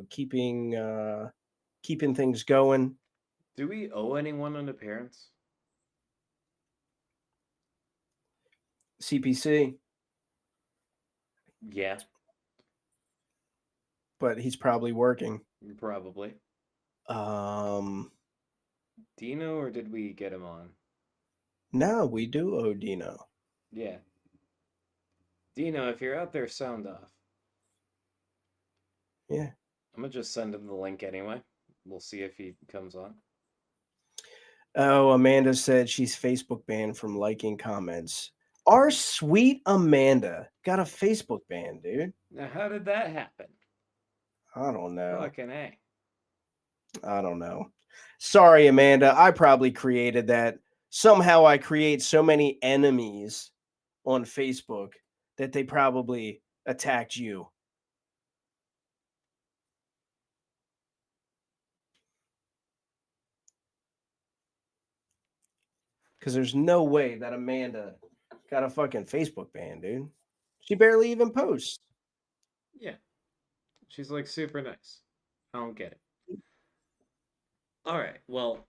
keeping things going. Do we owe anyone an appearance? CPC. Yeah. But he's probably working. Probably. Dino, or did we get him on? No, we do owe Dino. Yeah. Dino, if you're out there, sound off. Yeah. I'm gonna just send him the link anyway. We'll see if he comes on. Oh, Amanda said she's Facebook banned from liking comments. Our sweet Amanda got a Facebook ban, dude. Now, how did that happen? I don't know. Fucking A. I don't know. Sorry, Amanda. I probably created that. Somehow I create so many enemies on Facebook that they probably attacked you. Because there's no way that Amanda got a fucking Facebook ban, dude. She barely even posts. Yeah. She's like super nice. I don't get it. All right. Well,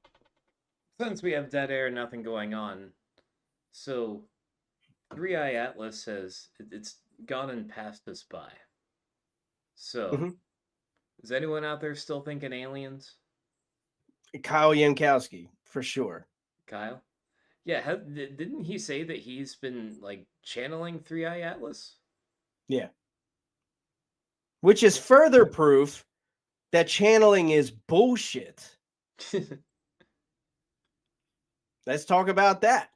since we have dead air, nothing going on. So, 3i Atlas says it's gone and passed us by. So, is anyone out there still thinking aliens? Kyle Yankowski, for sure. Kyle? Yeah, didn't he say that he's been like channeling 3i Atlas? Yeah. Which is further proof that channeling is bullshit. Let's talk about that.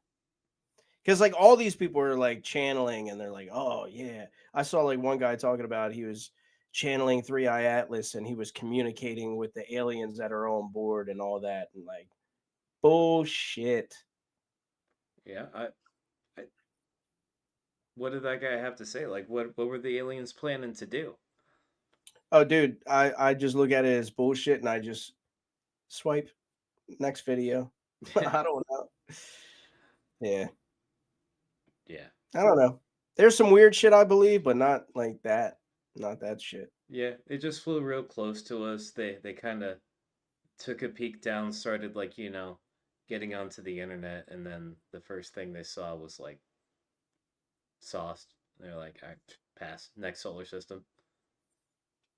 Because like all these people are like channeling and they're like, oh yeah. I saw like one guy talking about he was channeling 3i Atlas and he was communicating with the aliens that are on board and all that. And like bullshit. Yeah, what did that guy have to say? Like, what were the aliens planning to do? Oh, dude, I just look at it as bullshit and I just swipe next video. I don't know. Yeah. Yeah. I don't know. There's some weird shit I believe, but not like that. Not that shit. Yeah, it just flew real close to us. They kind of took a peek down, started like, getting onto the internet, and then the first thing they saw was like sauced. They're like, all right, pass. Next solar system.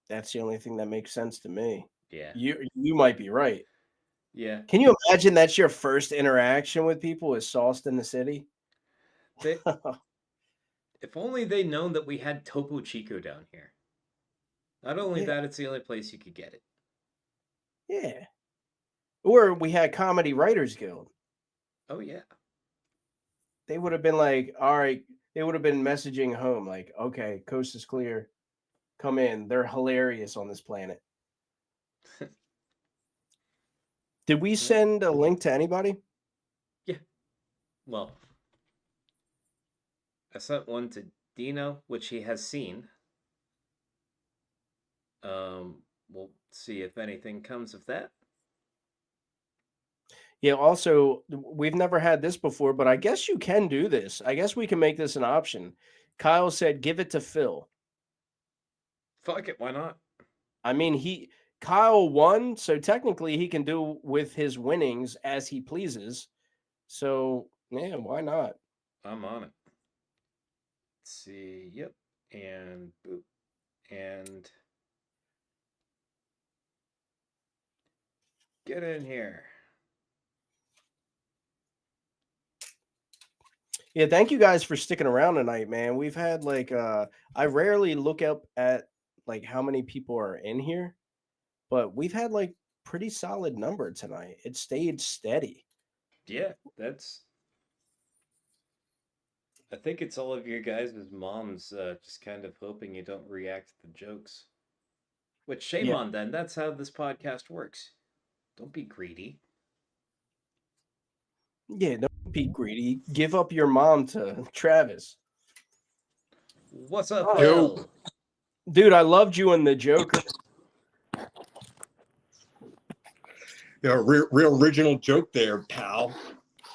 That's the only thing that makes sense to me. Yeah. You might be right. Yeah. Can you imagine that's your first interaction with people is sauced in the city? If only they'd known that we had Topo Chico down here. Not only that, it's the only place you could get it. Yeah. Or we had Comedy Writers Guild. Oh, yeah. They would have been like, all right, they would have been messaging home like, okay, coast is clear. Come in. They're hilarious on this planet. Did we send a link to anybody? Yeah. Well, I sent one to Dino, which he has seen. We'll see if anything comes of that. Yeah, also, we've never had this before, but I guess you can do this. I guess we can make this an option. Kyle said, give it to Phil. Fuck it, why not? I mean, Kyle won, so technically he can do with his winnings as he pleases. So, yeah, why not? I'm on it. Let's see. Yep. And boop. And get in here. Yeah, thank you guys for sticking around tonight, man. We've had like I rarely look up at like how many people are in here, but we've had like pretty solid number tonight. It stayed steady. Yeah, I think it's all of your guys' moms just kind of hoping you don't react to the jokes. Which shame on them. That's how this podcast works. Don't be greedy. Yeah, don't be greedy. Give up your mom to Travis. What's up, Phil? Dude, I loved you in the Joker. Real original joke there, pal.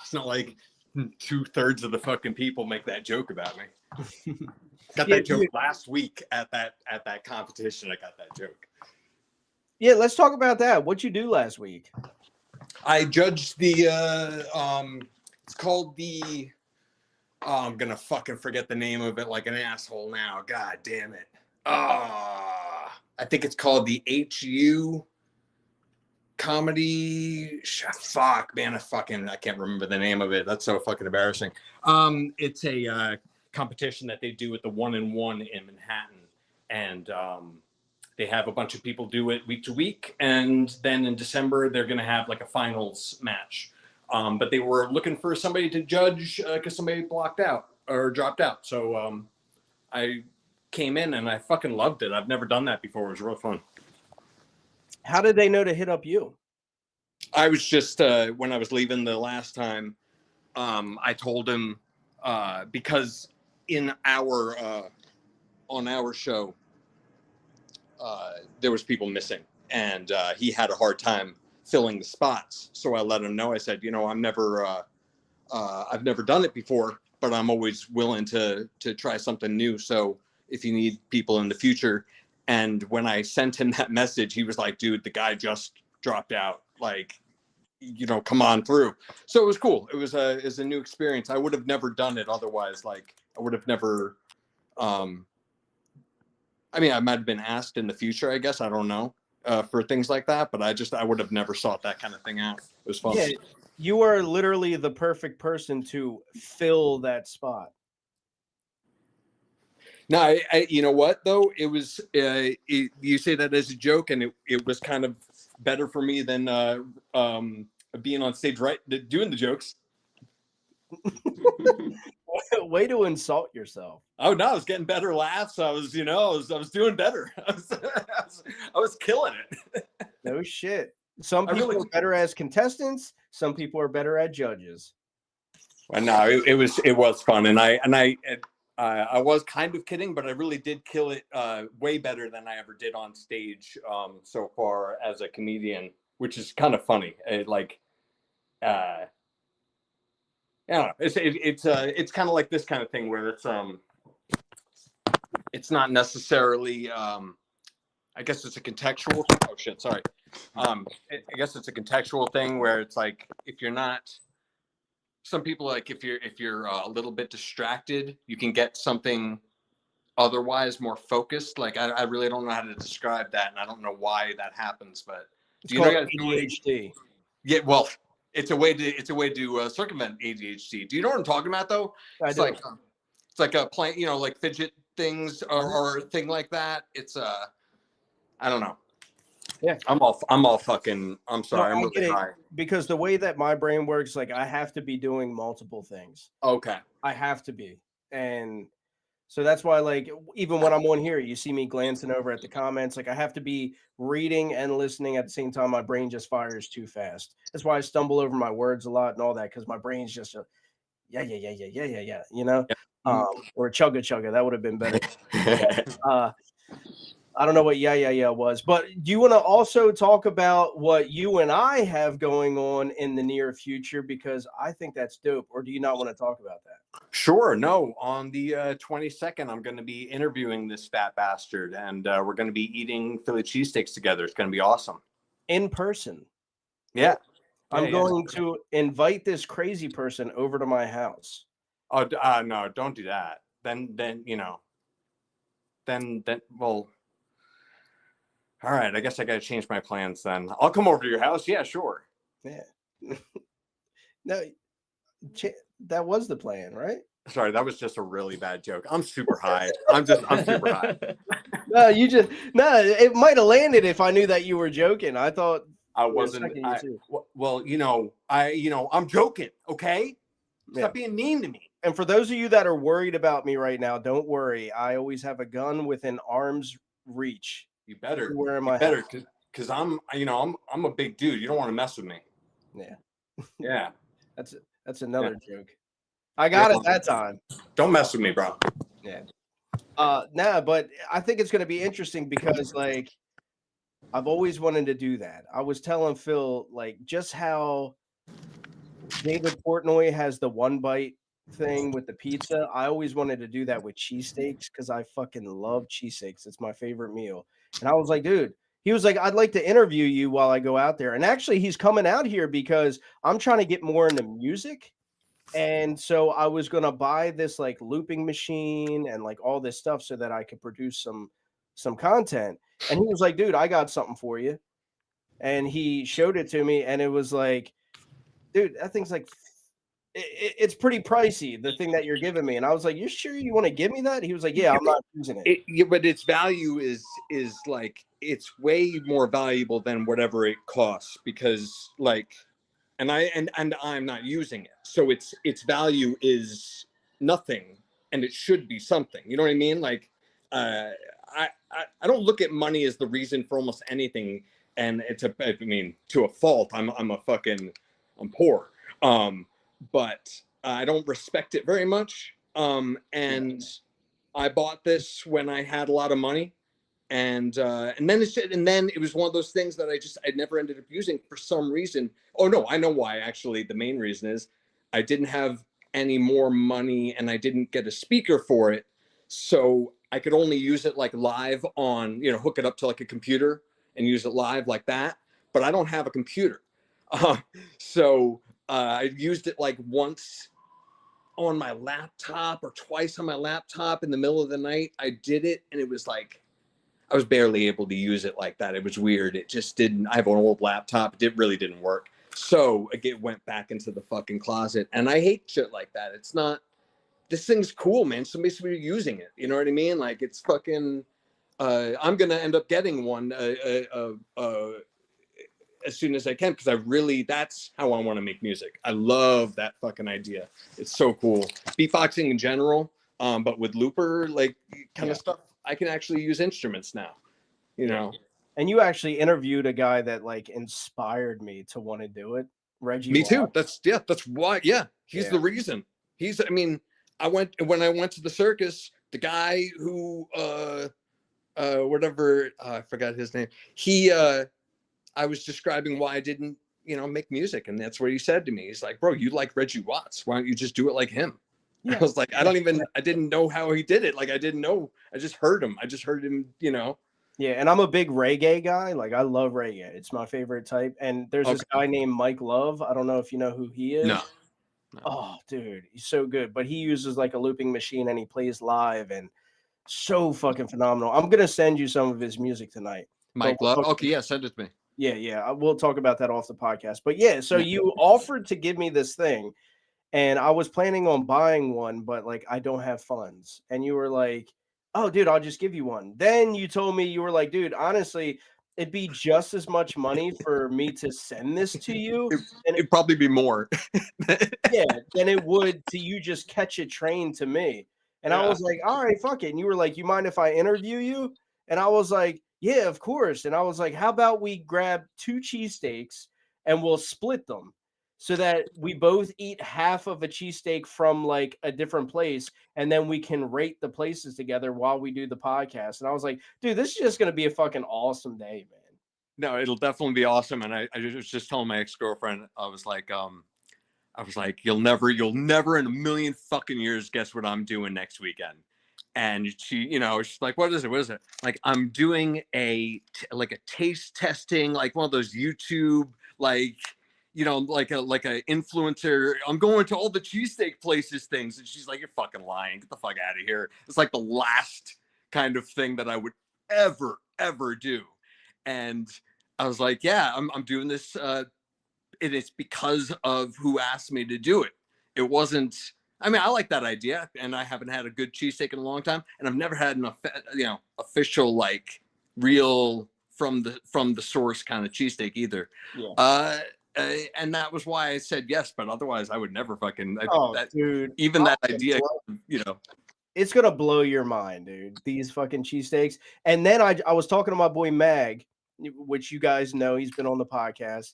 It's not like 2/3 of the fucking people make that joke about me. Got that joke last week at that competition. I got that joke. Yeah, let's talk about that. What'd you do last week? I judged the it's called the I'm gonna fucking forget the name of it like an asshole now. God damn it. I think it's called the HU comedy. Fuck, man, I can't remember the name of it. That's so fucking embarrassing. It's a competition that they do at the 1-in-1 in Manhattan, and they have a bunch of people do it week to week, and then in December they're gonna have like a finals match. But they were looking for somebody to judge because somebody blocked out or dropped out. So I came in and I fucking loved it. I've never done that before. It was real fun. How did they know to hit up you? I was just when I was leaving the last time, I told him because in our on our show there was people missing, and he had a hard time filling the spots. So I let him know. I said, I've never done it before, but I'm always willing to try something new. So if you need people in the future. And when I sent him that message, he was like, dude, the guy just dropped out. Like, come on through. So it was cool. It was a new experience. I would have never done it otherwise. Like, I would have never, I might have been asked in the future, I guess. I don't know, for things like that. But I would have never sought that kind of thing out. It was fun. Yeah, you are literally the perfect person to fill that spot. No, I you know what though? It was you say that as a joke, and it was kind of better for me than being on stage doing the jokes. Way to insult yourself. Oh no, I was getting better laughs. I was I was doing better. I was killing it. No shit. Some people are better as contestants. Some people are better at judges. Well, no, it was fun, and I was kind of kidding, but I really did kill it way better than I ever did on stage so far as a comedian, which is kind of funny. I don't know. It's kind of like this kind of thing where it's not necessarily I guess it's a contextual. Oh shit, sorry. I guess it's a contextual thing where it's like if you're not. Some people like if you're a little bit distracted, you can get something otherwise more focused. Like I really don't know how to describe that, and I don't know why that happens. But do you know ADHD? Yeah, well, it's a way to circumvent ADHD. Do you know what I'm talking about though? I do. It's like a plant, like fidget things or a thing like that. It's I don't know. Yeah, I'm all fucking. I'm sorry. No, I'm really high because the way that my brain works, like I have to be doing multiple things. Okay. I have to be, and So that's why, like, even when I'm on here, you see me glancing over at the comments. Like, I have to be reading and listening at the same time. My brain just fires too fast. That's why I stumble over my words a lot and all that, because my brain's just yeah, you know, or chugga chugga. That would have been better. I don't know what yeah was, but do you want to also talk about what you and I have going on in the near future? Because I think that's dope. Or do you not want to talk about that? Sure. No, on the 22nd, I'm going to be interviewing this fat bastard, and we're going to be eating Philly cheesesteaks together. It's going to be awesome. In person. Yeah. I'm going to invite this crazy person over to my house. Oh, no, don't do that. Then, you know, then, well, all right. I guess I got to change my plans then. I'll come over to your house. Yeah, sure. Yeah. No, that was the plan, right? Sorry, that was just a really bad joke. I'm super high. I'm super high. No, it might have landed if I knew that you were joking. I thought I wasn't. Well, you know, I'm joking. Okay, stop being mean to me. And for those of you that are worried about me right now, don't worry. I always have a gun within arm's reach. You better. Everywhere in my house. Because I'm a big dude. You don't want to mess with me. Yeah. Yeah. That's another joke. I got it that time. Don't mess with me, bro. Yeah. Nah, but I think it's going to be interesting because, like, I've always wanted to do that. I was telling Phil, like, just how David Portnoy has the one bite thing with the pizza. I always wanted to do that with cheesesteaks because I fucking love cheesesteaks. It's my favorite meal. And I was like, dude, he was like, I'd like to interview you while I go out there. And actually, he's coming out here because I'm trying to get more into music. And so I was going to buy this like looping machine and like all this stuff so that I could produce some content. And he was like, dude, I got something for you. And he showed it to me and it was like, dude, that thing's like, it's pretty pricey, the thing that you're giving me. And I was like, you sure you want to give me that? He was like, yeah, I'm not using it. Yeah, but its value is like, it's way more valuable than whatever it costs because like, and I'm not using it. So its value is nothing and it should be something. You know what I mean? Like, I don't look at money as the reason for almost anything. And to a fault, I'm poor. But I don't respect it very much. And I bought this when I had a lot of money. And then it was one of those things that I never ended up using for some reason. Oh no, I know why. Actually, the main reason is I didn't have any more money and I didn't get a speaker for it, so I could only use it like live on, hook it up to like a computer and use it live like that. But I don't have a computer, so I used it like once on my laptop or twice on my laptop in the middle of the night. I did it and it was like, I was barely able to use it like that. It was weird. It just didn't. I have an old laptop. It really didn't work. So it went back into the fucking closet. And I hate shit like that. It's not. This thing's cool, man. Somebody's supposed to be using it. You know what I mean? Like it's fucking. I'm gonna end up getting one as soon as I can because that's how I want to make music. I love that fucking idea. It's so cool. Beatboxing in general, but with looper like kind of stuff. I can actually use instruments now, And you actually interviewed a guy that like inspired me to want to do it. Reggie. Me too. That's why. Yeah. He's the reason. When I went to the circus, the guy who, I forgot his name. I was describing why I didn't, make music. And that's what he said to me. He's like, bro, you like Reggie Watts. Why don't you just do it like him? Yeah. I was like, I didn't know how he did it. Like, I didn't know. I just heard him. Yeah. And I'm a big reggae guy. Like, I love reggae. It's my favorite type. And there's this guy named Mike Love. I don't know if you know who he is. No. Oh, dude. He's so good. But he uses like a looping machine and he plays live and so fucking phenomenal. I'm going to send you some of his music tonight. Mike Love. Okay. Yeah. Send it to me. Yeah. We'll talk about that off the podcast. But yeah, so you offered to give me this thing. And I was planning on buying one, but like I don't have funds. And you were like, oh, dude, I'll just give you one. Then you told me, you were like, dude, honestly, it'd be just as much money for me to send this to you. It'd probably be more. Yeah, than it would to you just catch a train to me. And I was like, all right, fuck it. And you were like, you mind if I interview you? And I was like, yeah, of course. And I was like, how about we grab 2 cheesesteaks and we'll split them so that we both eat half of a cheesesteak from like a different place. And then we can rate the places together while we do the podcast. And I was like, dude, this is just going to be a fucking awesome day, man. No, it'll definitely be awesome. And I was just telling my ex-girlfriend, I was like, you'll never in a million fucking years guess what I'm doing next weekend. And she, she's like, what is it? What is it? Like, I'm doing a taste testing, like one of those YouTube, like a influencer. I'm going to all the cheesesteak places things. And she's like, you're fucking lying. Get the fuck out of here. It's like the last kind of thing that I would ever do. And I was like, yeah, I'm doing this. And it's because of who asked me to do it. It wasn't, I mean, I like that idea, and I haven't had a good cheesesteak in a long time, and I've never had an official, like, real from the source kind of cheesesteak either. Yeah. And that was why I said yes, but otherwise I would never fucking. Dude, even that idea, it's gonna blow your mind, dude. These fucking cheesesteaks. And then I was talking to my boy Mag, which you guys know, he's been on the podcast,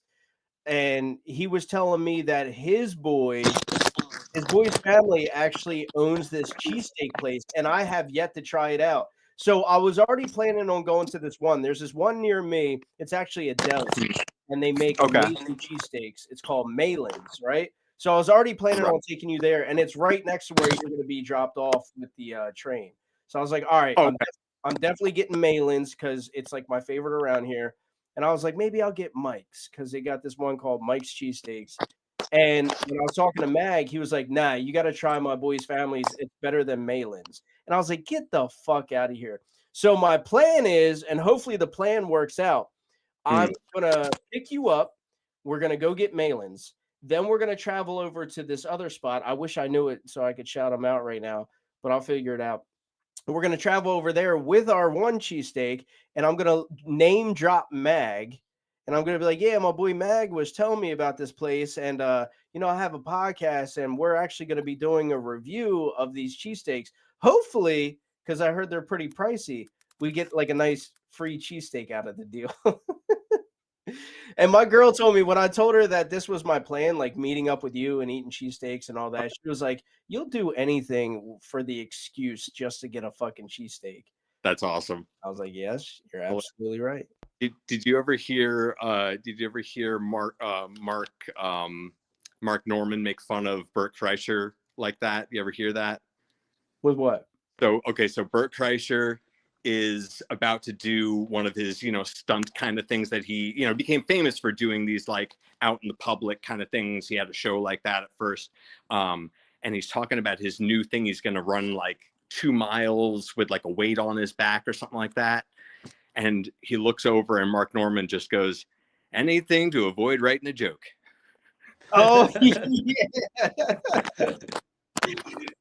and he was telling me that his boy's family actually owns this cheesesteak place, and I have yet to try it out. So I was already planning on going to this one. There's this one near me. It's actually a deli, and they make amazing cheesesteaks. It's called Malin's, right? So I was already planning on taking you there, and it's right next to where you're going to be dropped off with the train. So I was like, all right, I'm definitely getting Malin's because it's like my favorite around here. And I was like, maybe I'll get Mike's because they got this one called Mike's Cheesesteaks. And when I was talking to Mag, he was like, nah, you got to try my boy's family's. It's better than Malin's. And I was like, get the fuck out of here. So my plan is, and hopefully the plan works out, I'm going to pick you up. We're going to go get Malin's. Then we're going to travel over to this other spot. I wish I knew it so I could shout them out right now, but I'll figure it out. We're going to travel over there with our one cheesesteak, and I'm going to name drop Mag. And I'm going to be like, yeah, my boy Mag was telling me about this place. And, I have a podcast, and we're actually going to be doing a review of these cheesesteaks. Hopefully, because I heard they're pretty pricey, we get like a nice free cheesesteak out of the deal. And my girl told me when I told her that this was my plan, like meeting up with you and eating cheesesteaks and all that, she was like, you'll do anything for the excuse just to get a fucking cheesesteak. That's awesome. I was like, yes, you're absolutely right. Did you ever hear Mark Norman make fun of Bert Kreischer like that? You ever hear that? With what? So Bert Kreischer is about to do one of his, stunt kind of things that he, became famous for doing, these like out in the public kind of things. He had a show like that at first. And he's talking about his new thing. He's going to run like 2 miles with like a weight on his back or something like that. And he looks over and Mark Norman just goes, anything to avoid writing a joke. Oh, yeah.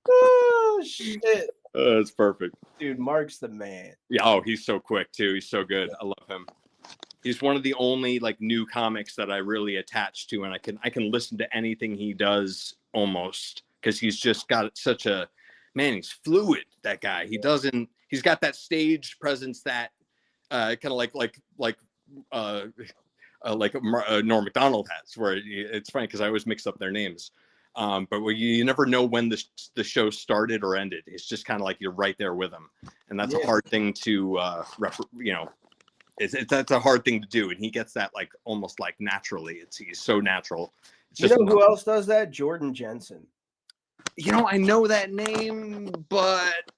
Oh, shit. That's perfect. Dude, Mark's the man. Yeah. Oh, he's so quick too. He's so good. I love him. He's one of the only like new comics that I really attach to, and I can listen to anything he does almost, because he's just got such a, man, he's fluid, that guy. He's got that stage presence that kind of like Norm Macdonald has, where it's funny because I always mix up their names. But you never know when the show started or ended. It's just kind of like you're right there with him, and that's a hard thing to that's a hard thing to do, and he gets that like almost like naturally. He's so natural. It's just, who else does that? Jordan Jensen. I know that name, but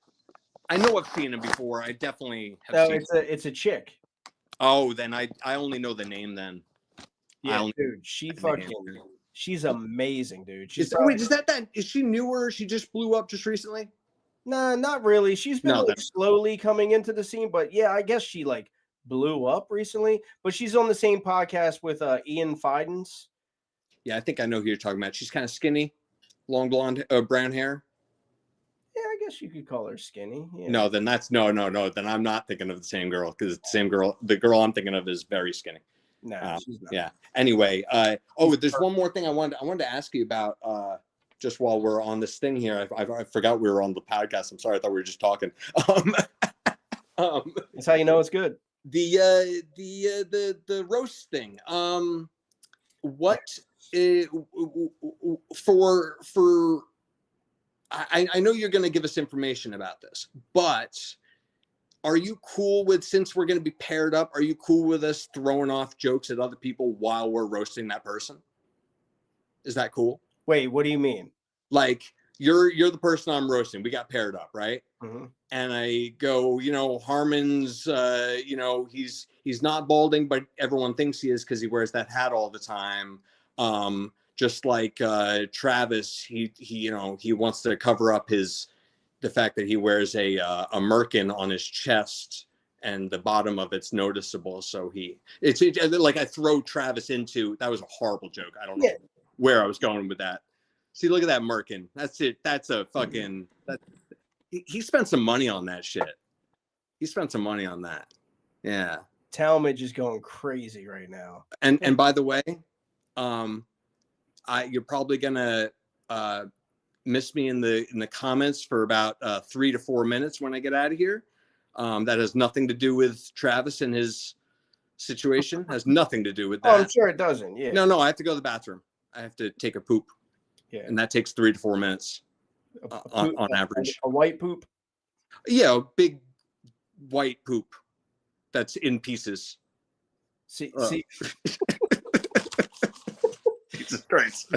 I know I've seen him before. I definitely have seen him. It's a chick. Oh, then I only know the name then. Yeah, dude, she's amazing, dude. Is she newer? She just blew up just recently? Nah, not really. She's been slowly coming into the scene, but yeah, I guess she like blew up recently. But she's on the same podcast with Ian Fidens. Yeah, I think I know who you're talking about. She's kind of skinny, long blonde, brown hair. Yeah, I guess you could call her skinny. Yeah. No, then that's no. Then I'm not thinking of the same girl, because it's the same girl. The girl I'm thinking of is very skinny. No, she's not. Yeah. Anyway, there's one more thing I wanted to ask you about. just while we're on this thing here, I forgot we were on the podcast. I'm sorry, I thought we were just talking. That's how you know it's good. The roast thing. What for? I know you're going to give us information about this, but are you cool with, since we're going to be paired up, are you cool with us throwing off jokes at other people while we're roasting that person? Is that cool? Wait, what do you mean? Like you're the person I'm roasting. We got paired up, right? Mm-hmm. And I go, Harmon's, he's not balding, but everyone thinks he is because he wears that hat all the time. Just like Travis, he wants to cover up the fact that he wears a merkin on his chest and the bottom of it's noticeable. So it's like I throw Travis into, that was a horrible joke. I don't know where I was going with that. See, look at that merkin. That's it. That's a fucking, he spent some money on that shit. He spent some money on that. Yeah. Talmadge is going crazy right now. And by the way, you're probably gonna miss me in the comments for about 3 to 4 minutes when I get out of here. That has nothing to do with Travis and his situation. Has nothing to do with that. Oh, I'm sure it doesn't. Yeah. No, I have to go to the bathroom. I have to take a poop. Yeah. And that takes 3 to 4 minutes on average. A white poop? Yeah, a big white poop that's in pieces. See. Jesus Christ.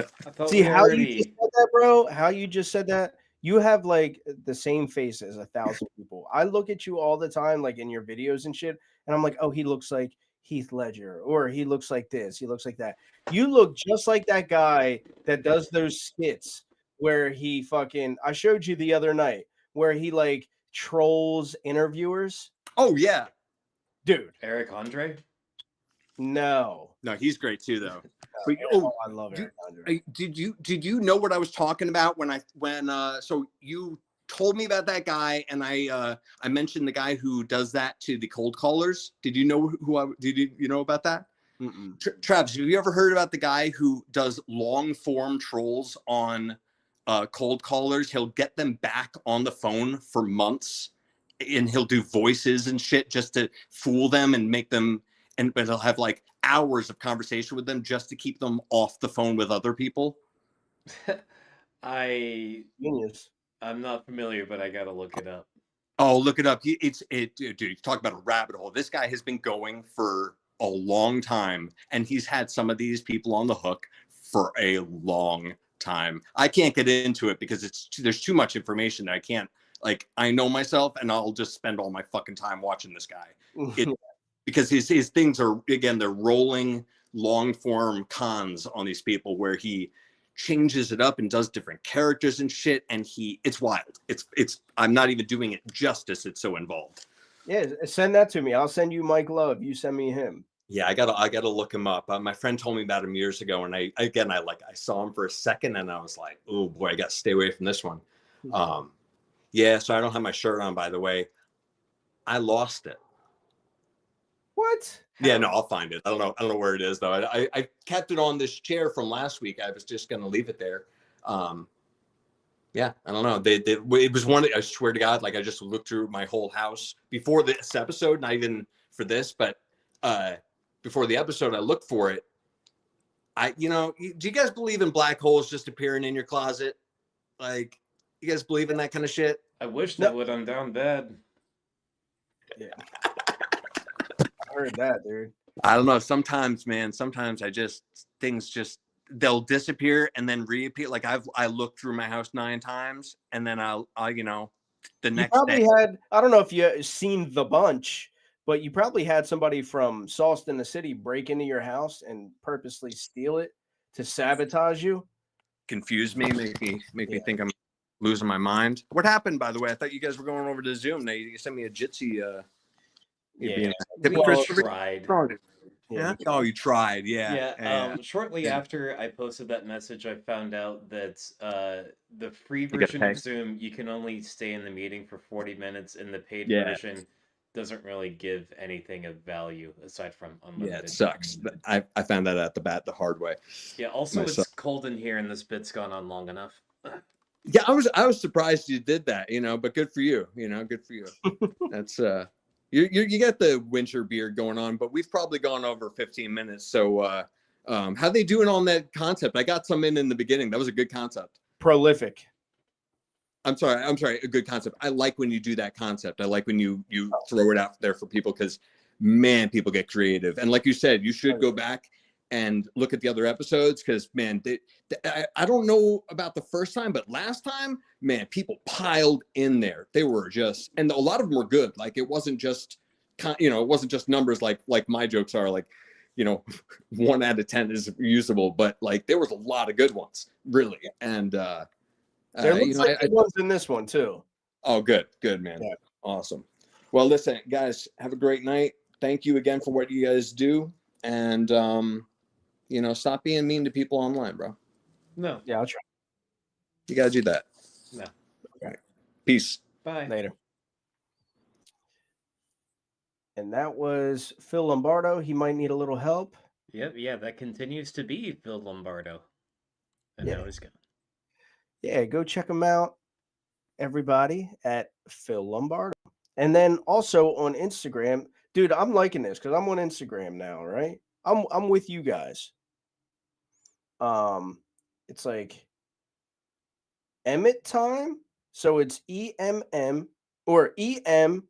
See how you just said that, bro? How you just said that? You have like the same face as 1,000 people. I look at you all the time, like in your videos and shit, and I'm like, oh, he looks like Heath Ledger, or he looks like this, he looks like that. You look just like that guy that does those skits where he fucking, I showed you the other night, where he like trolls interviewers. Oh yeah, dude. Eric Andre? No, he's great too, though. But, I love Eric Andre. Did you know what I was talking about when so you told me about that guy, and I mentioned the guy who does that to the cold callers. Did you know did you know about that? Travis, have you ever heard about the guy who does long form trolls on cold callers? He'll get them back on the phone for months, and he'll do voices and shit just to fool them and make them, but he'll have like hours of conversation with them just to keep them off the phone with other people. Genius. I'm not familiar, but I gotta look it up. Oh, look it up. Dude, talk about a rabbit hole. This guy has been going for a long time, and he's had some of these people on the hook for a long time. I can't get into it because there's too much information that I can't, like, I know myself, and I'll just spend all my fucking time watching this guy. Because his things are, again, they're rolling long form cons on these people where he changes it up and does different characters and shit, and it's wild. It's I'm not even doing it justice. It's so involved. Yeah, send that to me. I'll send you Mike Love. You send me him. Yeah, I gotta look him up. My friend told me about him years ago, and I saw him for a second, and I was like, oh boy, I gotta stay away from this one. Yeah, so I don't have my shirt on, by the way. I lost it. What? Yeah, no, I'll find it. I don't know where it is though. I kept it on this chair from last week. I was just gonna leave it there. Yeah, I don't know. It was one. I swear to God, like I just looked through my whole house before this episode, not even for this, but before the episode, I looked for it. Do you guys believe in black holes just appearing in your closet? Like, you guys believe in that kind of shit? I wish that would. I'm down bad. Yeah. I heard that, dude. I don't know. Sometimes, man, things they'll disappear and then reappear. Like I looked through my house 9 times, and then the next day. I don't know if you seen The Bunch, but you probably had somebody from Sauce in the City break into your house and purposely steal it to sabotage you. Confuse me, make me think I'm losing my mind. What happened, by the way? I thought you guys were going over to Zoom. Now you sent me a Jitsi. We tried. Yeah. Oh, you tried. Yeah. Yeah. Shortly after I posted that message, I found out that the free version of Zoom, you can only stay in the meeting for 40 minutes, and the paid version doesn't really give anything of value aside from unlimited. Yeah, it sucks. I found that out the hard way. Yeah. Also, it's cold in here, and this bit's gone on long enough. Yeah, I was surprised you did that, but good for you, good for you. That's you got the winter beard going on, but we've probably gone over 15 minutes. So how they doing on that concept? I got some in the beginning. That was a good concept. Prolific. I'm sorry, a good concept. I like when you do that concept. I like when you throw it out there for people, because man, people get creative. And like you said, you should go back and look at the other episodes, because man, I don't know about the first time, but last time, man, people piled in there. They were just, and a lot of them were good. Like it wasn't just numbers like my jokes are, like 1 out of 10 is usable, but like there was a lot of good ones, really. And there looks like good ones in this one too. Oh, good, man. Yeah. Awesome. Well, listen, guys, have a great night. Thank you again for what you guys do, and stop being mean to people online, bro. No. Yeah, I'll try. You gotta do that. No. All right. Peace. Bye. Later. And that was Phil Lombardo. He might need a little help. Yep. Yeah, that continues to be Phil Lombardo. And now he's gone. Yeah, go check him out, everybody, at Phil Lombardo. And then also on Instagram, dude, I'm liking this because I'm on Instagram now, right? I'm with you guys. It's like Emmett time. So it's EMM or EMITTIME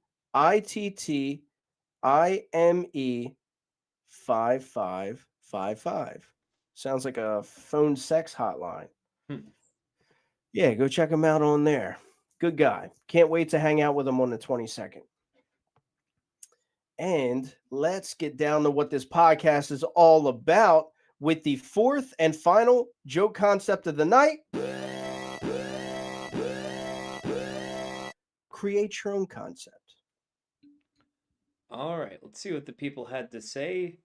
5555. Sounds like a phone sex hotline. Yeah, go check him out on there. Good guy. Can't wait to hang out with him on the 22nd. And let's get down to what this podcast is all about with the fourth and final joke concept of the night. Create your own concept. All right, let's see what the people had to say.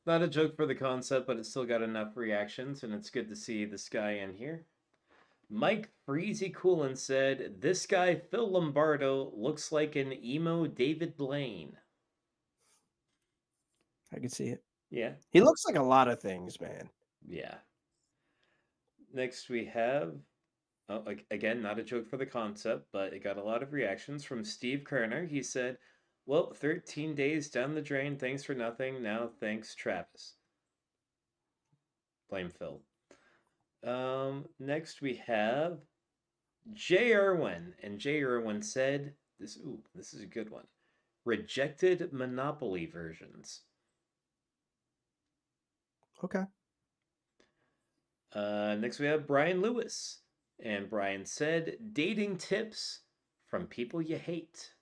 Not a joke for the concept, but it still got enough reactions, and it's good to see this guy in here. Mike Freezy Coolin said, "This guy, Phil Lombardo, looks like an emo David Blaine." I can see it. Yeah. He looks like a lot of things, man. Yeah. Next we have, again, not a joke for the concept, but it got a lot of reactions from Steve Kerner. He said, "Well, 13 days down the drain, thanks for nothing. Now thanks, Travis." Blame Phil. Next we have J. Irwin, and J. Irwin said, "This is a good one. Rejected Monopoly versions." Okay. Next we have Brian Lewis, and Brian said, "Dating tips from people you hate."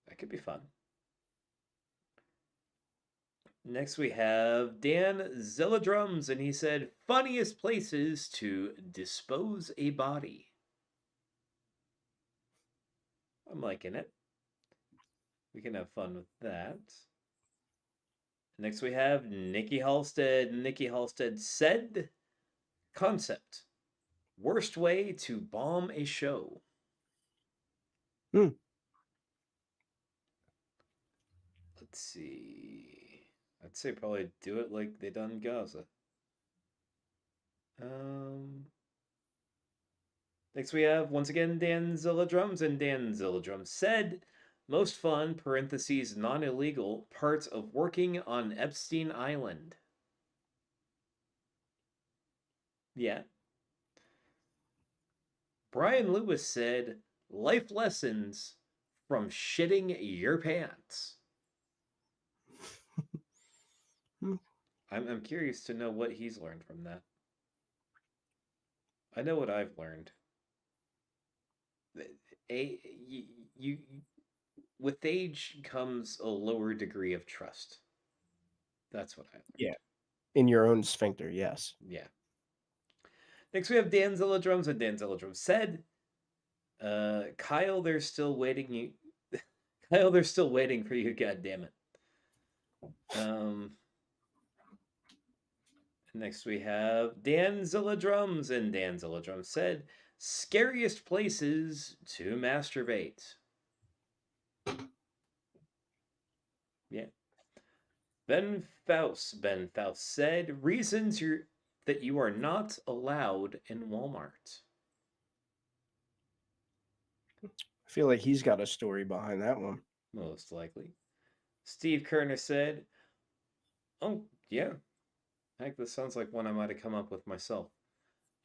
That could be fun. Next we have Dan Zilladrums, and he said, "Funniest places to dispose a body." I'm liking it. We can have fun with that. Next we have Nikki Halstead. Nikki Halstead said, "Concept. Worst way to bomb a show." Let's see. I'd say probably do it like they done Gaza. Next we have, once again, Dan Zilladrums, and Dan Zilladrums said, "Most fun, parentheses, non-illegal, parts of working on Epstein Island." Yeah. Brian Lewis said, "Life lessons from shitting your pants." I'm curious to know what he's learned from that. I know what I've learned. With age comes a lower degree of trust. That's what I learned. Yeah. In your own sphincter, yes. Yeah. Next we have Dan Zilladrums, and Dan Zilladrums said, "Kyle, they're still waiting you." Kyle, they're still waiting for you, goddammit. Next we have Dan Zilladrums, and Dan Zilladrums said, "Scariest places to masturbate." Yeah. Ben Faust said, reasons that you are not allowed in Walmart. I feel like he's got a story behind that one. Most likely. Steve Kerner said, oh, yeah. Heck, this sounds like one I might have come up with myself.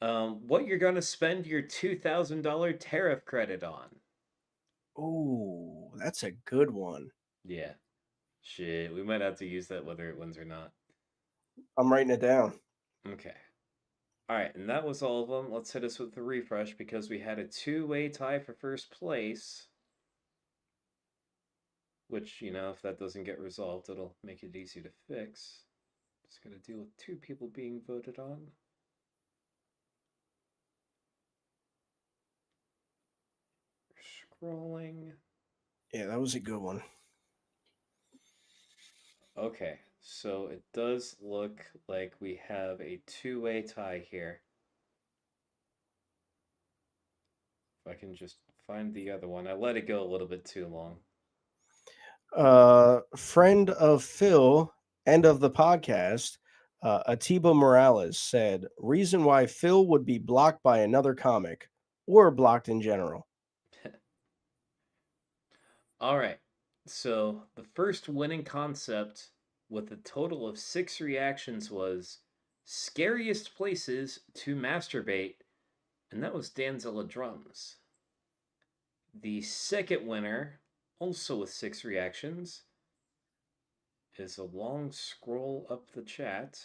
What you're going to spend your $2,000 tariff credit on? Oh, that's a good one. Yeah. Shit, we might have to use that whether it wins or not. I'm writing it down. Okay. All right, and that was all of them. Let's hit us with the refresh because we had a two-way tie for first place. Which, you know, if that doesn't get resolved, it'll make it easy to fix. Just gotta deal with two people being voted on. Scrolling. Yeah, that was a good one. Okay, so it does look like we have a two-way tie here. If I can just find the other one. I let it go a little bit too long. Friend of Phil, end of the podcast, Atiba Morales said, reason why Phil would be blocked by another comic or blocked in general. All right. So the first winning concept with a total of 6 reactions was scariest places to masturbate, and that was Danzilla Drums. The second winner, also with 6 reactions, is a long scroll up the chat.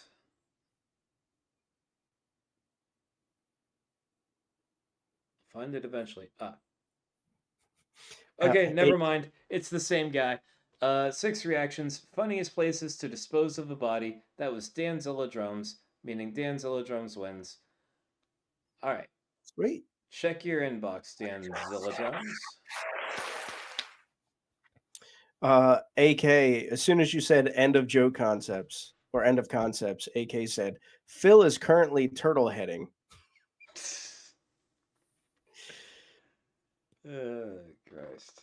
Find it eventually. Okay, never mind. It's the same guy. 6 reactions. Funniest places to dispose of a body. That was Danzilla Drums, meaning Danzilla Drums wins. All right. Sweet. Check your inbox, Danzilla Drums. AK, as soon as you said end of joke concepts or end of concepts, AK said, Phil is currently turtle heading. Christ.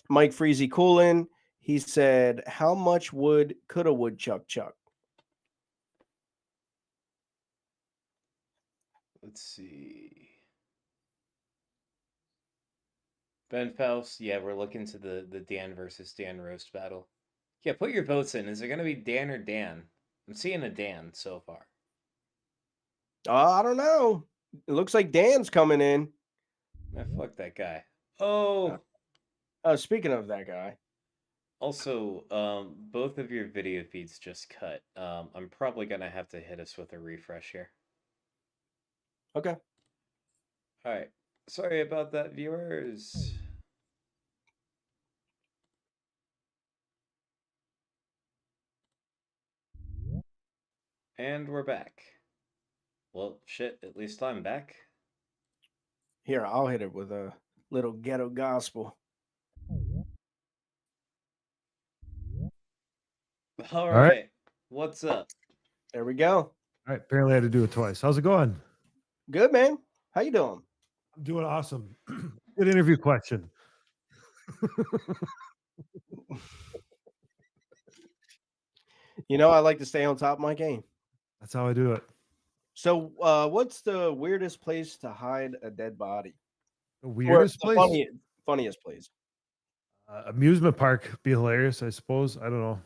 Mike Freezy Coolin, he said, how much wood could a woodchuck chuck? Let's see. Ben Faust, yeah, we're looking to the Dan versus Dan roast battle. Yeah, put your votes in. Is it going to be Dan or Dan? I'm seeing a Dan so far. I don't know. It looks like Dan's coming in. Fuck that guy. Oh. Speaking of that guy. Also, both of your video feeds just cut. I'm probably going to have to hit us with a refresh here. Okay. All right. Sorry about that, viewers. And we're back. Well, shit, at least I'm back. Here, I'll hit it with a little ghetto gospel. All right. What's up? There we go. All right. Apparently I had to do it twice. How's it going? Good, man. How you doing? I'm doing awesome. Good interview question. You know, I like to stay on top of my game. That's how I do it. So, what's the weirdest place to hide a dead body? The weirdest place? Funniest place. Amusement park be hilarious, I suppose. I don't know.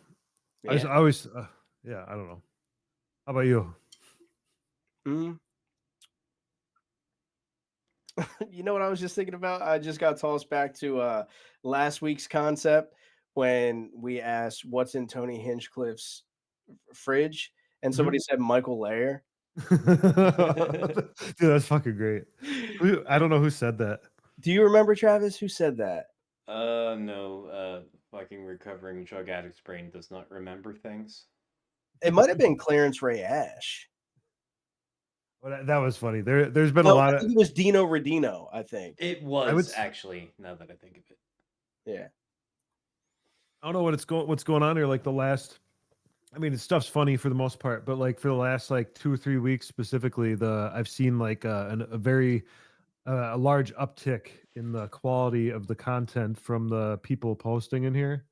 Yeah. I always, yeah, I don't know. How about you? You know what I was just thinking about? I just got tossed back to last week's concept when we asked what's in Tony Hinchcliffe's fridge, and somebody said Michael Lair. Dude, that's fucking great. I don't know who said that. Do you remember, Travis? Who said that? No. Fucking recovering drug addict's brain does not remember things. It might have been Clarence Ray Ash. Well, that was funny. There's been a lot of. It was Dino Redino, I think. It was actually. Now that I think of it. Yeah. I don't know what's going on here. Like the last, I mean, the stuff's funny for the most part, but like for the last like 2 or 3 weeks specifically, I've seen like a very large uptick in the quality of the content from the people posting in here.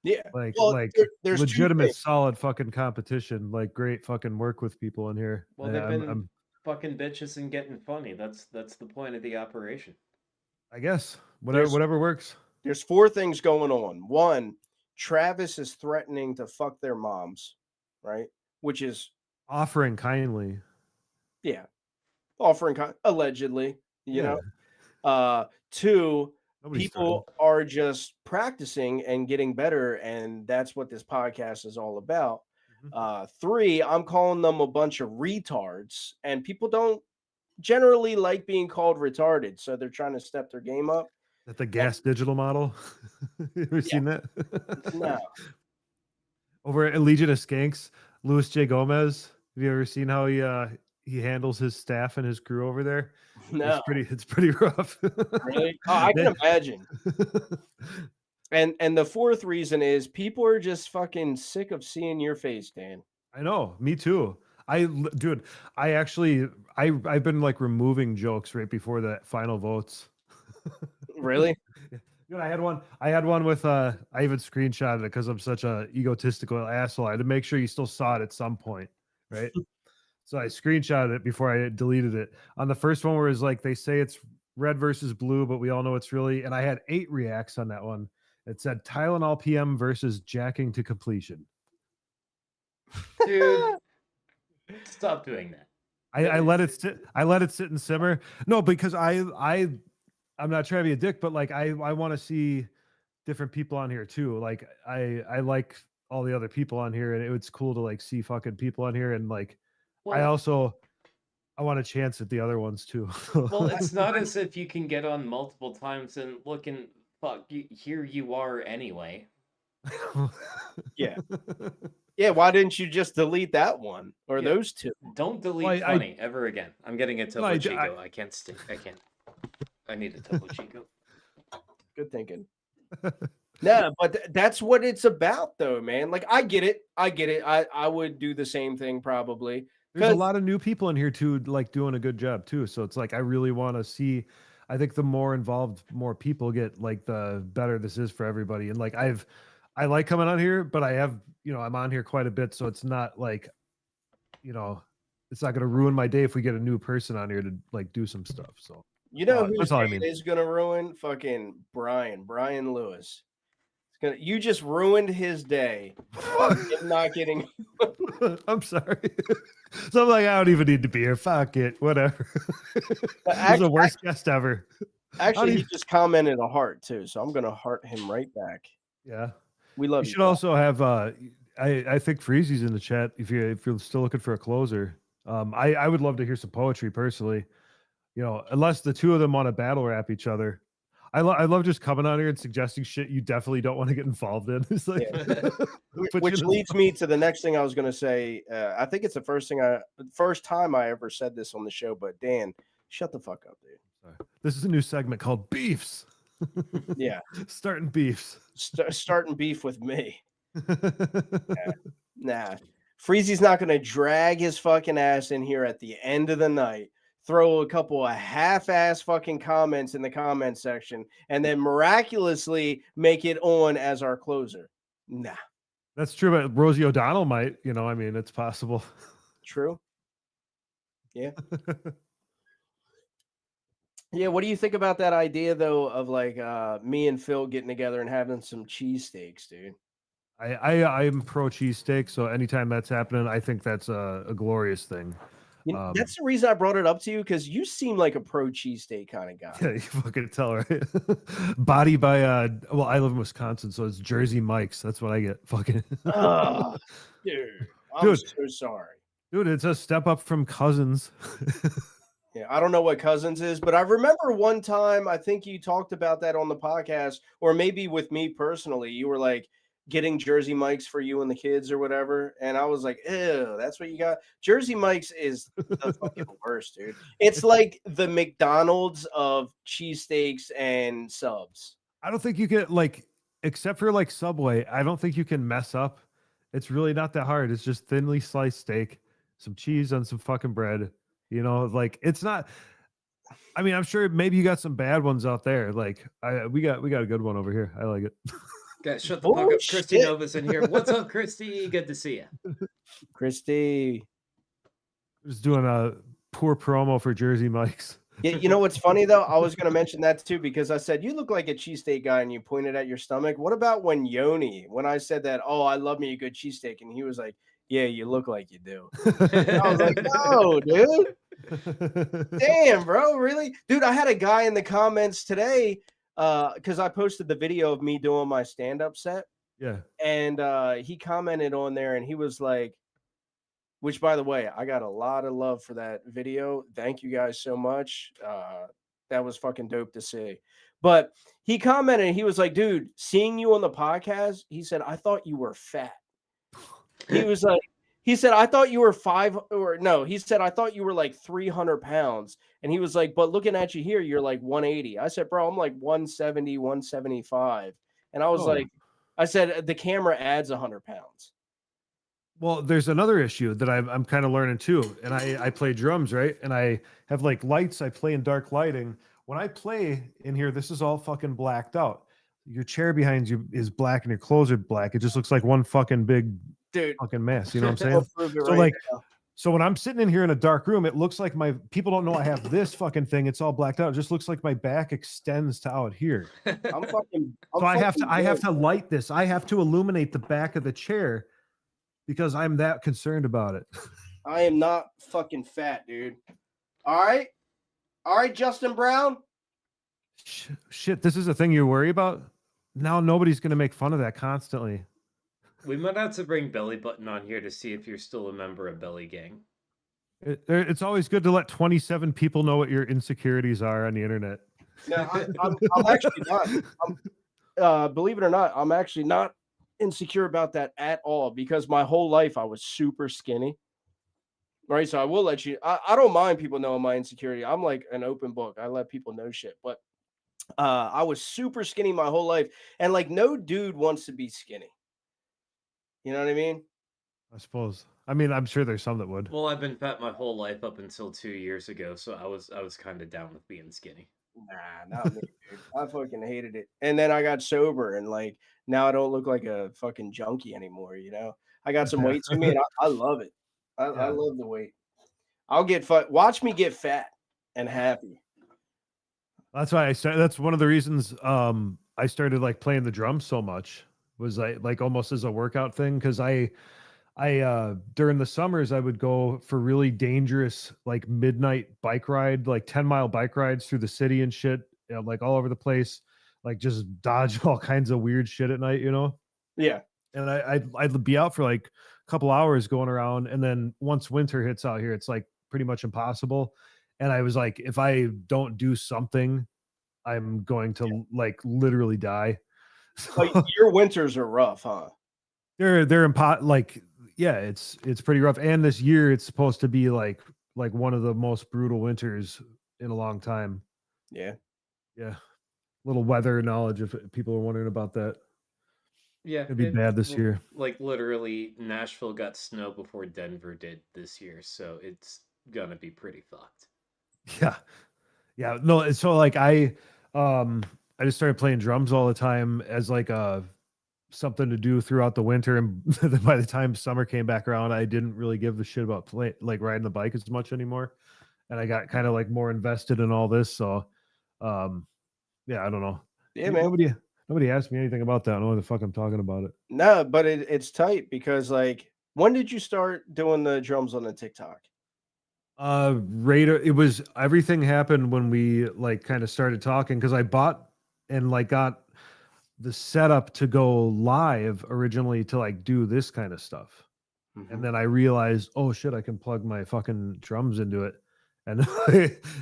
Yeah. Like Well, like there's two legitimate, things. solid fucking competition. Like great fucking work with people in here. Well, they've been I'm fucking bitches and getting funny. That's the point of the operation. I guess There's whatever works. there's 4 things going on. One, Travis is threatening to fuck their moms, right? Which is Offering kindly. yeah, offering allegedly, you Yeah. know. 2, Nobody's people are just practicing and getting better, and that's what this podcast is all about. 3, I'm calling them a bunch of retards, and people don't generally like being called retarded, so they're trying to step their game up. At the gas digital model. You ever seen that? No. Over at Legion of Skanks, Louis J. Gomez. Have you ever seen how he handles his staff and his crew over there? No. It's pretty rough. Really? Oh, I can imagine. And the 4th reason is people are just fucking sick of seeing your face, Dan. I know, me too. Dude, I've been like removing jokes right before the final votes. Really? Dude, I had one with I even screenshotted it because I'm such a egotistical asshole. I had to make sure you still saw it at some point, right? So I screenshotted it before I deleted it. On the first one where it's like they say it's red versus blue, but we all know it's really, and I had 8 reacts on that one. It said Tylenol PM versus jacking to completion. Dude, stop doing that. I let it sit. I let it sit and simmer. No, because I'm not trying to be a dick, but like I want to see different people on here too. Like I like all the other people on here, and it's cool to like see fucking people on here, and like I want a chance at the other ones too. Well, it's not as if you can get on multiple times and look and fuck. Here you are anyway. Yeah. Yeah, why didn't you just delete that one or those 2? Don't delete funny ever again. I'm getting a Topo Chico. I can't stick. I can't. I need a Topo Chico. Good thinking. No, but that's what it's about, though, man. Like, I get it. I would do the same thing probably. There's a lot of new people in here too, like doing a good job too. So it's like I really want to see. I think the more involved, more people get, like the better this is for everybody. And like I like coming on here, but I have, I'm on here quite a bit, so it's not like, it's not going to ruin my day if we get a new person on here to like do some stuff. So who's that's all I day mean. is going to ruin? Fucking Brian Lewis. You just ruined his day. Him not getting. I'm sorry. So I'm like, I don't even need to be here. Fuck it. Whatever. He's the worst guest ever. Actually, he just commented a heart too, so I'm gonna heart him right back. Yeah. We love you. You should also have I think Freezy's in the chat if you're still looking for a closer. I would love to hear some poetry personally. Unless the two of them want to battle rap each other. I love just coming on here and suggesting shit you definitely don't want to get involved in. It's like, which leads me to the next thing I was going to say. I think it's the first time I ever said this on the show. But Dan, shut the fuck up, dude. Sorry. This is a new segment called Beefs. Yeah, starting beefs. Starting beef with me. Nah, Freezy's not going to drag his fucking ass in here at the end of the night. Throw a couple of half-ass fucking comments in the comment section, and then miraculously make it on as our closer. Nah. That's true, but Rosie O'Donnell might, it's possible. True. Yeah. Yeah, what do you think about that idea, though, of like me and Phil getting together and having some cheesesteaks, dude? I'm pro cheesesteak, so anytime that's happening, I think that's a glorious thing. That's the reason I brought it up to you, because you seem like a pro cheesesteak kind of guy. Yeah, you fucking tell, right? Body by I live in Wisconsin, so it's Jersey Mike's. That's what I get. Fucking dude, I'm so sorry. Dude, it's a step up from Cousins. Yeah, I don't know what Cousins is, but I remember one time, I think you talked about that on the podcast, or maybe with me personally. You were like getting Jersey Mike's for you and the kids or whatever. And I was like, ew, that's what you got? Jersey Mike's is the fucking worst, dude. It's like the McDonald's of cheesesteaks and subs. I don't think you can, like, except for like Subway, I don't think you can mess up. It's really not that hard. It's just thinly sliced steak, some cheese on some fucking bread. Like it's not. I mean, I'm sure maybe you got some bad ones out there. Like we got a good one over here. I like it. Guys, shut the fuck up. Christy Bullshit. Nova's in here. What's up, Christy? Good to see you. Christy. Just doing a poor promo for Jersey Mike's. Yeah, you know what's funny though? I was gonna mention that too because I said you look like a cheesesteak guy and you pointed at your stomach. What about when I said that, oh, I love me a good cheesesteak, and he was like, yeah, you look like you do. I was like, no, dude. Damn, bro, really? Dude, I had a guy in the comments today because I posted the video of me doing my stand-up set. Yeah. And he commented on there and he was like, which, by the way, I got a lot of love for that video. Thank you guys so much. That was fucking dope to see. But he commented, and he was like, dude, seeing you on the podcast, he said, I thought you were fat. He was like, he said, I thought you were he said, I thought you were like 300 pounds. And he was like, but looking at you here, you're like 180. I said, bro, I'm like 170, 175. And I was like, I said, the camera adds 100 pounds. Well, there's another issue that I'm kind of learning too. And I play drums, right? And I have like lights. I play in dark lighting. When I play in here, this is all fucking blacked out. Your chair behind you is black and your clothes are black. It just looks like one fucking big fucking mess. You know what I'm saying? So like, so when I'm sitting in here in a dark room, it looks like people don't know I have this fucking thing. It's all blacked out. It just looks like my back extends to out here. I have to light this. I have to illuminate the back of the chair because I'm that concerned about it. I am not fucking fat, dude. All right, Justin Brown. Shit, this is a thing you worry about? Now nobody's going to make fun of that constantly. We might have to bring Belly Button on here to see if you're still a member of Belly Gang. It's always good to let 27 people know what your insecurities are on the internet. No, I'm actually not. Believe it or not, I'm actually not insecure about that at all because my whole life I was super skinny. Right. So I will let you, I don't mind people knowing my insecurity. I'm like an open book. I let people know shit. But I was super skinny my whole life. And like no dude wants to be skinny. You know what I mean? I suppose. I mean, I'm sure there's some that would. Well, I've been fat my whole life up until 2 years ago, so I was kind of down with being skinny. Nah, not me, dude. I fucking hated it. And then I got sober and like now I don't look like a fucking junkie anymore, you know. I got some weight to me and I love it. I love the weight. I'll get watch me get fat and happy. That's why that's one of the reasons I started like playing the drums so much was like almost as a workout thing because I during the summers I would go for really dangerous like midnight bike ride, like 10-mile bike rides through the city and shit, you know, like all over the place, like just dodge all kinds of weird shit at night, you know? Yeah. And I'd be out for like a couple hours going around, and then once winter hits out here, it's like pretty much impossible. And I was like, if I don't do something, I'm going to like literally die. Like your winters are rough, huh? They're like, yeah, it's pretty rough. And this year it's supposed to be like one of the most brutal winters in a long time. Yeah. Yeah. Little weather knowledge if people are wondering about that. Yeah. It'd be bad this year. Like literally Nashville got snow before Denver did this year, so it's gonna be pretty fucked. Yeah. Yeah. No, so like I just started playing drums all the time as like something to do throughout the winter, and then by the time summer came back around, I didn't really give a shit about like riding the bike as much anymore, and I got kind of like more invested in all this. So, yeah, I don't know. Yeah, man. Nobody asked me anything about that. I don't know what the fuck I'm talking about it. No, but it's tight because like, when did you start doing the drums on the TikTok? It was everything happened when we like kind of started talking because I bought and like got the setup to go live originally to like do this kind of stuff. Mm-hmm. And then I realized, oh shit, I can plug my fucking drums into it. And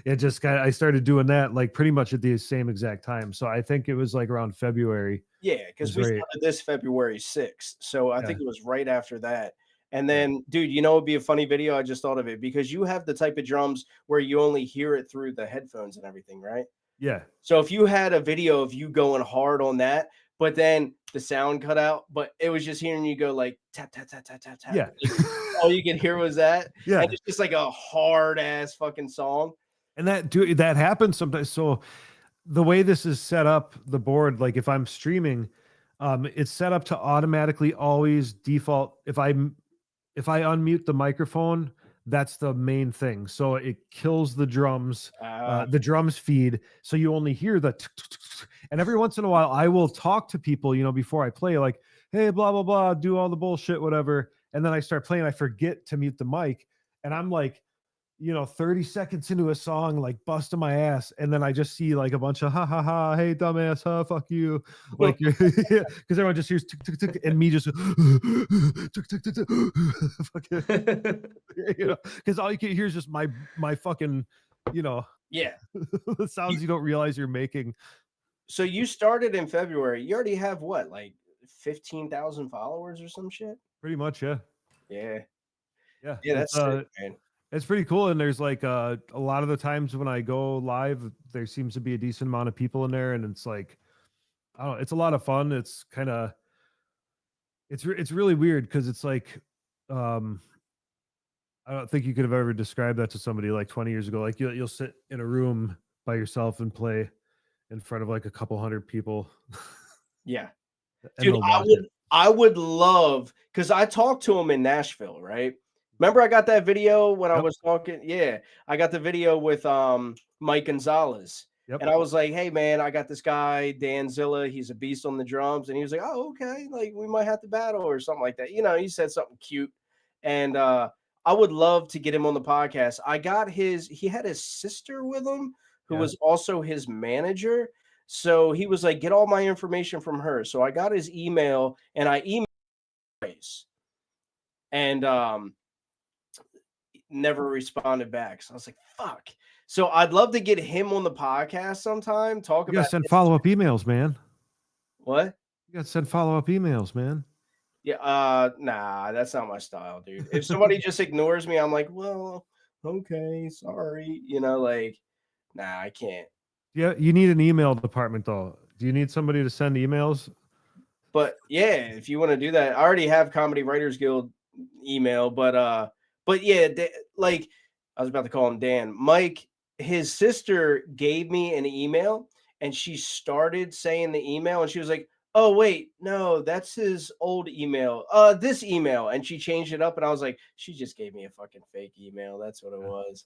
it just I started doing that like pretty much at the same exact time. So I think it was like around February. Yeah, because we started this February 6th. So I think it was right after that. And then, dude, you know, it'd be a funny video. I just thought of it because you have the type of drums where you only hear it through the headphones and everything, right? Yeah. So if you had a video of you going hard on that, but then the sound cut out, but it was just hearing you go like tap, tap, tap, tap, tap, tap. Yeah. All you could hear was that. Yeah. And it's just like a hard ass fucking song. And that happens sometimes. So the way this is set up, the board, like if I'm streaming, It's set up to automatically always default. If I unmute the microphone, that's the main thing. So it kills the drums feed. So you only hear the, and every once in a while I will talk to people, before I play, like, hey, blah, blah, blah, do all the bullshit, whatever. And then I start playing, I forget to mute the mic. And I'm like, 30 seconds into a song, like busting my ass. And then I just see like a bunch of, ha, ha, ha, hey, dumbass, huh, fuck you. Like, because everyone just hears, tick, tick, tick, and me just, tick, tick, tick, tick, because all you can hear is just my fucking, Yeah. the sounds you don't realize you're making. So you started in February. You already have what, like 15,000 followers or some shit? Pretty much, yeah. Yeah. Yeah. That's sick, man. It's pretty cool. And there's like a lot of the times when I go live, there seems to be a decent amount of people in there. And it's like, I don't know, it's a lot of fun. It's kind of, it's really weird because it's like, I don't think you could have ever described that to somebody like 20 years ago. Like you'll sit in a room by yourself and play in front of like a couple hundred people. Yeah. And Dude, they'll watch it. I would love, because I talked to him in Nashville, right? Remember I got that video when I was talking? Yeah, I got the video with Mike Gonzalez. Yep. And I was like, hey, man, I got this guy, Dan Zilla. He's a beast on the drums. And he was like, oh, okay. Like, we might have to battle or something like that. He said something cute. And I would love to get him on the podcast. He had his sister with him who was also his manager. So he was like, get all my information from her. So I got his email and I emailed him. And never responded back. So I was like, fuck. So I'd love to get him on the podcast sometime. You gotta about send follow-up emails, man. What? You gotta send follow-up emails, man. Yeah, nah, that's not my style, dude. If somebody just ignores me, I'm like, well, okay, sorry. Nah, I can't. Yeah, you need an email department though. Do you need somebody to send emails? But yeah, if you want to do that, I already have Comedy Writers Guild email, but yeah, like I was about to call him Dan. Mike, his sister gave me an email and she started saying the email and she was like, oh, wait, no, that's his old email. This email. And she changed it up and I was like, she just gave me a fucking fake email. That's what it was.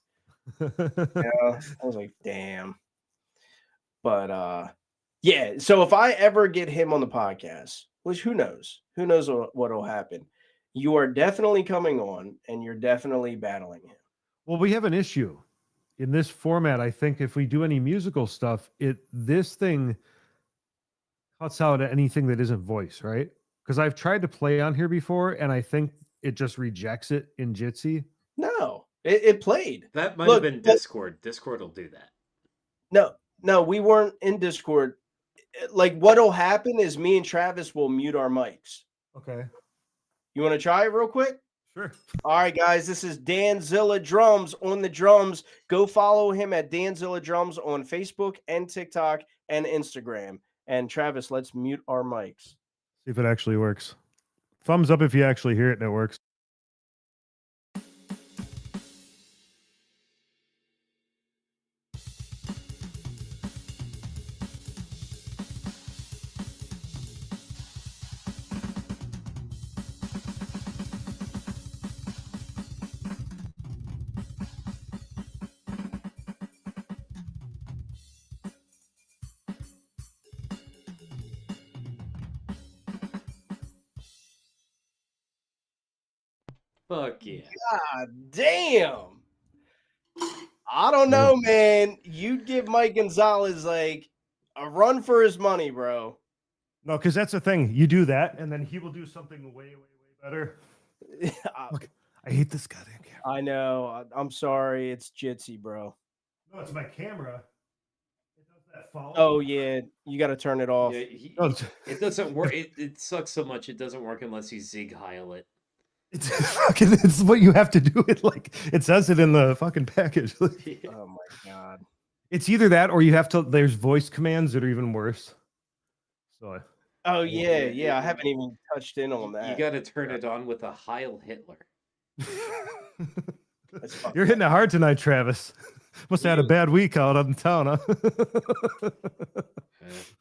I was like, damn. But yeah, so if I ever get him on the podcast, which who knows what'll happen. You are definitely coming on and you're definitely battling him. Well, we have an issue in this format. I think if we do any musical stuff, this thing cuts out anything that isn't voice, right? Because I've tried to play on here before and I think it just rejects it in Jitsi. No, it played. That might have been Discord. Discord will do that. No, we weren't in Discord. Like what'll happen is me and Travis will mute our mics. Okay. You want to try it real quick? Sure. All right, guys. This is Dan Zilla Drums on the drums. Go follow him at Dan Zilla Drums on Facebook and TikTok and Instagram. And Travis, let's mute our mics. See if it actually works. Thumbs up if you actually hear it and it works. Fuck yeah. God damn. I don't know, man. You'd give Mike Gonzalez like a run for his money, bro. No, because that's the thing. You do that, and then he will do something way, way, way better. Look, I hate this goddamn camera. I know. I'm sorry. It's Jitsi, bro. No, it's my camera. It does that follow. Oh, yeah. You got to turn it off. Yeah, it doesn't work. It sucks so much. It doesn't work unless you Zig Heil it. It's what you have to do. It says it in the fucking package. Oh my god. It's either that or you have to. There's voice commands that are even worse. So. Oh yeah. I haven't even touched in on that. You got to turn it on with a Heil Hitler. You're hitting it hard tonight, Travis. Must have had a bad week out on town, huh?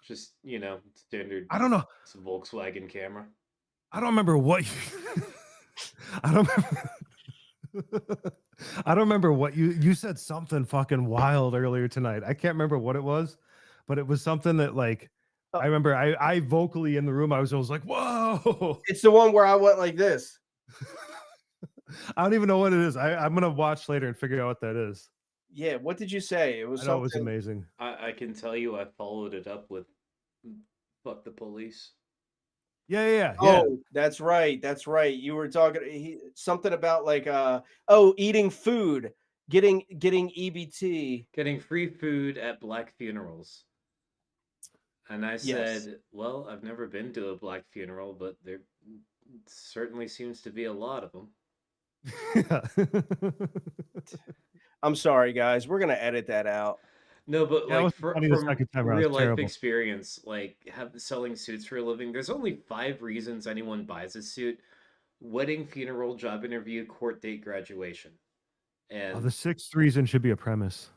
Just standard. I don't know. It's a Volkswagen camera. I don't remember what you, I don't remember. I don't remember what you said something fucking wild earlier tonight. I can't remember what it was, but it was something that like I remember I vocally in the room I was like, whoa. It's the one where I went like this. I don't even know what it is. I'm gonna watch later and figure out what that is. Yeah, what did you say? It was I know something. it was amazing. I can tell you I followed it up with fuck the police. Yeah. Oh, that's right. That's right. You were talking something about like eating food, getting EBT. Getting free food at black funerals. And I said, Yes. well, I've never been to a black funeral, but there certainly seems to be a lot of them. I'm sorry, guys. We're gonna edit that out. No, but Yeah, it like wasn't funny the from second time around. It's real life terrible. experience, like selling suits for a living, there's only 5 reasons anyone buys a suit: wedding, funeral, job interview, court date, graduation. And The 6th reason should be a premise.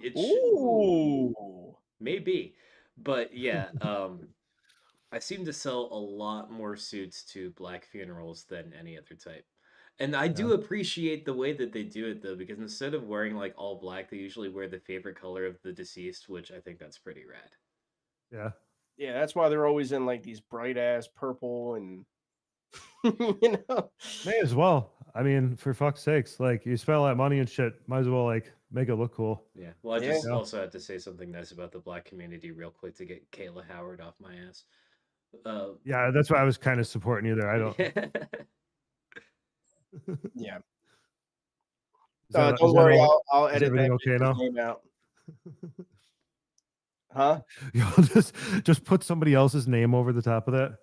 it Ooh. maybe, but yeah, I seem to sell a lot more suits to black funerals than any other type. And I do appreciate the way that they do it though, because instead of wearing like all black, they usually wear the favorite color of the deceased, which I think that's pretty rad. Yeah. Yeah, that's why they're always in like these bright ass purple and May as well. I mean, for fuck's sakes, like you spend all that money and shit, might as well like make it look cool. Yeah. Well, I just also had to say something nice about the black community real quick to get Kayla Howard off my ass. Yeah, that's why I was kind of supporting you there. I don't. Yeah. Don't worry, I'll edit that okay now? name out. Huh? Just put somebody else's name over the top of that.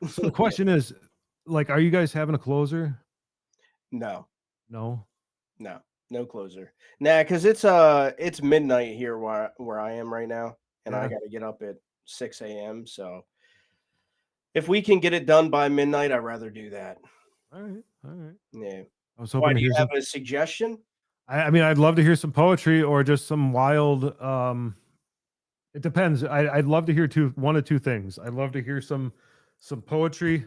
So the question is, like, are you guys having a closer? No. No Closer. Nah, because it's midnight here where I am right now, and I got to get up at 6 a.m. So if we can get it done by midnight, I'd rather do that. All right. Yeah. I was hoping Why, to do you hear have a suggestion? I mean, I'd love to hear some poetry or just some wild. It depends. I'd love to hear one of two things. I'd love to hear some poetry,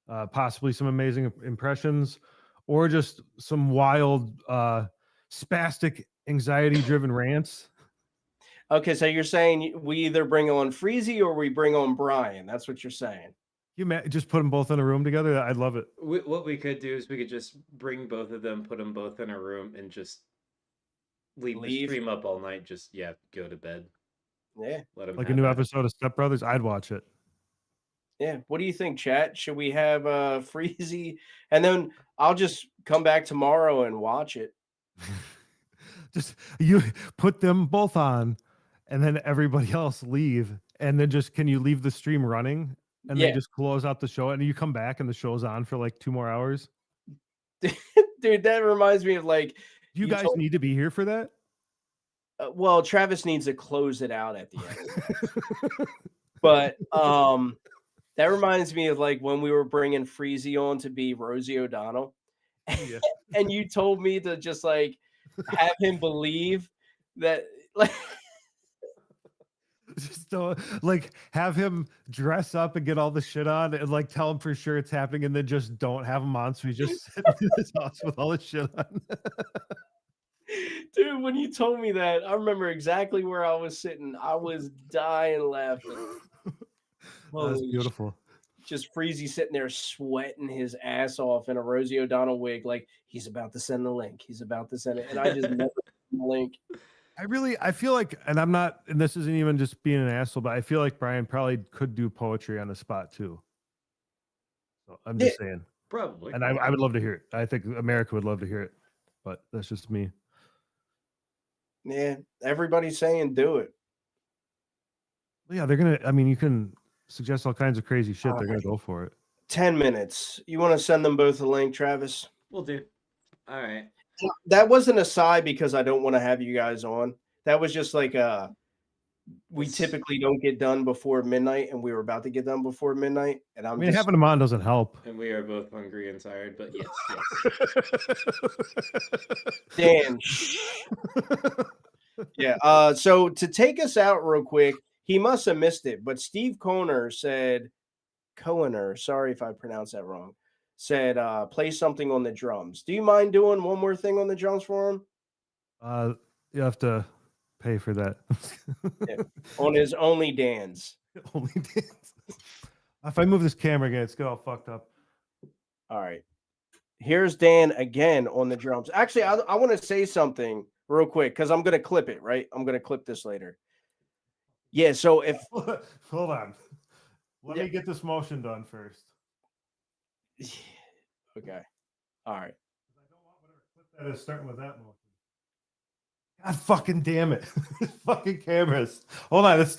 possibly some amazing impressions, or just some wild, spastic, anxiety-driven rants. Okay, so you're saying we either bring on Freezy or we bring on Brian. That's what you're saying. You just put them both in a room together. I'd love it. What we could do is we could just bring both of them, put them both in a room, and just leave the stream up all night. Just go to bed. Yeah, let them like a new episode of Step Brothers. I'd watch it. Yeah, what do you think, chat? Should we have Freezy, and then I'll just come back tomorrow and watch it? Just you put them both on, and then everybody else leave, and then can you leave the stream running? And then just close out the show, and you come back, and the show's on for like 2 more hours. Dude, that reminds me of like. You guys need to be here for that. Well, Travis needs to close it out at the end. But that reminds me of like when we were bringing Freezy on to be Rosie O'Donnell, and you told me to just like have him believe that like. Just like have him dress up and get all the shit on and like tell him for sure it's happening, and then just don't have him on, so he's just sitting in his house with all the shit on. Dude, when you told me that, I remember exactly where I was sitting. I was dying laughing. That's beautiful. Just Freezy sitting there sweating his ass off in a Rosie O'Donnell wig, like he's about to send the link. He's about to send it, and I just never sent the link. I feel like, and I'm not, and this isn't even just being an asshole, but I feel like Brian probably could do poetry on the spot too. So I'm just saying. Probably. And I would love to hear it. I think America would love to hear it, but that's just me. Yeah, everybody's saying do it. Yeah, they're going to, I mean, you can suggest all kinds of crazy shit. They're going to go for it. 10 minutes. You want to send them both a link, Travis? We'll do. All right. That wasn't a sigh because I don't want to have you guys on. That was just like we typically don't get done before midnight, and we were about to get done before midnight. And having them on doesn't help. And we are both hungry and tired, but yes. Dan. Yeah. So to take us out real quick, he must have missed it. But Steve Cohner said, sorry if I pronounced that wrong, said play something on the drums. Do you mind doing one more thing on the drums for him? You have to pay for that. Yeah. On his Only Dance. Only Dance. If I move this camera again, it's get all fucked up. All right. Here's Dan again on the drums. Actually, I want to say something real quick because I'm going to clip it, right? I'm going to clip this later. Yeah, so if... Hold on. Let me get this motion done first. Okay. All right. I don't want whatever clip that is starting with that motion. God fucking damn it. Fucking cameras. Hold on. It's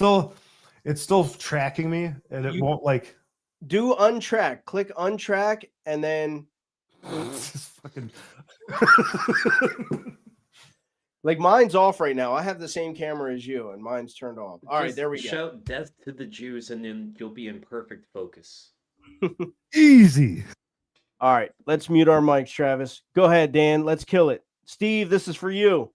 still tracking me and it won't like... Do untrack. Click untrack and then... Just fucking... Like mine's off right now. I have the same camera as you, and mine's turned off. All right, there we go. Shout death to the Jews, and then you'll be in perfect focus. Easy. All right, let's mute our mics, Travis. Go ahead, Dan. Let's kill it. Steve, this is for you.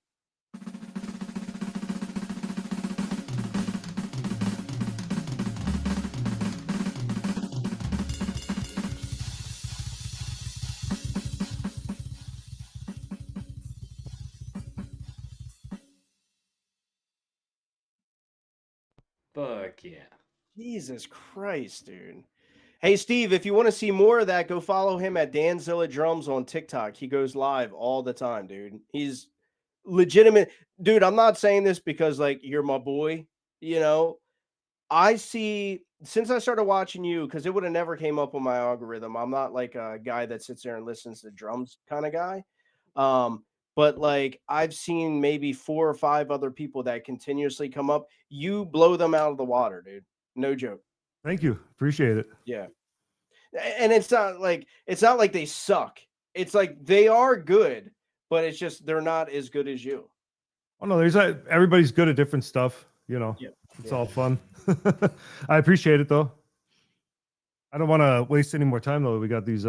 Fuck yeah. Jesus Christ, dude. Hey, Steve, if you want to see more of that, go follow him at Danzilla Drums on TikTok. He goes live all the time, dude. He's legitimate. Dude, I'm not saying this because, like, you're my boy. You know, I see, since I started watching you, because it would have never came up on my algorithm. I'm not like a guy that sits there and listens to drums kind of guy. But like I've seen maybe 4 or 5 other people that continuously come up. You blow them out of the water, dude. No joke. Thank you. Appreciate it. Yeah. And it's not like they suck. It's like they are good, but it's just they're not as good as you. Oh no, everybody's good at different stuff, you know. Yeah. It's all fun. I appreciate it though. I don't want to waste any more time though. We got these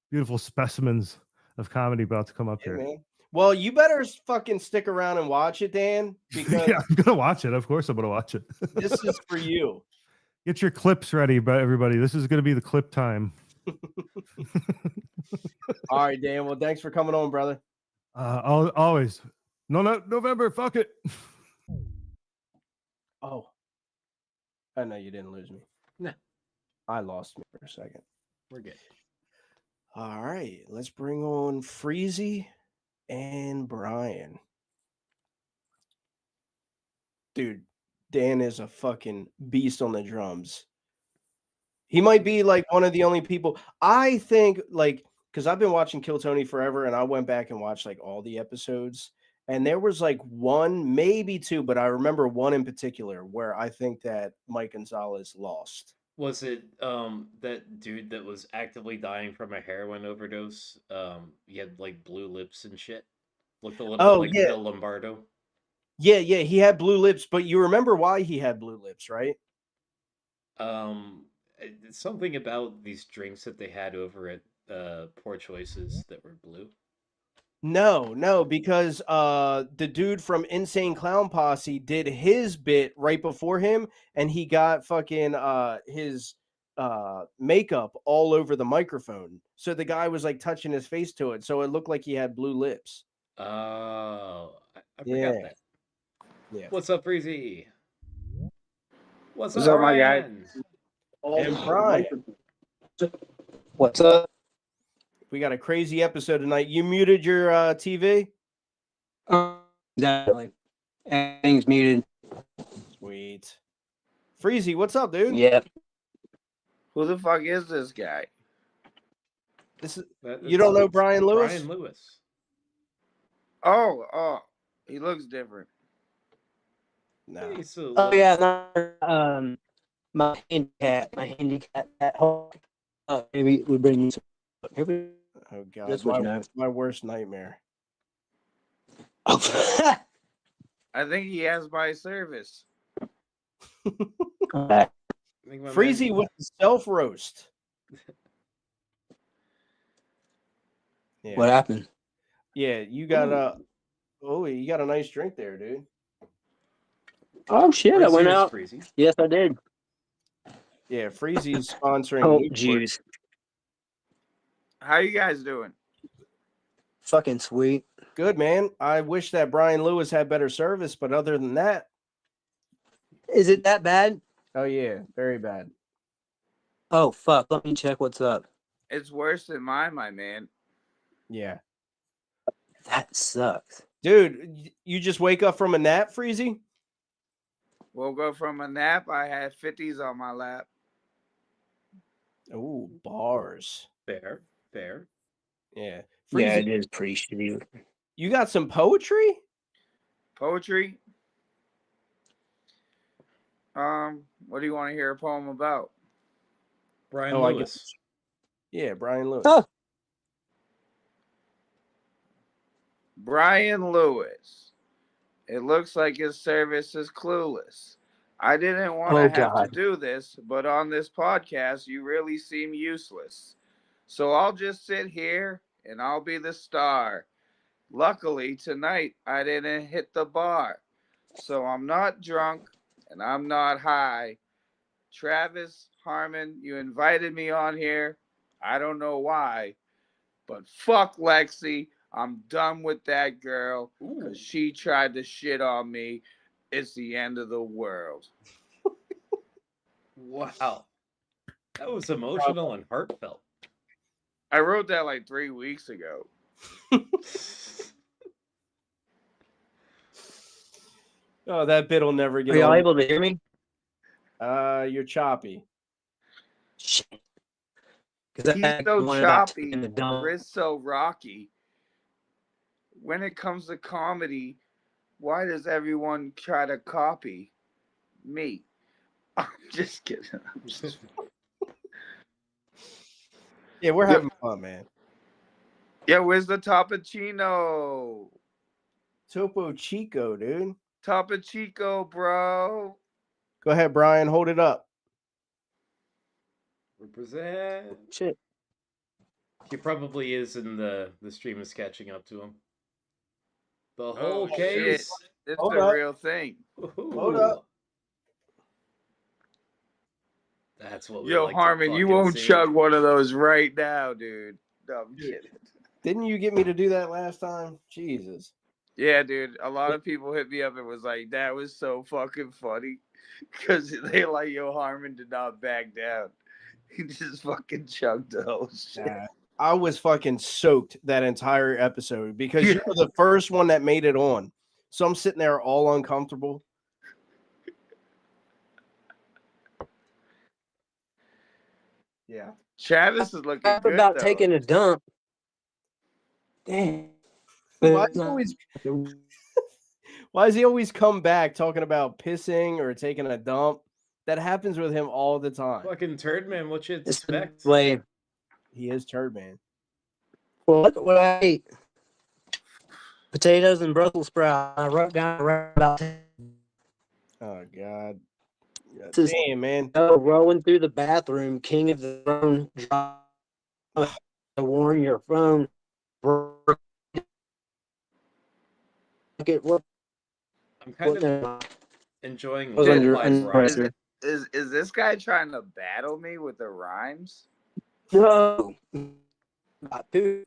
beautiful specimens of comedy about to come up here. Man. Well, you better fucking stick around and watch it, Dan, because yeah, I'm gonna watch it. Of course, I'm gonna watch it. this is for you. Get your clips ready, everybody. This is gonna be the clip time. All right, Dan. Well, thanks for coming on, brother. Always. No, November. Fuck it. Oh, I know you didn't lose me. No, I lost me for a second. we're good. All right, let's bring on Freezy and Brian. Dude, Dan is a fucking beast on the drums. He might be like one of the only people I think, like, because I've been watching Kill Tony forever, and I went back and watched like all the episodes, and there was like 1, maybe 2, but I remember one in particular where I think that Mike Gonzalez lost. Was it that dude that was actively dying from a heroin overdose? He had like blue lips and shit. Looked a little bit like Bill Lombardo. Yeah, he had blue lips, but you remember why he had blue lips, right? Something about these drinks that they had over at Poor Choices that were blue. No, because the dude from Insane Clown Posse did his bit right before him, and he got fucking his makeup all over the microphone. So the guy was like touching his face to it, so it looked like he had blue lips. Oh, I forgot that. Yeah. What's up, Freezy? What's up, my guy? Ryan? And Brian. What's up? We got a crazy episode tonight. You muted your TV? Definitely. Everything's muted. Sweet. Freezy, what's up, dude? Yep. Who the fuck is this guy? You don't know Brian Lewis? Brian Lewis. Oh, he looks different. No. Oh yeah, my handicap at home. Maybe we bring you some. Oh god, That's what you know. My worst nightmare. I think he has my service. Freezy with the self roast. Yeah. What happened? Yeah, you got you got a nice drink there, dude. Oh shit! I Where's went yours, out. Freezy? Yes, I did. Yeah, Freezy's sponsoring. Oh Newport. jeez, How you guys doing? fucking sweet. Good, man. I wish that Brian Lewis had better service, but other than that, Is it that bad? oh yeah, very bad. Oh fuck! Let me check what's up. It's worse than mine, my man. Yeah, That sucks. dude, you just wake up from a nap, Freezy? Woke up from a nap. I had 50s on my lap. Ooh, bars. Fair. Yeah, Yeah, Freezy, it is pretty shitty. you got some poetry? Poetry. What do you want to hear a poem about? Brian I Lewis. guess. Yeah, Brian Lewis. Oh, Brian Lewis. It looks like his service is clueless. I didn't want to Oh, have God. to do this, but on this podcast, you really seem useless. So I'll just sit here and I'll be the star. Luckily, tonight I didn't hit the bar. So I'm not drunk and I'm not high. Travis, Harmon, you invited me on here. I don't know why, but fuck Lexi. I'm done with that girl because she tried to shit on me. It's the end of the world. Wow. That was emotional and heartfelt. I wrote that like 3 weeks ago. Oh, that bit'll never get are y'all old. able to hear me? You're choppy. Shit. He's so choppy, wrist so rocky. When it comes to comedy, why does everyone try to copy me? I'm just kidding. Yeah, we're having fun, man. Yeah, where's the Toppuccino? Topo Chico, dude. Topo Chico, bro. Go ahead, Brian. Hold it up. Represent. Shit. He probably is in the stream is catching up to him. The Oh, whole shit. case. It's Hold a up. real thing. Hold up. That's what we Yo, like to Harmon, you fucking won't see. chug one of those right now, dude. No, I'm kidding. Didn't you get me to do that last time? Jesus. Yeah, dude. A lot of people hit me up and was like, that was so fucking funny. Because they like, yo, Harmon did not back down. He just fucking chugged the whole shit. Yeah. I was fucking soaked that entire episode because you were the first one that made it on. So I'm sitting there all uncomfortable. Yeah. Travis is looking Talk good, about though. taking a dump. Damn. Why does he always come back talking about pissing or taking a dump? That happens with him all the time. Fucking turd man, what you It's the expect? way. He is turd man. Well, look at what I ate. Potatoes and Brussels sprouts. I wrote down about Oh God. Yeah, Just- damn, man. rolling through the bathroom, king of the phone, drop to warn your phone. I'm kind of enjoying was live under rhymes. pressure. Is this guy trying to battle me with the rhymes? No. Not too.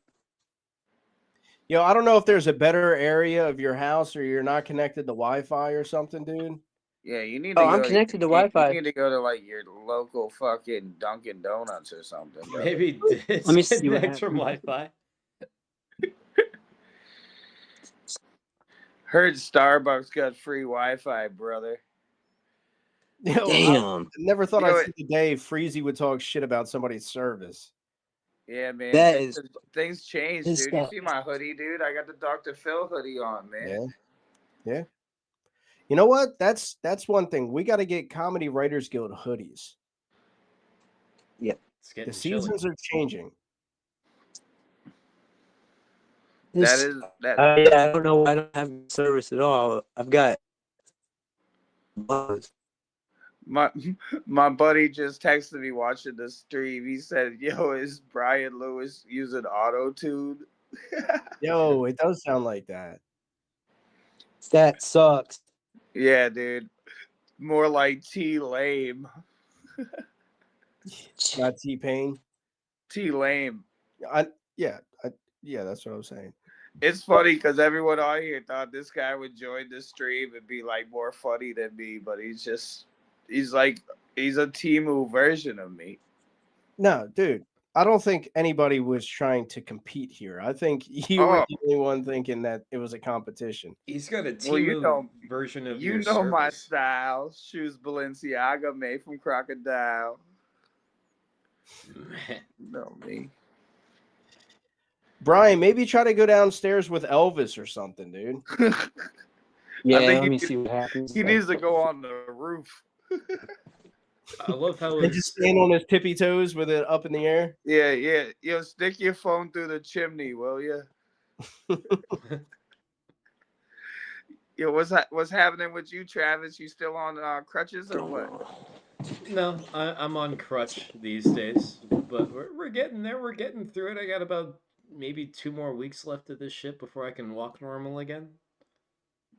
Yo, I don't know if there's a better area of your house or you're not connected to Wi-Fi or something, dude. Yeah, you need to Oh, go. I'm connected to you Wi-Fi. need to go to like your local fucking Dunkin' Donuts or something. Brother. Maybe Let me see what disconnect from happens. Wi-Fi. Heard Starbucks got free Wi-Fi, brother. Yo, Damn. I never thought Yo, I'd see the day Freezy would talk shit about somebody's service. Yeah, man. That things change, is dude. You see my hoodie, dude? I got the Dr. Phil hoodie on, man. Yeah. Yeah. You know what? That's one thing. We got to get Comedy Writers Guild hoodies. Yep. It's getting The chilly. seasons are changing. That is that. Yeah, I don't know why I don't have service at all. I've got buzz. My buddy just texted me watching the stream. He said, "Yo, is Brian Lewis using auto-tune?" Yo, it does sound like that. That sucks. Yeah, dude. More like T lame. Not T-Pain. T lame. Yeah, that's what I was saying. It's funny because everyone out here thought this guy would join the stream and be like more funny than me, but he's a Timu version of me. No, dude, I don't think anybody was trying to compete here. I think you were the only one thinking that it was a competition. He's got a Timu version of your my service. style. Shoes Balenciaga made from crocodile. No, me. Brian, maybe try to go downstairs with Elvis or something, dude. Yeah, I think let me see what happens. He needs to go on the roof. I love how And just stand on his tippy toes with it up in the air. Yeah. Yo, stick your phone through the chimney, will you? Yo, what's happening with you, Travis? You still on crutches or what? No, I'm on crutch these days, but we're getting there. We're getting through it. I got about maybe 2 more weeks left of this shit before I can walk normal again.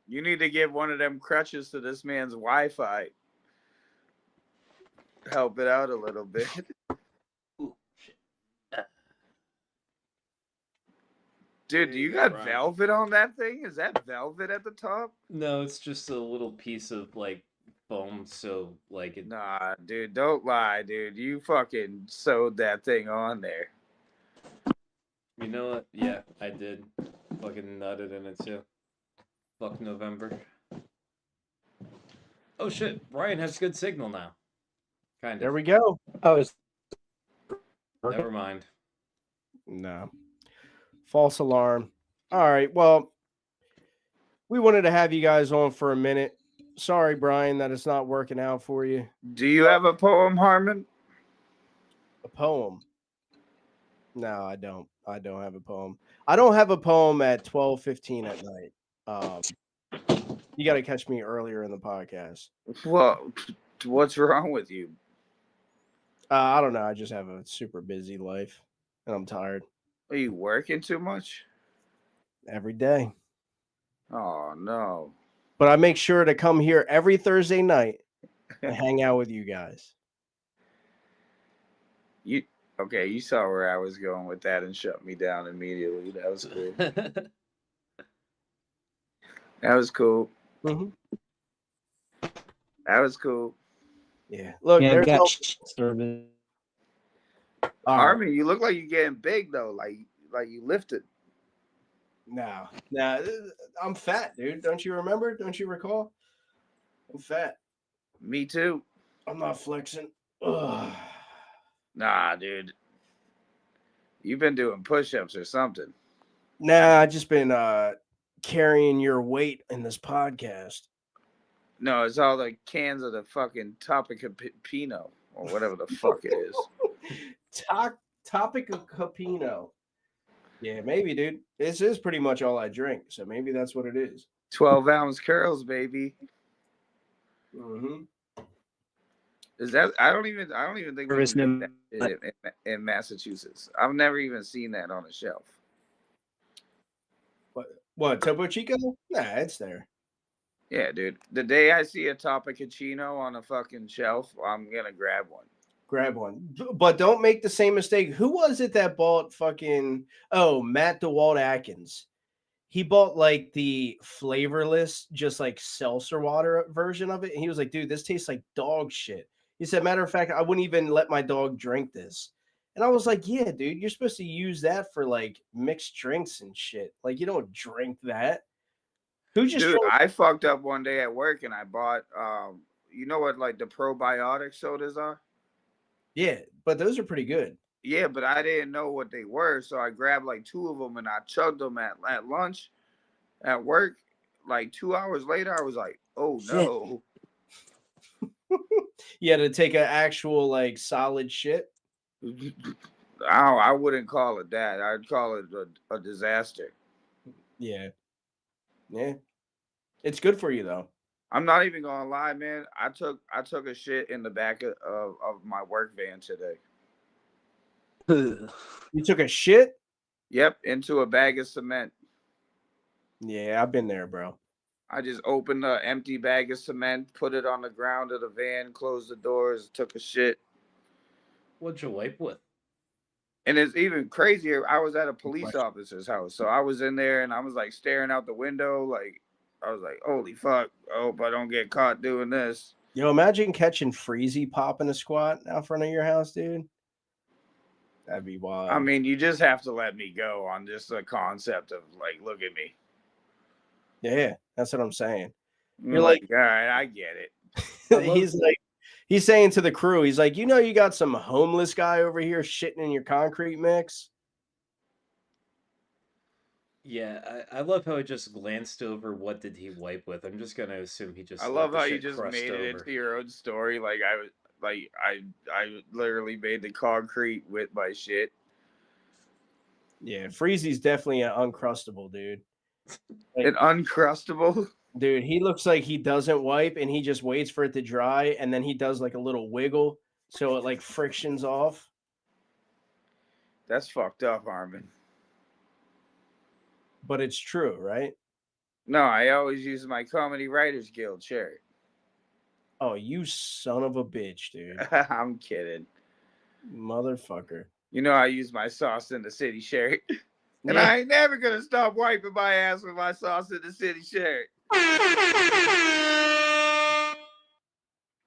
You need to give one of them crutches to this man's Wi-Fi. Help it out a little bit. Ooh, shit. Dude, do you got velvet on that thing? Is that velvet at the top? No, it's just a little piece of like foam, so like it. Nah, dude, don't lie, dude. You fucking sewed that thing on there. You know what? Yeah, I did. Fucking nutted in it too. Fuck November. Oh shit, Ryan has good signal now. Kind of. There we go. Oh, it's Never mind. No. False alarm. All right. Well, we wanted to have you guys on for a minute. Sorry, Brian, that it's not working out for you. Do you have a poem, Harmon? A poem? No, I don't. I don't have a poem. I don't have a poem at 12:15 at night. You got to catch me earlier in the podcast. Well, what's wrong with you? I don't know. I just have a super busy life, and I'm tired. Are you working too much? Every day. Oh, no. But I make sure to come here every Thursday night and hang out with you guys. Okay, you saw where I was going with that and shut me down immediately. That was cool. That was cool. Mm-hmm. That was cool. Yeah. Look, yeah, there's got no service. Armin, you look like you're getting big though. Like you lifted. No, I'm fat, dude. Don't you remember? Don't you recall? I'm fat. Me too. I'm not flexing. Ugh. Nah, dude. You've been doing push-ups or something. Nah, I just been carrying your weight in this podcast. No, it's all the cans of the fucking Topic Pinot or whatever the fuck it is. Topic of Capino. Yeah, maybe, dude. This is pretty much all I drink, so maybe that's what it is. 12-ounce curls, baby. Mm-hmm. Is that? I don't even think we can get that in Massachusetts. I've never even seen that on a shelf. What Topo Chico? Nah, it's there. Yeah, dude. The day I see a Topicino on a fucking shelf, I'm gonna grab one. Grab one. But don't make the same mistake. Who was it that bought fucking Matt DeWalt Atkins? He bought like the flavorless, just like seltzer water version of it. And he was like, dude, this tastes like dog shit. He said, matter of fact, I wouldn't even let my dog drink this. And I was like, yeah, dude, you're supposed to use that for like mixed drinks and shit. Like, you don't drink that. Dude, I fucked up one day at work and I bought you know what like the probiotic sodas are? Yeah, but those are pretty good. Yeah, but I didn't know what they were, so I grabbed like 2 of them and I chugged them at lunch at work. Like 2 hours later, I was like, "Oh no!" You had to take an actual like solid shit. I wouldn't call it that. I'd call it a disaster. Yeah, it's good for you though. I'm not even gonna lie, man. I took a shit in the back of my work van today. You took a shit? Yep, into a bag of cement. Yeah, I've been there, bro. I just opened an empty bag of cement, put it on the ground of the van, closed the doors, took a shit. What'd you wipe with? And it's even crazier. I was at a police officer's house. So I was in there and I was like staring out the window. Like, I was like, holy fuck. I hope I don't get caught doing this. Yo, imagine catching Freezy popping a squat out front of your house, dude. That'd be wild. I mean, you just have to let me go on just the concept of like, look at me. Yeah, that's what I'm saying. You're like, all right, I get it. He's saying to the crew, he's like, you know, you got some homeless guy over here shitting in your concrete mix. Yeah, I love how I just glanced over what did he wipe with. I'm just gonna assume he just. I let love the how you shit just crust made it over. into your own story. Like I literally made the concrete with my shit. Yeah, Freezy's definitely an uncrustable dude. An uncrustable? Dude, he looks like he doesn't wipe and he just waits for it to dry and then he does like a little wiggle so it like frictions off. That's fucked up, Harmon. But it's true, right? No, I always use my Comedy Writers Guild shirt. Oh, you son of a bitch, dude. I'm kidding. Motherfucker. You know I use my Sauce in the City shirt. And Yeah. I ain't never gonna stop wiping my ass with my Sauce in the City shirt.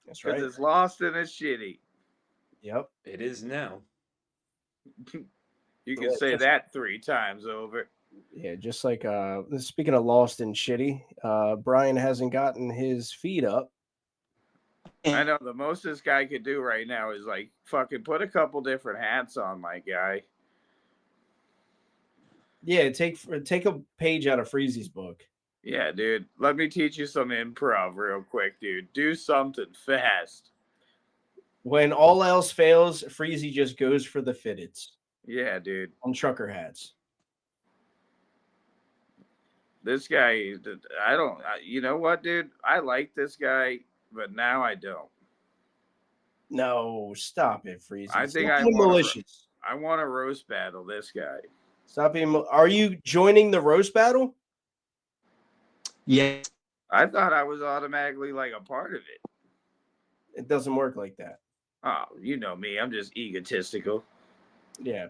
That's right. Because it's lost and it's shitty. Yep. It is now. You can say that 3 times over. Yeah, just like speaking of lost and shitty, Brian hasn't gotten his feet up. I know the most this guy could do right now is like fucking put a couple different hats on, my guy. Yeah, take a page out of Freezy's book. Yeah, dude. Let me teach you some improv real quick, dude. Do something fast. When all else fails, Freezy just goes for the fitteds. Yeah, dude. On trucker hats. This guy, you know what, dude? I like this guy, but now I don't. No, stop it, Freezy. I think Stop I being malicious. want to roast battle this guy. Stop being. Are you joining the roast battle? Yes. I thought I was automatically like a part of it. It doesn't work like that. Oh, you know me. I'm just egotistical. Yeah,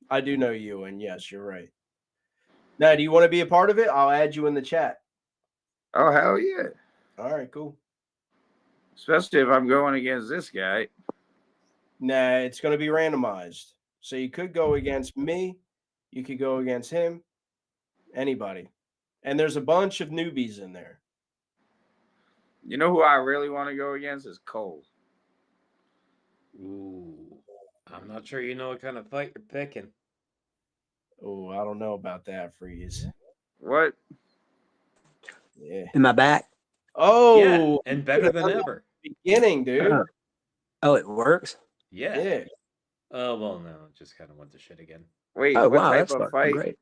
I do know you, and yes, you're right. Now, do you want to be a part of it? I'll add you in the chat. Oh, hell yeah. All right, cool. Especially if I'm going against this guy. Nah, it's going to be randomized. So you could go against me. You could go against him. Anybody. And there's a bunch of newbies in there. You know who I really want to go against is Cole. Ooh. I'm not sure you know what kind of fight you're picking. Oh, I don't know about that, Freeze. What? Yeah. Am I back? Oh, yeah, and better than ever. Beginning, dude. Oh, it works? Yeah. Yeah. Oh, well, no. It just kind of went to shit again. Wait, Oh, what wow, type that's of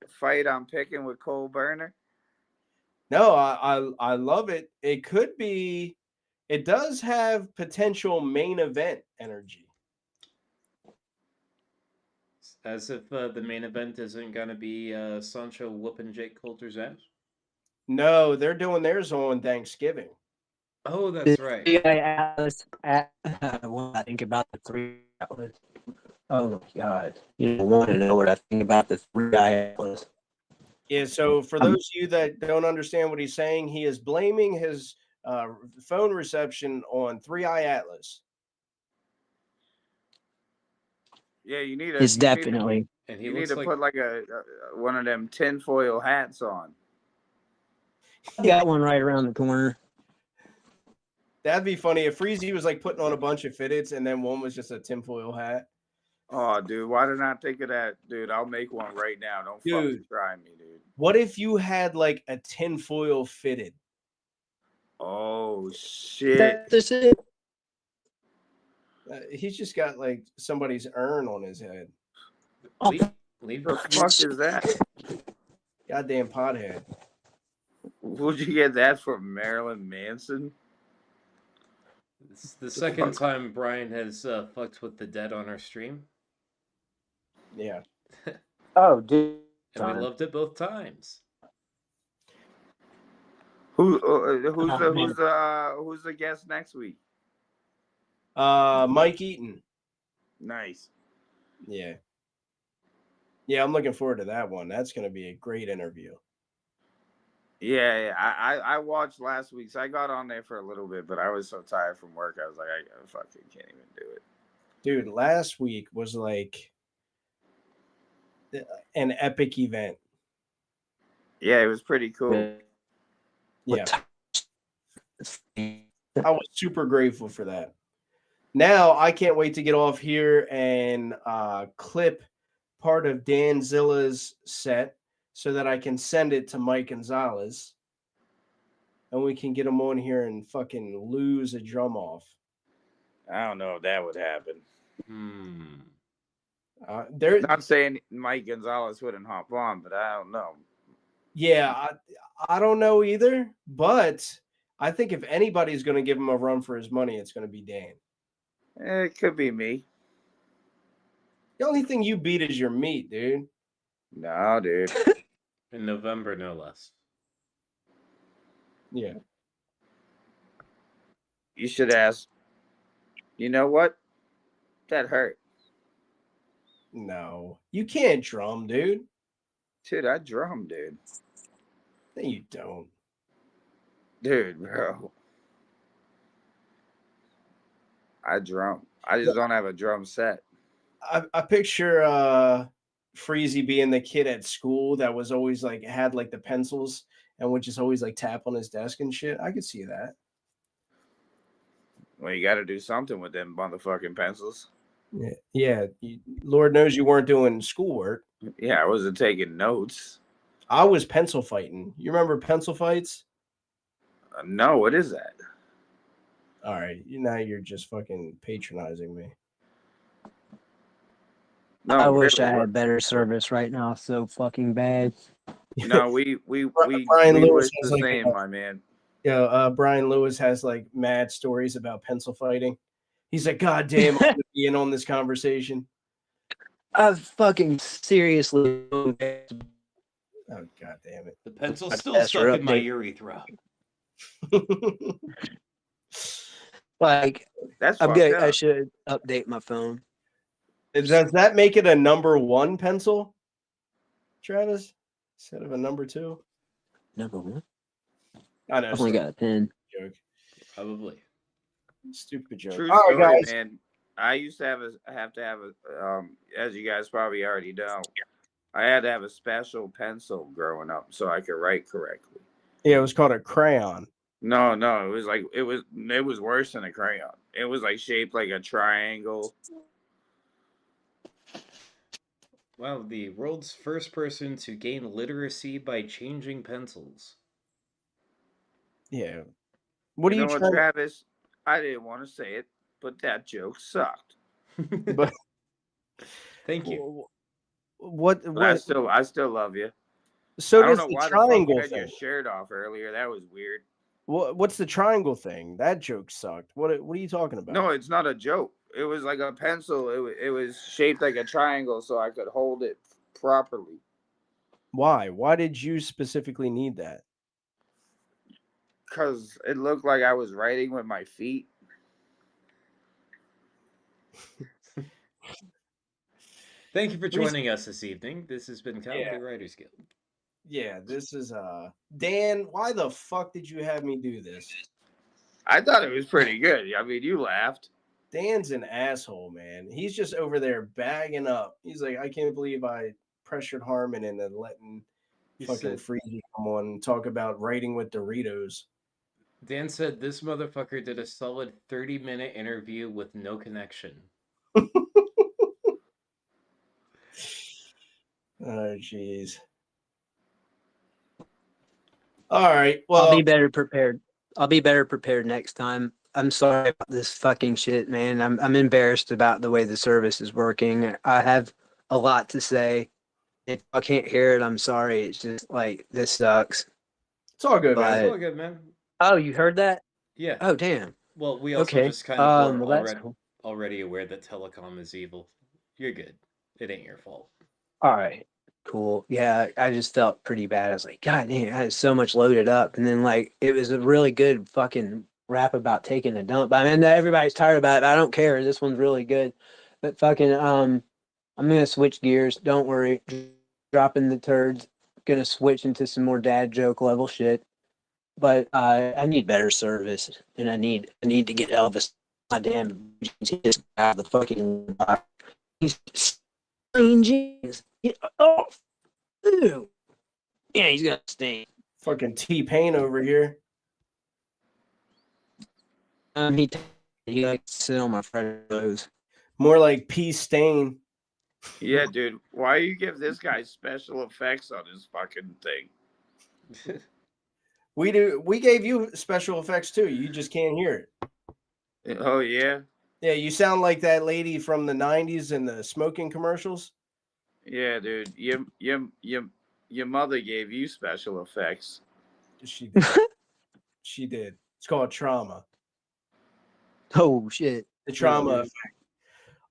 fight I'm picking with Cole Burner? No, I love it. It could be. It does have potential main event energy. As if the main event isn't going to be Sancho whooping Jake Coulter's ass? No, they're doing theirs on Thanksgiving. Oh, that's right. What I think about the 3 Atlas. Oh my god. You don't want to know what I think about the 3 Atlas. Yeah, so for those of you that don't understand what he's saying, he is blaming his phone reception on 3i Atlas. Yeah, you need It's definitely. And he you need looks to like put like a one of them tinfoil hats on. I got one right around the corner. That'd be funny if Freezy was like putting on a bunch of fitteds and then one was just a tinfoil hat. Oh, dude, why did I not think of that? Dude, I'll make one right now. Don't fucking try me, dude. What if you had like a tinfoil fitted? Oh, shit. That's it. He's just got like somebody's urn on his head. Leave the fuck is that? Goddamn pothead. Would you get that from Marilyn Manson? It's the second time Brian has fucked with the dead on our stream. Yeah. Oh, dude. And we loved it both times. Who's Man. the guest next week? Mike Eaton. Nice. Yeah. Yeah, I'm looking forward to that one. That's going to be a great interview. Yeah, I watched last week's. I got on there for a little bit, but I was so tired from work. I was like, I fucking can't even do it. Dude, last week was like an epic event. Yeah, it was pretty cool. Yeah. I was super grateful for that. Now I can't wait to get off here and clip part of Dan Zilla's set so that I can send it to Mike Gonzalez and we can get him on here and fucking lose a drum off. I don't know if that would happen. They're not saying Mike Gonzalez wouldn't hop on, but I don't know. Yeah, I don't know either, but I think if anybody's going to give him a run for his money, it's going to be Dan. It could be me. The only thing you beat is your meat, dude. No, dude. In November, no less. Yeah. You should ask. You know what? That hurt. No, you can't drum, dude. Dude, I drum, dude. No, you don't. Dude, bro. I drum. I just don't have a drum set. I picture Freezy being the kid at school that was always like had like the pencils and would just always like tap on his desk and shit. I could see that. Well, you got to do something with them motherfucking pencils. Yeah. Lord knows you weren't doing schoolwork. Yeah, I wasn't taking notes. I was pencil fighting. You remember pencil fights? No, what is that? All right, now you're just fucking patronizing me. No, I wish really, I had better service right now. So fucking bad. No, we Brian Lewis wish has the like same, my man. Yeah, Brian Lewis has like mad stories about pencil fighting. He's like, God damn, I'm gonna be in on this conversation. I fucking seriously. Oh God damn it! The pencil's still stuck in my urethra. Like, that's I'm good. I up. should update my phone. Does that make it a number 1 pencil, Travis, instead of a number 2? Number 1. I know. I've only got a 10. Joke. Probably. Stupid joke. True All story, right, guys. man. I used to have a as you guys probably already know, I had to have a special pencil growing up so I could write correctly. Yeah, it was called a crayon. No, it was like it was worse than a crayon. It was like shaped like a triangle. Wow, the world's first person to gain literacy by changing pencils. Yeah. What are you know trying? Travis? I didn't want to say it, but that joke sucked. But thank you. What? I still love you. So I don't does know the why triangle the fuck you had thing. your shirt off earlier. That was weird. What's the triangle thing? That joke sucked. What are you talking about? No, it's not a joke. It was like a pencil. It was shaped like a triangle, so I could hold it properly. Why? Why did you specifically need that? Because it looked like I was writing with my feet. Thank you for joining us this evening. This has been Comedy Writers Guild. Yeah, this is Dan. Why the fuck did you have me do this? I thought it was pretty good. I mean, you laughed. Dan's an asshole, man. He's just over there bagging up. He's like, I can't believe I pressured Harmon into letting fucking Freezy come on and talk about writing with Doritos. Dan said this motherfucker did a solid 30-minute interview with no connection. Oh, jeez. All right. Well, I'll be better prepared. I'll be better prepared next time. I'm sorry about this fucking shit, man. I'm embarrassed about the way the service is working. I have a lot to say. If I can't hear it, I'm sorry. It's just like this sucks. It's all good, man. It's all good, man. Oh, you heard that? Yeah. Oh, damn. Well, we also Okay. just kind of were well, that's cool. already aware that telecom is evil. You're good. It ain't your fault. All right. Cool. Yeah, I just felt pretty bad. I was like, God damn, I had so much loaded up. And then like it was a really good fucking rap about taking a dump. I mean, everybody's tired about it. But I don't care. This one's really good. But fucking I'm gonna switch gears. Don't worry. Dropping the turds. Gonna switch into some more dad joke level shit. But I need better service, and I need to get Elvis. Goddamn, just out of the fucking. He's genius. Oh, ew. Yeah, he's got stain. Fucking T-Pain over here. He likes to sit on my friend toes. More like P-Stain. Yeah, dude. Why you give this guy special effects on his fucking thing? We gave you special effects too. You just can't hear it. Oh yeah. Yeah, you sound like that lady from the '90s in the smoking commercials. Yeah, dude. Your mother gave you special effects. She did. She did. It's called trauma. Oh shit. The trauma effect.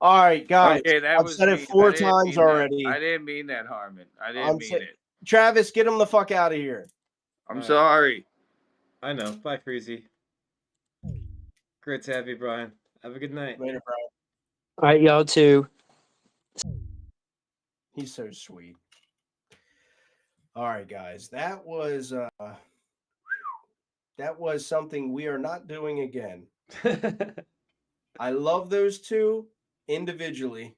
All right, guys. Okay, I've said it 4 times already. I didn't mean that, Harmon. I didn't mean it. Travis, get him the fuck out of here. I'm sorry. I know. Bye, Freezy. Great to have you, Brian. Have a good night. Later, Brian. All right, y'all too. He's so sweet. All right, guys. That was something we are not doing again. I love those two individually,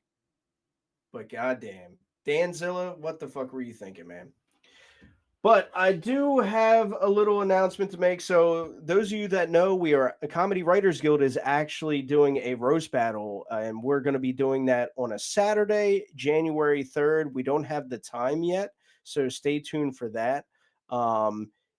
but goddamn, Danzilla, what the fuck were you thinking, man? But I do have a little announcement to make. So those of you that know, a Comedy Writers Guild is actually doing a roast battle, and we're going to be doing that on a Saturday, January 3rd. We don't have the time yet, so stay tuned for that.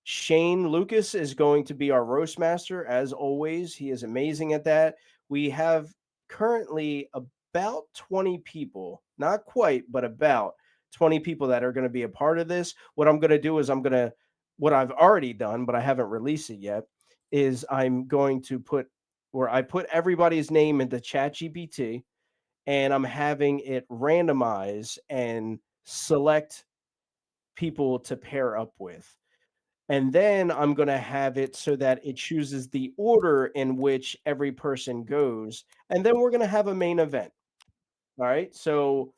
Shane Lucas is going to be our roast master, as always. He is amazing at that. We have currently about 20 people, not quite, but about 20 people that are going to be a part of this. What I'm going to do is what I've already done, but I haven't released it yet, is I'm going to I put everybody's name into ChatGPT, and I'm having it randomize and select people to pair up with. And then I'm going to have it so that it chooses the order in which every person goes. And then we're going to have a main event. All right. So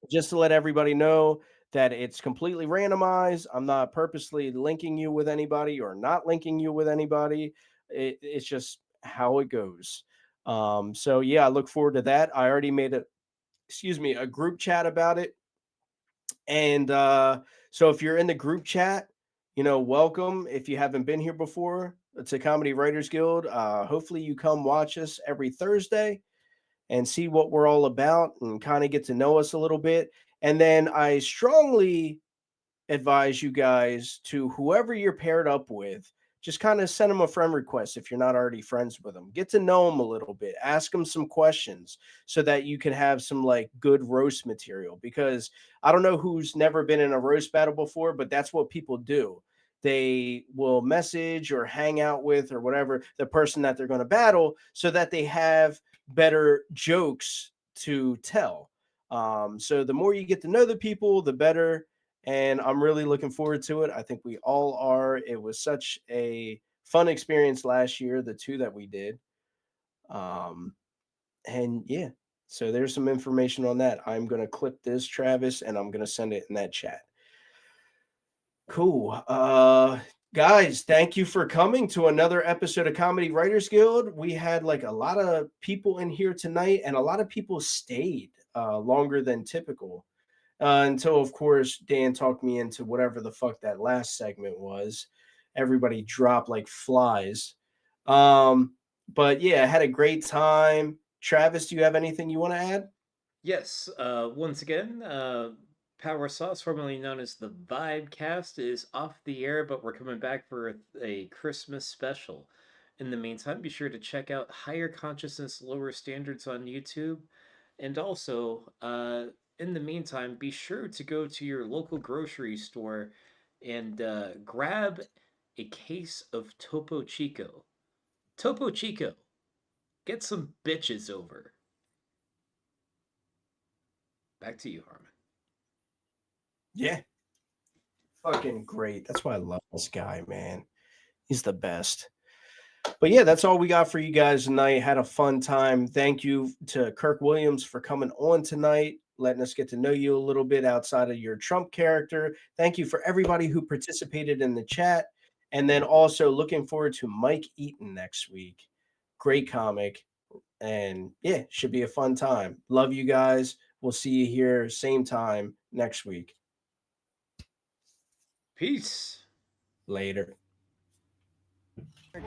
just to let everybody know that it's completely randomized. I'm not purposely linking you with anybody or not linking you with anybody. It's just how it goes. So yeah, I look forward to that. I already made a group chat about it. And so if you're in the group chat, welcome. If you haven't been here before, it's a Comedy Writers Guild. Hopefully you come watch us every Thursday and see what we're all about and kind of get to know us a little bit. And then I strongly advise you guys to, whoever you're paired up with, just kind of send them a friend request if you're not already friends with them. Get to know them a little bit. Ask them some questions so that you can have some good roast material, because I don't know who's never been in a roast battle before, but that's what people do. They will message or hang out with or whatever the person that they're going to battle so that they have better jokes to tell. So the more you get to know the people, the better. And I'm really looking forward to it. I think we all are. It was such a fun experience last year, the 2 that we did. And yeah, so there's some information on that. I'm going to clip this, Travis, and I'm going to send it in that chat. Cool. Guys, thank you for coming to another episode of Comedy Writers Guild. We had a lot of people in here tonight, and a lot of people stayed longer than typical. Until, of course, Dan talked me into whatever the fuck that last segment was. Everybody dropped like flies. But yeah, I had a great time. Travis, do you have anything you want to add? Yes. Once again, Power Sauce, formerly known as the Vibecast, is off the air, but we're coming back for a Christmas special. In the meantime, be sure to check out Higher Consciousness, Lower Standards on YouTube. And also, in the meantime, be sure to go to your local grocery store and grab a case of Topo Chico. Topo Chico, get some bitches over. Back to you, Harmon. Yeah. Fucking great. That's why I love this guy, man. He's the best. But yeah, that's all we got for you guys tonight. Had a fun time. Thank you to Kirk Williams for coming on tonight, letting us get to know you a little bit outside of your Trump character. Thank you for everybody who participated in the chat. And then also looking forward to Mike Eaton next week. Great comic. And yeah, should be a fun time. Love you guys. We'll see you here same time next week. Peace. Later.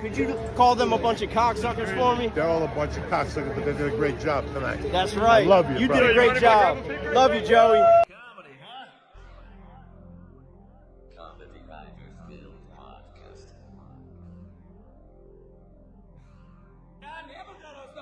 Could you call them a bunch of cocksuckers for me? They're all a bunch of cocksuckers, but they did a great job tonight. That's right. I love you. You brother. did a great job. Love you, Joey. Comedy Writers Guild podcast. I never got us